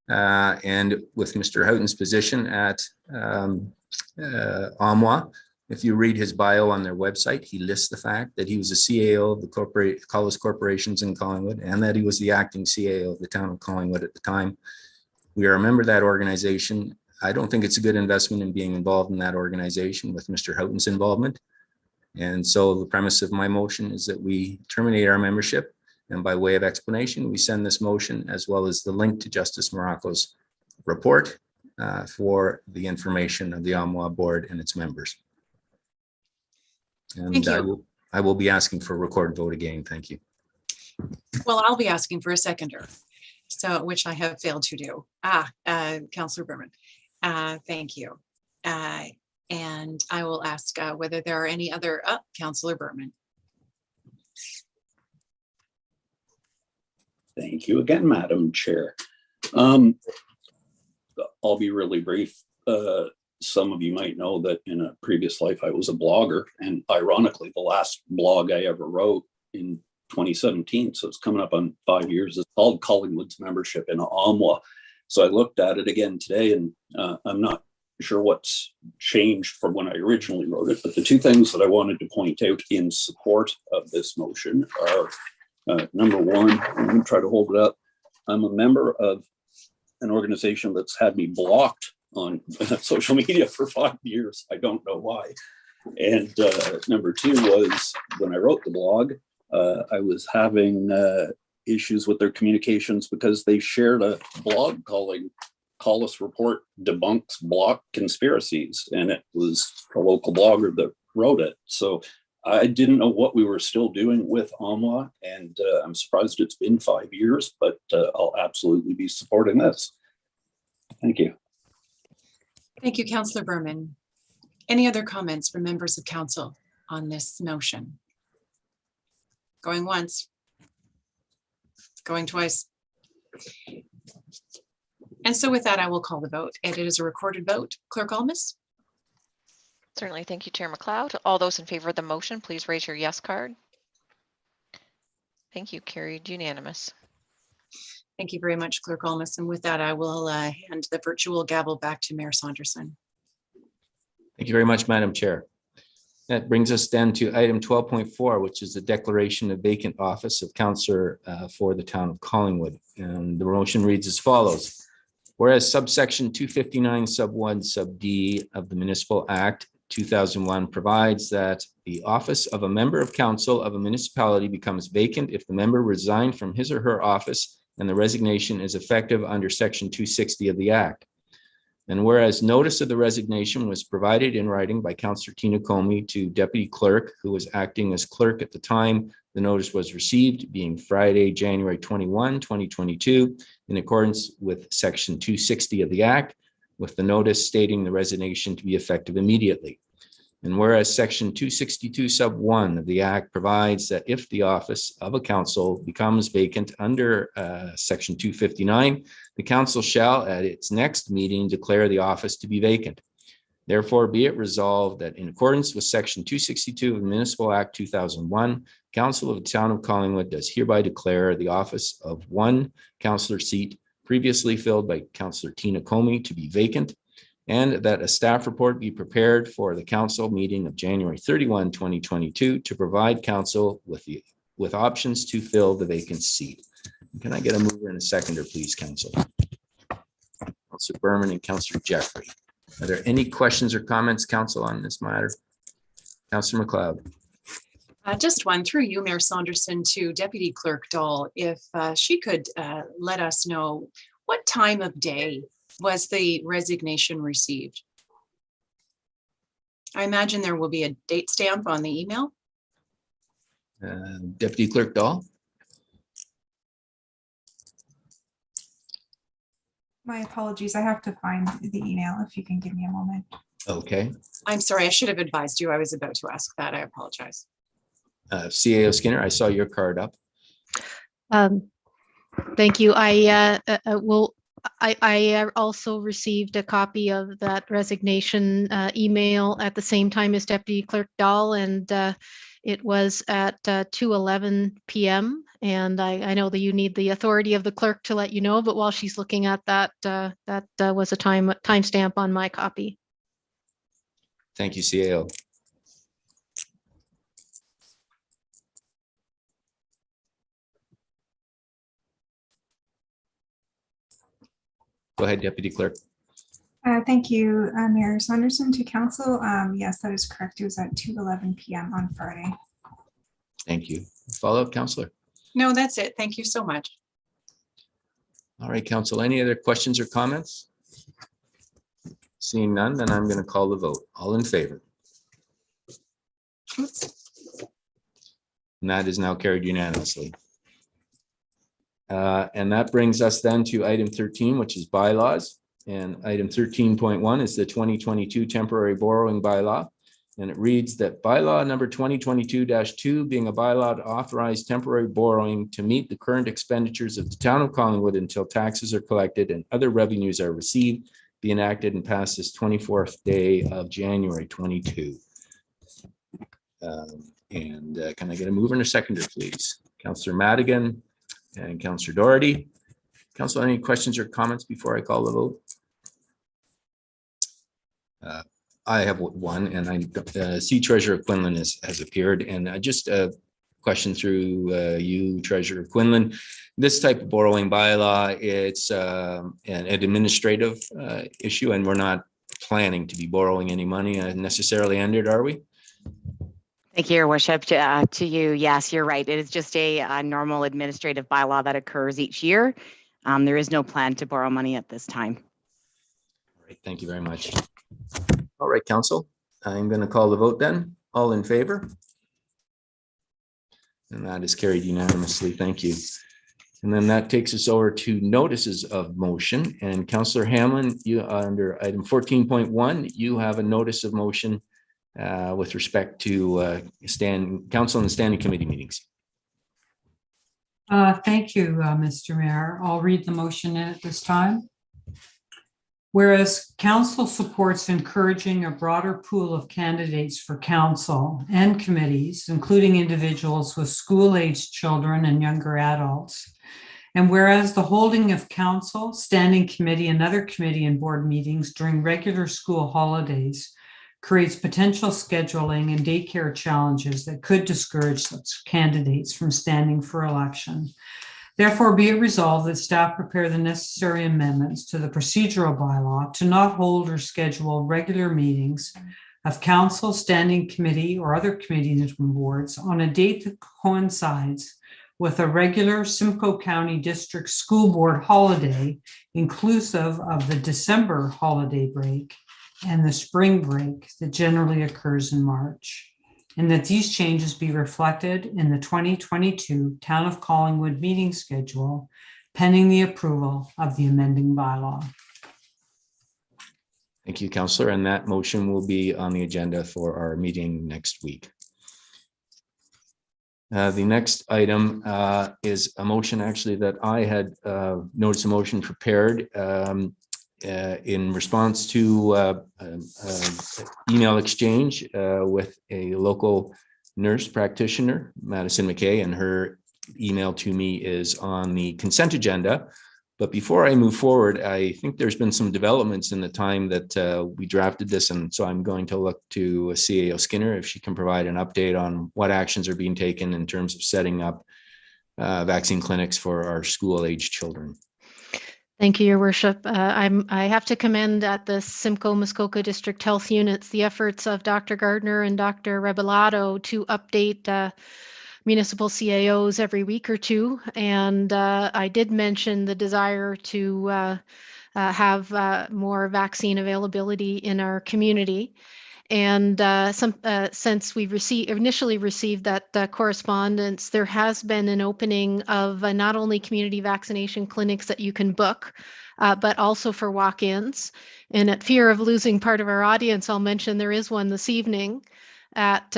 And with Mr. Houghton's position at OMWA, if you read his bio on their website, he lists the fact that he was a CAO of the Collis Corporations in Collingwood, and that he was the acting CAO of the Town of Collingwood at the time. We are a member of that organization. I don't think it's a good investment in being involved in that organization with Mr. Houghton's involvement. And so the premise of my motion is that we terminate our membership. And by way of explanation, we send this motion as well as the link to Justice Morocco's report for the information of the OMWA board and its members. And Thank you. I will be asking for a recorded vote again. Thank you. Well, I'll be asking for a seconder, so which I have failed to do. Councillor Berman, thank you. And I will ask whether there are any other, Councillor Berman. Thank you again, Madam Chair. I'll be really brief. Some of you might know that in a previous life, I was a blogger, and ironically, the last blog I ever wrote in 2017, so it's coming up on 5 years, is called Collingwood's membership in OMWA. So I looked at it again today, and I'm not sure what's changed from when I originally wrote it, but the 2 things that I wanted to point out in support of this motion are, number 1, I'm going to try to hold it up. I'm a member of an organization that's had me blocked on social media for 5 years. I don't know why. And number two was when I wrote the blog, I was having issues with their communications because they shared a blog calling Call Us Report Debunks Block Conspiracies. And it was a local blogger that wrote it. So I didn't know what we were still doing with OMLA, and I'm surprised it's been 5 years, but I'll absolutely be supporting this. Thank you. Thank you, Councillor Berman. Any other comments from members of council on this motion? Going once. Going twice. And so with that, I will call the vote. And it is a recorded vote. Clerk Almus? Certainly. Thank you, Chair McLeod. All those in favor of the motion, please raise your yes card. Thank you. Carried unanimous. Thank you very much, Clerk Almus. And with that, I will hand the virtual gavel back to Mayor Saunderson. Thank you very much, Madam Chair. That brings us then to item 12.4, which is the declaration of vacant office of councillor for the town of Collingwood. And the motion reads as follows. Whereas subsection 259 sub 1 sub D of the Municipal Act 2001 provides that the office of a member of council of a municipality becomes vacant if the member resigned from his or her office and the resignation is effective under section 260 of the Act. And whereas notice of the resignation was provided in writing by Councillor Tina Comey to Deputy Clerk, who was acting as clerk at the time the notice was received, being Friday, January 21, 2022, in accordance with section 260 of the Act, with the notice stating the resignation to be effective immediately. And whereas section 262 sub 1 of the Act provides that if the office of a council becomes vacant under section 259, the council shall at its next meeting declare the office to be vacant. Therefore, be it resolved that in accordance with section 262 of the Municipal Act 2001, Council of the Town of Collingwood does hereby declare the office of one councillor seat previously filled by Councillor Tina Comey to be vacant, and that a staff report be prepared for the council meeting of January 31, 2022 to provide council with options to fill the vacant seat. Can I get a mover and a seconder, please, council? Councillor Berman and Councillor Jeffrey. Are there any questions or comments, council, on this matter? Councillor McLeod. Just one through you, Mayor Saunderson, to Deputy Clerk Dahl, if she could let us know what time of day was the resignation received? I imagine there will be a date stamp on the email. Deputy Clerk Dahl. My apologies. I have to find the email if you can give me a moment. Okay. I'm sorry, I should have advised you. I was about to ask that. I apologize. CAO Skinner, I saw your card up. Thank you. I also received a copy of that resignation email at the same time as Deputy Clerk Dahl, and it was at 2:11 p.m. And I know that you need the authority of the clerk to let you know, but while she's looking at that, that was a timestamp on my copy. Thank you, CAO. Go ahead, Deputy Clerk. Thank you, Mayor Saunderson, to council. Yes, that is correct. It was at 2:11 p.m. on Friday. Thank you. Follow-up, Councillor? No, that's it. Thank you so much. All right, council, any other questions or comments? Seeing none, then I'm going to call the vote. All in favor? And that is now carried unanimously. And that brings us then to item 13, which is bylaws. And item 13.1 is the 2022 temporary borrowing bylaw. And it reads that bylaw number 2022-2 being a bylaw to authorize temporary borrowing to meet the current expenditures of the town of Collingwood until taxes are collected and other revenues are received, be enacted and passed this 24th day of January 22. Can I get a mover and a seconder, please? Councillor Madigan and Councillor Doherty. Council, any questions or comments before I call the vote? I have one, and I see Treasurer Quinlan has appeared, and just a question through you, Treasurer Quinlan. This type of borrowing bylaw, it's an administrative issue, and we're not planning to be borrowing any money necessarily under it, are we? Thank you, Your Worship. To you, yes, you're right. It is just a normal administrative bylaw that occurs each year. There is no plan to borrow money at this time. All right, thank you very much. All right, Council, I'm going to call the vote then. All in favor? And that is carried unanimously. Thank you. And then that takes us over to notices of motion. And Councillor Hamlin, you under item 14.1, you have a notice of motion with respect to council and standing committee meetings. Thank you, Mr. Mayor. I'll read the motion at this time. Whereas council supports encouraging a broader pool of candidates for council and committees, including individuals with school-aged children and younger adults. And whereas the holding of council, standing committee, and other committee and board meetings during regular school holidays creates potential scheduling and daycare challenges that could discourage such candidates from standing for election. Therefore, be it resolved that staff prepare the necessary amendments to the procedural bylaw to not hold or schedule regular meetings of council, standing committee, or other committees and boards on a date that coincides with a regular Simcoe County District School Board holiday, inclusive of the December holiday break and the spring break that generally occurs in March, and that these changes be reflected in the 2022 Town of Collingwood meeting schedule, pending the approval of the amending bylaw. Thank you, Councillor. And that motion will be on the agenda for our meeting next week. The next item is a motion actually that I had noticed a motion prepared in response to email exchange with a local nurse practitioner, Madison McKay, and her email to me is on the consent agenda. But before I move forward, I think there's been some developments in the time that we drafted this, and so I'm going to look to CAO Skinner if she can provide an update on what actions are being taken in terms of setting up vaccine clinics for our school-aged children. Thank you, Your Worship. I have to commend at the Simcoe-Muskoka District Health Units the efforts of Dr. Gardner and Dr. Rebellato to update municipal CAOs every week or two. And I did mention the desire to have more vaccine availability in our community. And since we initially received that correspondence, there has been an opening of not only community vaccination clinics that you can book, but also for walk-ins. And at fear of losing part of our audience, I'll mention there is one this evening at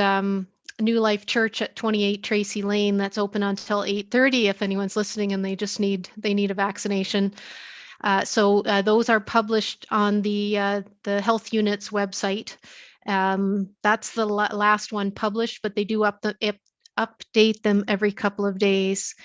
New Life Church at 28 Tracy Lane that's open until 8:30 if anyone's listening and they need a vaccination. So those are published on the health unit's website. That's the last one published, but they do update them every couple of days.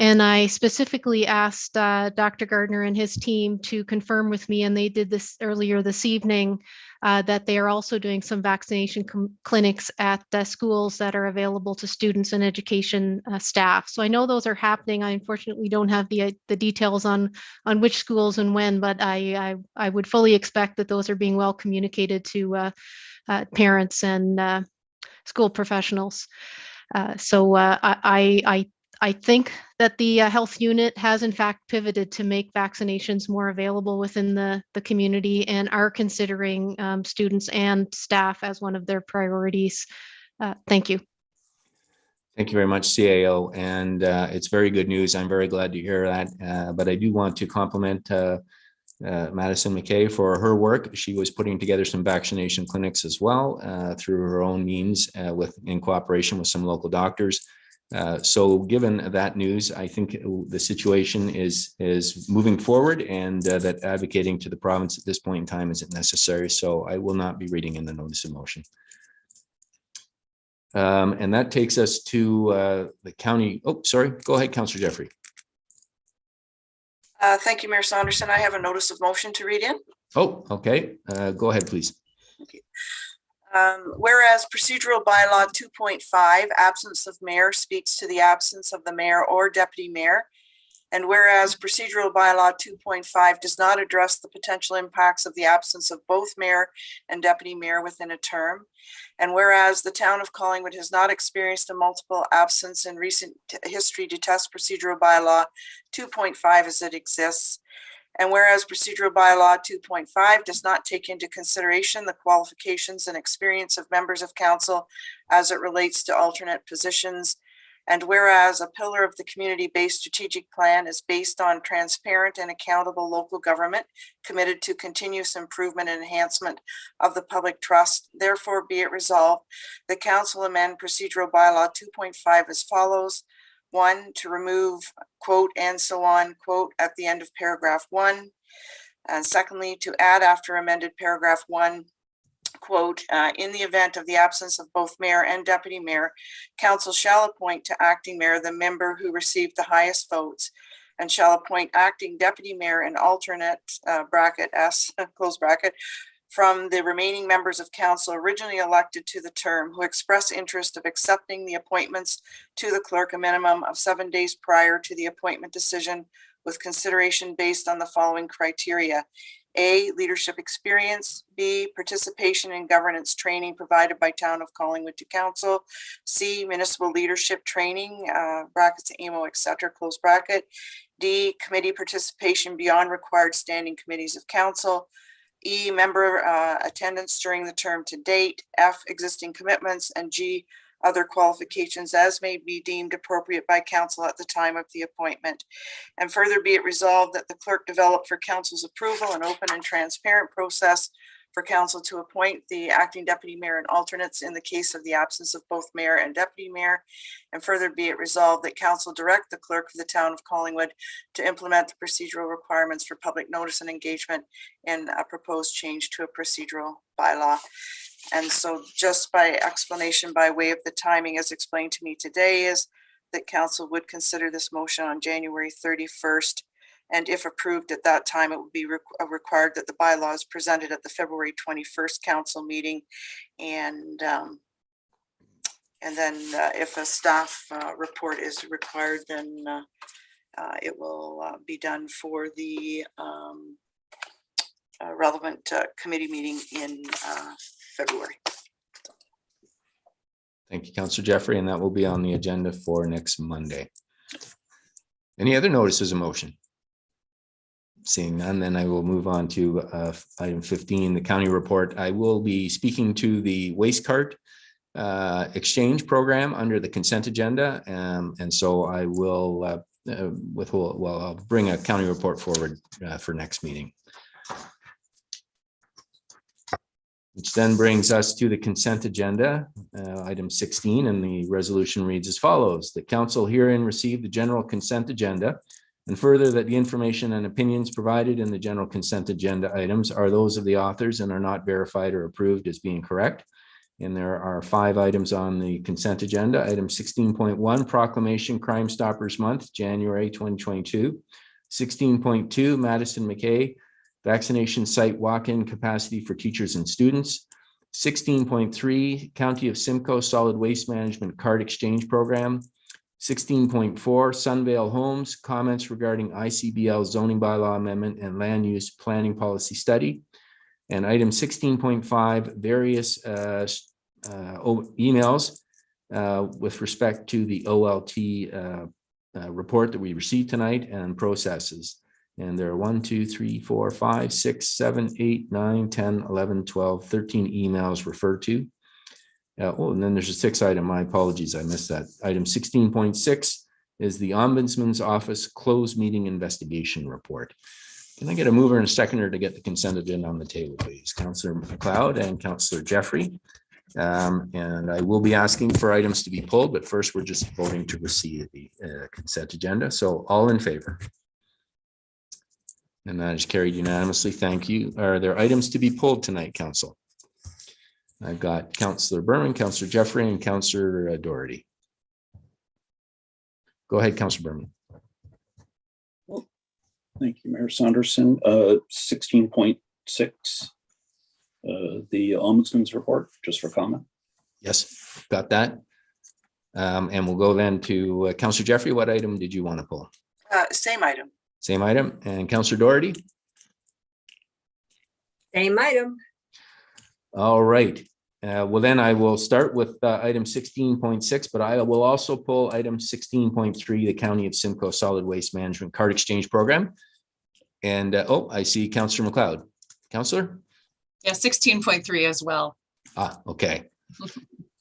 And I specifically asked Dr. Gardner and his team to confirm with me, and they did this earlier this evening, that they are also doing some vaccination clinics at schools that are available to students and education staff. So I know those are happening. I unfortunately don't have the details on which schools and when, but I would fully expect that those are being well communicated to parents and school professionals. So I think that the health unit has in fact pivoted to make vaccinations more available within the community and are considering students and staff as one of their priorities. Thank you. Thank you very much, CAO. And it's very good news. I'm very glad to hear that. But I do want to compliment Madison McKay for her work. She was putting together some vaccination clinics as well through her own means in cooperation with some local doctors. So given that news, I think the situation is moving forward, and that advocating to the province at this point in time isn't necessary. So I will not be reading in the notice of motion. And that takes us to the county. Oh, sorry. Go ahead, Councillor Jeffrey. Thank you, Mayor Saunderson. I have a notice of motion to read in. Oh, okay. Go ahead, please. Thank you. Whereas procedural bylaw 2.5, absence of mayor, speaks to the absence of the mayor or deputy mayor. And whereas procedural bylaw 2.5 does not address the potential impacts of the absence of both mayor and deputy mayor within a term. And whereas the town of Collingwood has not experienced a multiple absence in recent history to test procedural bylaw 2.5 as it exists. And whereas procedural bylaw 2.5 does not take into consideration the qualifications and experience of members of council as it relates to alternate positions. And whereas a pillar of the community-based strategic plan is based on transparent and accountable local government committed to continuous improvement and enhancement of the public trust, therefore be it resolved, the council amend procedural bylaw 2.5 as follows. 1, to remove quote and so on quote at the end of paragraph 1. And secondly, to add after amended paragraph 1, quote, in the event of the absence of both mayor and deputy mayor, council shall appoint to acting mayor the member who received the highest votes and shall appoint acting deputy mayor and alternate bracket S close bracket from the remaining members of council originally elected to the term who express interest of accepting the appointments to the clerk a minimum of 7 days prior to the appointment decision with consideration based on the following criteria. A, leadership experience. B, participation in governance training provided by Town of Collingwood to council. C, municipal leadership training, brackets, AMO, etc., close bracket. D, committee participation beyond required standing committees of council. E, member attendance during the term to date. F, existing commitments. And G, other qualifications as may be deemed appropriate by council at the time of the appointment. And further be it resolved that the clerk develop for council's approval an open and transparent process for council to appoint the acting deputy mayor and alternates in the case of the absence of both mayor and deputy mayor. And further be it resolved that council direct the clerk of the town of Collingwood to implement the procedural requirements for public notice and engagement in a proposed change to a procedural bylaw. And so just by explanation, by way of the timing as explained to me today, is that council would consider this motion on January 31st. And if approved at that time, it would be required that the bylaw is presented at the February 21st council meeting. And then if a staff report is required, then it will be done for the relevant committee meeting in February. Thank you, Councillor Jeffrey, and that will be on the agenda for next Monday. Any other notices of motion? Seeing none, then I will move on to item 15, the county report. I will be speaking to the waste cart exchange program under the consent agenda, and so I will withhold. Well, I'll bring a county report forward for next meeting. Which then brings us to the consent agenda, item 16, and the resolution reads as follows. The council herein received the general consent agenda, and further that the information and opinions provided in the general consent agenda items are those of the authors and are not verified or approved as being correct. And there are 5 items on the consent agenda. Item 16.1, Proclamation Crime Stoppers Month, January 2022. 16.2, Madison McKay vaccination site walk-in capacity for teachers and students. 16.3, County of Simcoe Solid Waste Management Card Exchange Program. 16.4, Sunvale Homes, comments regarding ICBL zoning bylaw amendment and land use planning policy study. And item 16.5, various emails with respect to the OLT report that we received tonight and processes. And there are 1, 2, 3, 4, 5, 6, 7, 8, 9, 10, 11, 12, 13 emails referred to. And then there's a 6th item. My apologies, I missed that. Item 16.6 is the Ombudsman's Office closed meeting investigation report. Can I get a mover and a seconder to get the consent agenda on the table, please? Councillor McLeod and Councillor Jeffrey. And I will be asking for items to be pulled, but first we're just voting to receive the consent agenda. So all in favor? And that is carried unanimously. Thank you. Are there items to be pulled tonight, Council? I've got Councillor Berman, Councillor Jeffrey, and Councillor Doherty. Go ahead, Councillor Berman. Thank you, Mayor Saunderson. 16.6, the Ombudsman's report, just for comment. Yes, got that. And we'll go then to Councillor Jeffrey. What item did you want to pull? Same item. Same item. And Councillor Doherty? Same item. All right. Well, then I will start with item 16.6, but I will also pull item 16.3, the County of Simcoe Solid Waste Management Card Exchange Program. And oh, I see Councillor McLeod. Councillor? Yeah, 16.3 as well. Ah, okay.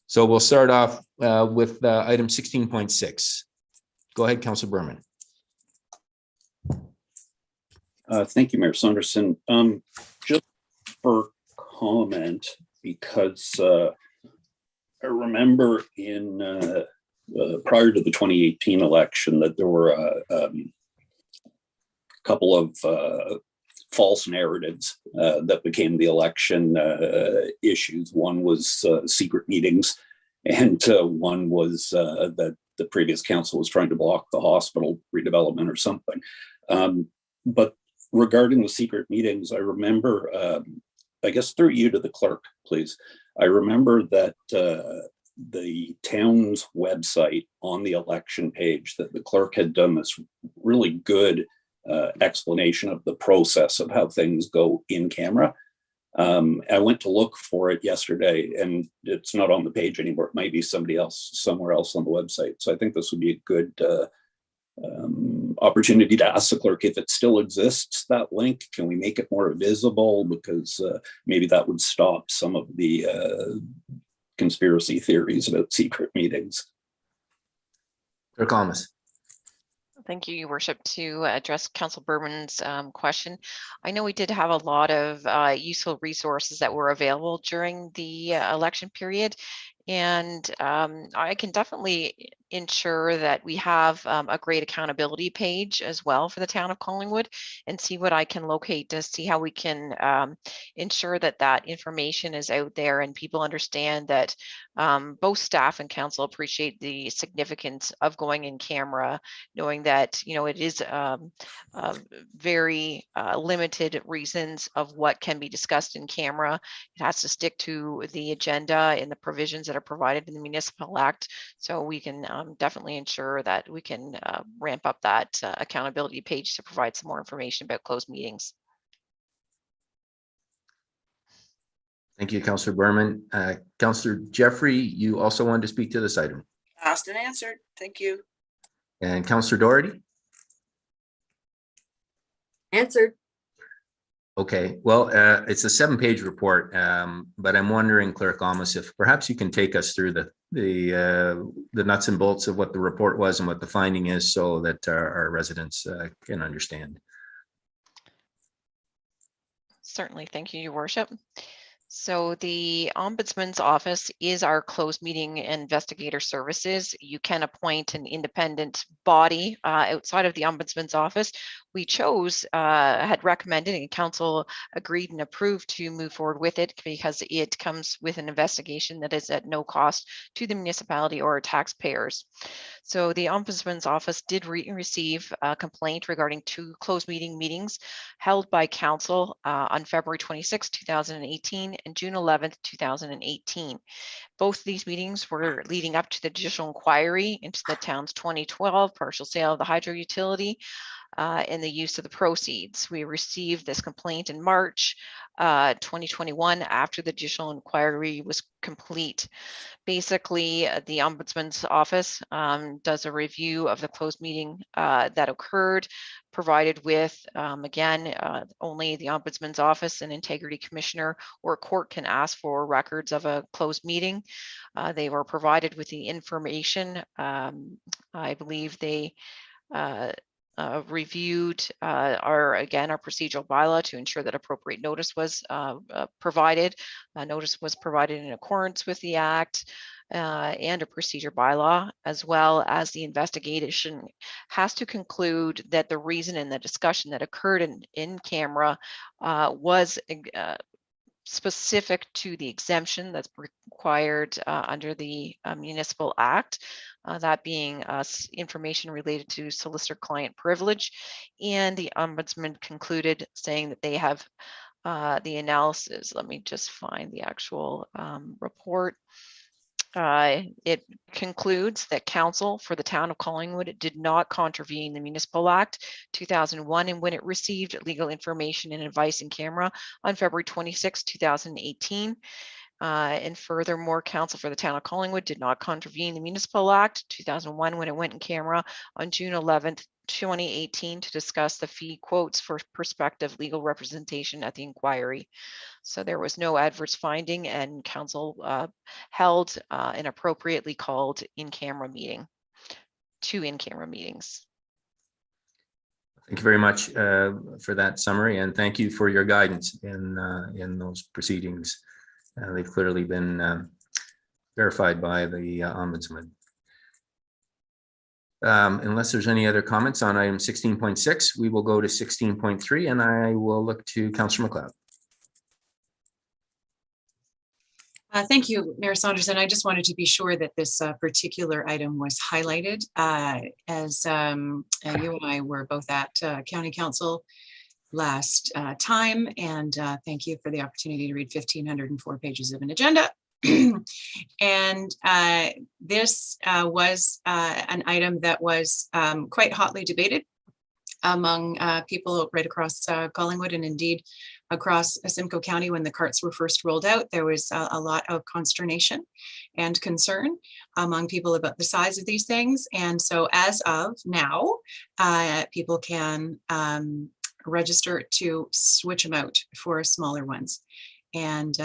So we'll start off with item 16.6. Go ahead, Councillor Berman. Thank you, Mayor Saunderson. Just for comment, because I remember in prior to the 2018 election that there were a couple of false narratives that became the election issues. One was secret meetings, and one was that the previous council was trying to block the hospital redevelopment or something. But regarding the secret meetings, I remember, I guess through you to the clerk, please. I remember that the town's website on the election page, that the clerk had done this really good explanation of the process of how things go in camera. I went to look for it yesterday and it's not on the page anymore. It might be somebody else, somewhere else on the website. So I think this would be a good opportunity to ask the clerk if it still exists, that link. Can we make it more visible? Because maybe that would stop some of the conspiracy theories about secret meetings. Clerk Thomas. Thank you, Your Worship. To address Council Berman's question, I know we did have a lot of useful resources that were available during the election period. And I can definitely ensure that we have a great accountability page as well for the town of Collingwood, and see what I can locate to see how we can ensure that that information is out there and people understand that both staff and council appreciate the significance of going in camera, knowing that, you know, it is very limited reasons of what can be discussed in camera. It has to stick to the agenda and the provisions that are provided in the Municipal Act. So we can definitely ensure that we can ramp up that accountability page to provide some more information about closed meetings. Thank you, Councillor Berman. Councillor Jeffrey, you also wanted to speak to this item. Asked and answered. Thank you. And Councillor Doherty? Answered. Okay, well, it's a 7-page report, but I'm wondering, Clerk Almus, if perhaps you can take us through the nuts and bolts of what the report was and what the finding is, so that our residents can understand. Certainly, thank you, Your Worship. So the Ombudsman's Office is our closed meeting investigator services. You can appoint an independent body outside of the Ombudsman's Office. We chose, had recommended, and Council agreed and approved to move forward with it because it comes with an investigation that is at no cost to the municipality or taxpayers. So the Ombudsman's Office did receive a complaint regarding 2 closed meetings held by Council on February 26, 2018 and June 11th, 2018. Both of these meetings were leading up to the judicial inquiry into the town's 2012 partial sale of the hydro utility and the use of the proceeds. We received this complaint in March 2021 after the judicial inquiry was complete. Basically, the Ombudsman's Office does a review of the closed meeting that occurred, provided with, again, only the Ombudsman's Office, an Integrity Commissioner, or a court can ask for records of a closed meeting. They were provided with the information. I believe they reviewed our procedural bylaw to ensure that appropriate notice was provided. Notice was provided in accordance with the Act and a procedure bylaw, as well as the investigation has to conclude that the reason and the discussion that occurred in camera was specific to the exemption that's required under the Municipal Act, that being information related to solicitor-client privilege. And the Ombudsman concluded saying that they have the analysis. Let me just find the actual report. It concludes that council for the town of Collingwood did not contravene the Municipal Act 2001 and when it received legal information and advice in camera on February 26, 2018. And furthermore, council for the town of Collingwood did not contravene the Municipal Act 2001 when it went in camera on June 11th, 2018 to discuss the fee quotes for prospective legal representation at the inquiry. So there was no adverse finding, and council held an appropriately called in-camera meeting, 2 in-camera meetings. Thank you very much for that summary, and thank you for your guidance in those proceedings. They've clearly been verified by the Ombudsman. Unless there's any other comments on item 16.6, we will go to 16.3, and I will look to Councillor MacLeod. Thank you, Mayor Saunderson. I just wanted to be sure that this particular item was highlighted as you and I were both at County Council last time, and thank you for the opportunity to read 1,504 pages of an agenda. And this was an item that was quite hotly debated among people right across Collingwood, and indeed across Simcoe County. When the carts were first rolled out, there was a lot of consternation and concern among people about the size of these things. And so as of now, people can register to switch them out for smaller ones. And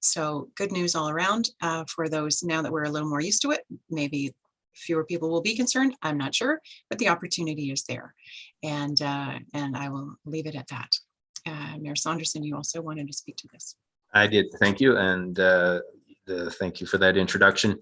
so good news all around for those now that we're a little more used to it. Maybe fewer people will be concerned, I'm not sure, but the opportunity is there. And I will leave it at that. Mayor Saunderson, you also wanted to speak to this. I did, thank you, and thank you for that introduction.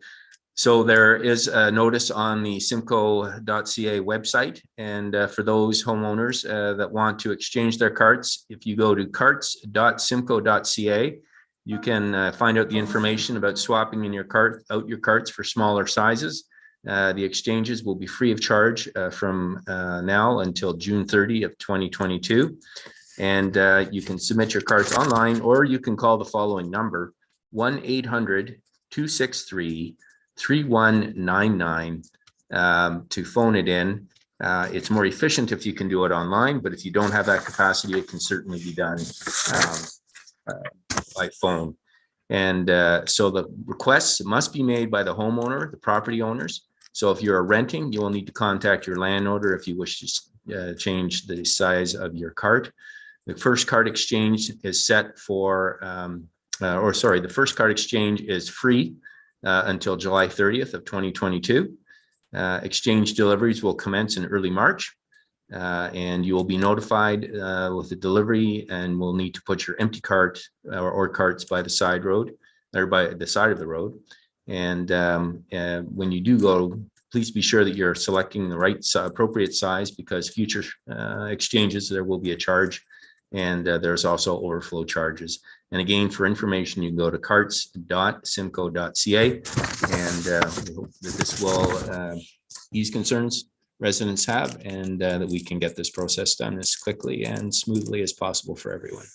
So there is a notice on the Simcoe.ca website, and for those homeowners that want to exchange their carts, if you go to carts.simcoe.ca, you can find out the information about swapping in your carts for smaller sizes. The exchanges will be free of charge from now until June 30 of 2022. And you can submit your carts online, or you can call the following number, 1-800-263-3199 to phone it in. It's more efficient if you can do it online, but if you don't have that capacity, it can certainly be done by phone. And so the requests must be made by the homeowner, the property owners. So if you're renting, you will need to contact your landowner if you wish to change the size of your cart. The first cart exchange is set for, the first cart exchange is free until July 30th of 2022. Exchange deliveries will commence in early March, and you will be notified with the delivery, and will need to put your empty cart or carts by the side road, or by the side of the road. And when you do go, please be sure that you're selecting the right appropriate size, because future exchanges, there will be a charge. And there's also overflow charges. And again, for information, you can go to carts.simcoe.ca, and we hope that this will ease concerns residents have, and that we can get this process done as quickly and smoothly as possible for everyone.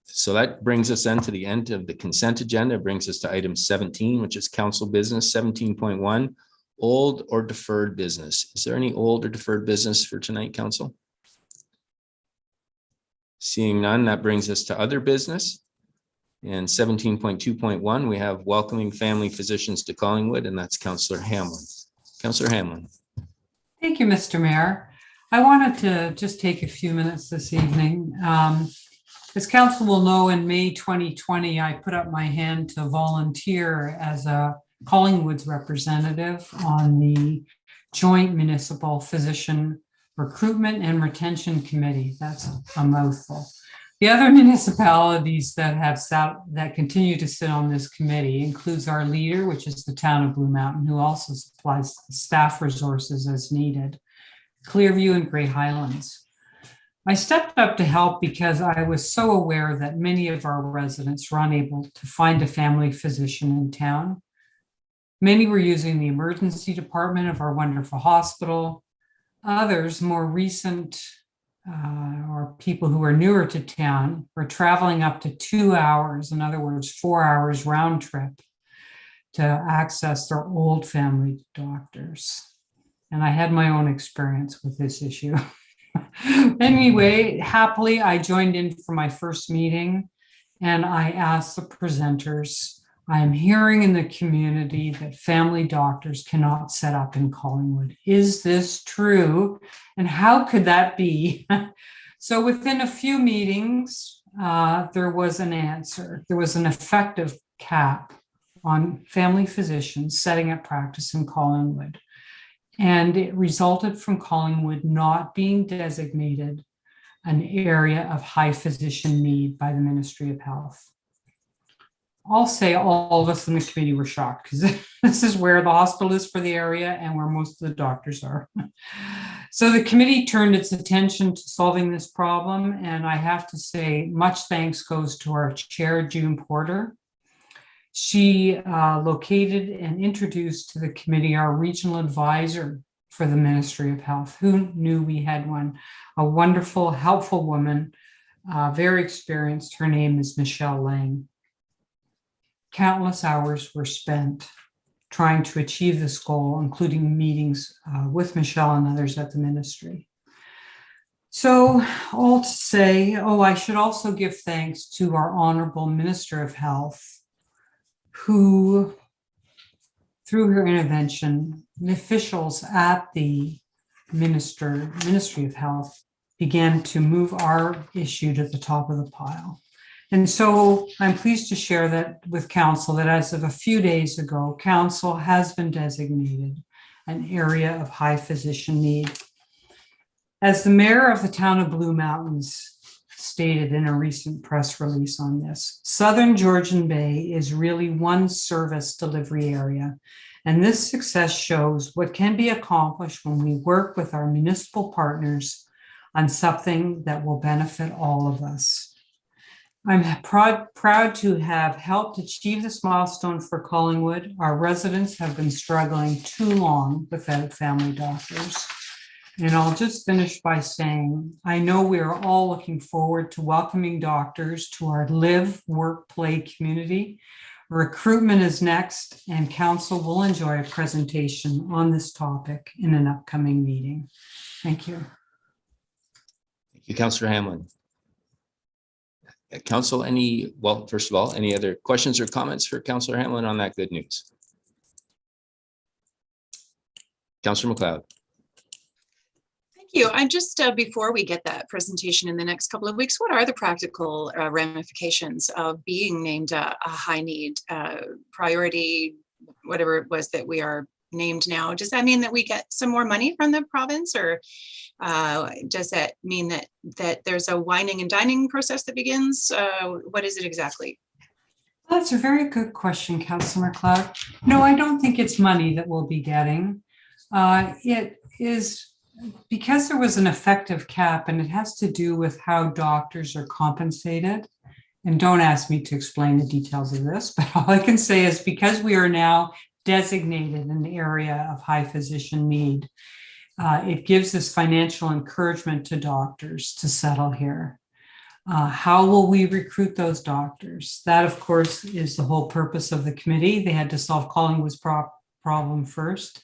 So that brings us then to the end of the consent agenda. It brings us to item 17, which is council business. 17.1. Old or deferred business. Is there any old or deferred business for tonight, council? Seeing none, that brings us to other business. And 17.2.1, we have welcoming family physicians to Collingwood, and that's Councillor Hamlin. Councillor Hamlin. Thank you, Mr. Mayor. I wanted to just take a few minutes this evening. As council will know, in May 2020, I put up my hand to volunteer as a Collingwood's representative on the Joint Municipal Physician Recruitment and Retention Committee. That's a mouthful. The other municipalities that continue to sit on this committee includes our leader, which is the town of Blue Mountain, who also supplies the staff resources as needed, Clearview and Great Highlands. I stepped up to help because I was so aware that many of our residents were unable to find a family physician in town. Many were using the emergency department of our wonderful hospital. Others, more recent or people who are newer to town were traveling up to 2 hours, in other words, 4 hours round trip to access their old family doctors. And I had my own experience with this issue. Anyway, happily, I joined in for my first meeting and I asked the presenters, I am hearing in the community that family doctors cannot set up in Collingwood. Is this true? And how could that be? So within a few meetings, there was an answer. There was an effective cap on family physicians setting up practice in Collingwood. And it resulted from Collingwood not being designated an area of high physician need by the Ministry of Health. I'll say all of us in the committee were shocked because this is where the hospital is for the area and where most of the doctors are. So the committee turned its attention to solving this problem. And I have to say, much thanks goes to our chair, June Porter. She located and introduced to the committee our regional advisor for the Ministry of Health. Who knew we had one? A wonderful, helpful woman, very experienced. Her name is Michelle Lang. Countless hours were spent trying to achieve this goal, including meetings with Michelle and others at the ministry. So all to say, I should also give thanks to our Honorable Minister of Health, who, through her intervention, the officials at the Ministry of Health began to move our issue to the top of the pile. And so I'm pleased to share that with Council that as of a few days ago, Council has been designated an area of high physician need. As the mayor of the town of Blue Mountains stated in a recent press release on this, Southern Georgian Bay is really one service delivery area. And this success shows what can be accomplished when we work with our municipal partners on something that will benefit all of us. I'm proud to have helped achieve this milestone for Collingwood. Our residents have been struggling too long without family doctors. And I'll just finish by saying, I know we are all looking forward to welcoming doctors to our live, work, play community. Recruitment is next, and Council will enjoy a presentation on this topic in an upcoming meeting. Thank you. Thank you, Councillor Hamlin. Council, first of all, any other questions or comments for Councillor Hamlin on that good news? Councillor McLeod. Thank you. And just before we get that presentation in the next couple of weeks, what are the practical ramifications of being named a high need priority, whatever it was that we are named now? Does that mean that we get some more money from the province, or does that mean that there's a wining and dining process that begins? What is it exactly? That's a very good question, Councillor McLeod. No, I don't think it's money that we'll be getting. It is because there was an effective cap, and it has to do with how doctors are compensated. And don't ask me to explain the details of this, but all I can say is because we are now designated an area of high physician need, it gives this financial encouragement to doctors to settle here. How will we recruit those doctors? That, of course, is the whole purpose of the committee. They had to solve Collingwood's problem first.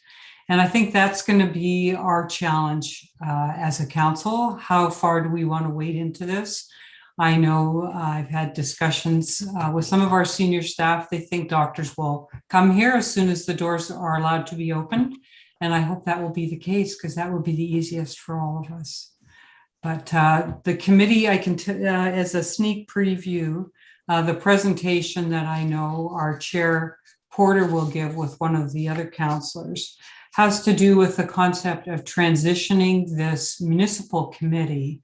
And I think that's going to be our challenge as a council. How far do we want to wade into this? I know I've had discussions with some of our senior staff. They think doctors will come here as soon as the doors are allowed to be opened. And I hope that will be the case, because that would be the easiest for all of us. But the committee, I can, as a sneak preview, the presentation that I know our chair Porter will give with one of the other councillors has to do with the concept of transitioning this municipal committee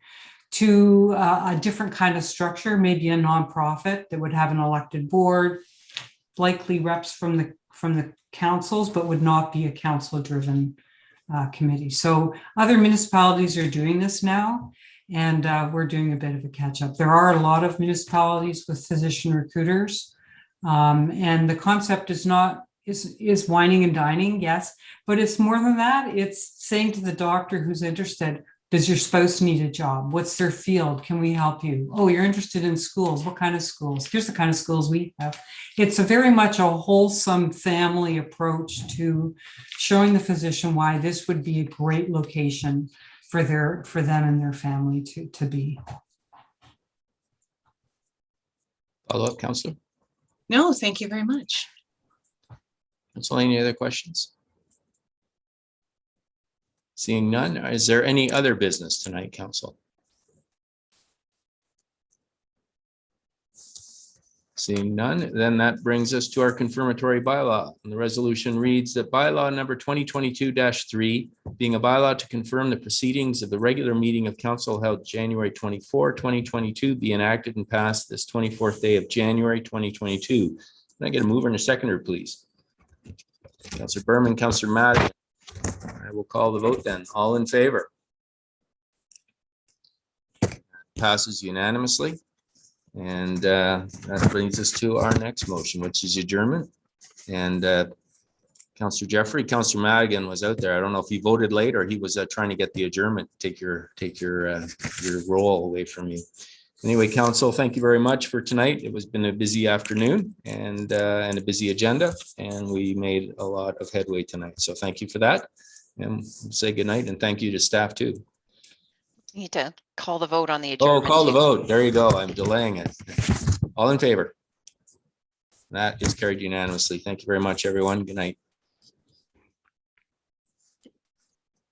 to a different kind of structure, maybe a nonprofit that would have an elected board, likely reps from the councils, but would not be a council-driven committee. So other municipalities are doing this now, and we're doing a bit of a catch-up. There are a lot of municipalities with physician recruiters, and the concept is wining and dining, yes, but it's more than that. It's saying to the doctor who's interested, Does your spouse need a job? What's their field? Can we help you? Oh, you're interested in schools. What kind of schools? Here's the kind of schools we have. It's a very much a wholesome family approach to showing the physician why this would be a great location for them and their family to be. Follow up, Councillor? No, thank you very much. Council, any other questions? Seeing none, is there any other business tonight, Council? Seeing none, then that brings us to our confirmatory bylaw. And the resolution reads that bylaw number 2022-3, being a bylaw to confirm the proceedings of the regular meeting of council held January 24, 2022, be enacted and passed this 24th day of January 2022. Can I get a mover and a seconder, please? Councillor Berman, Councillor Madigan. I will call the vote then. All in favor? Passes unanimously. And that brings us to our next motion, which is adjournment. And Councillor Jeffrey, Councillor Madigan was out there. I don't know if he voted late or he was trying to get the adjournment. Take your role away from you. Anyway, Council, thank you very much for tonight. It has been a busy afternoon and a busy agenda, and we made a lot of headway tonight. So thank you for that. And say good night and thank you to staff too. You need to call the vote on the adjournment. Oh, call the too. vote. There you go. I'm delaying it. All in favor? That is carried unanimously. Thank you very much, everyone. Good night.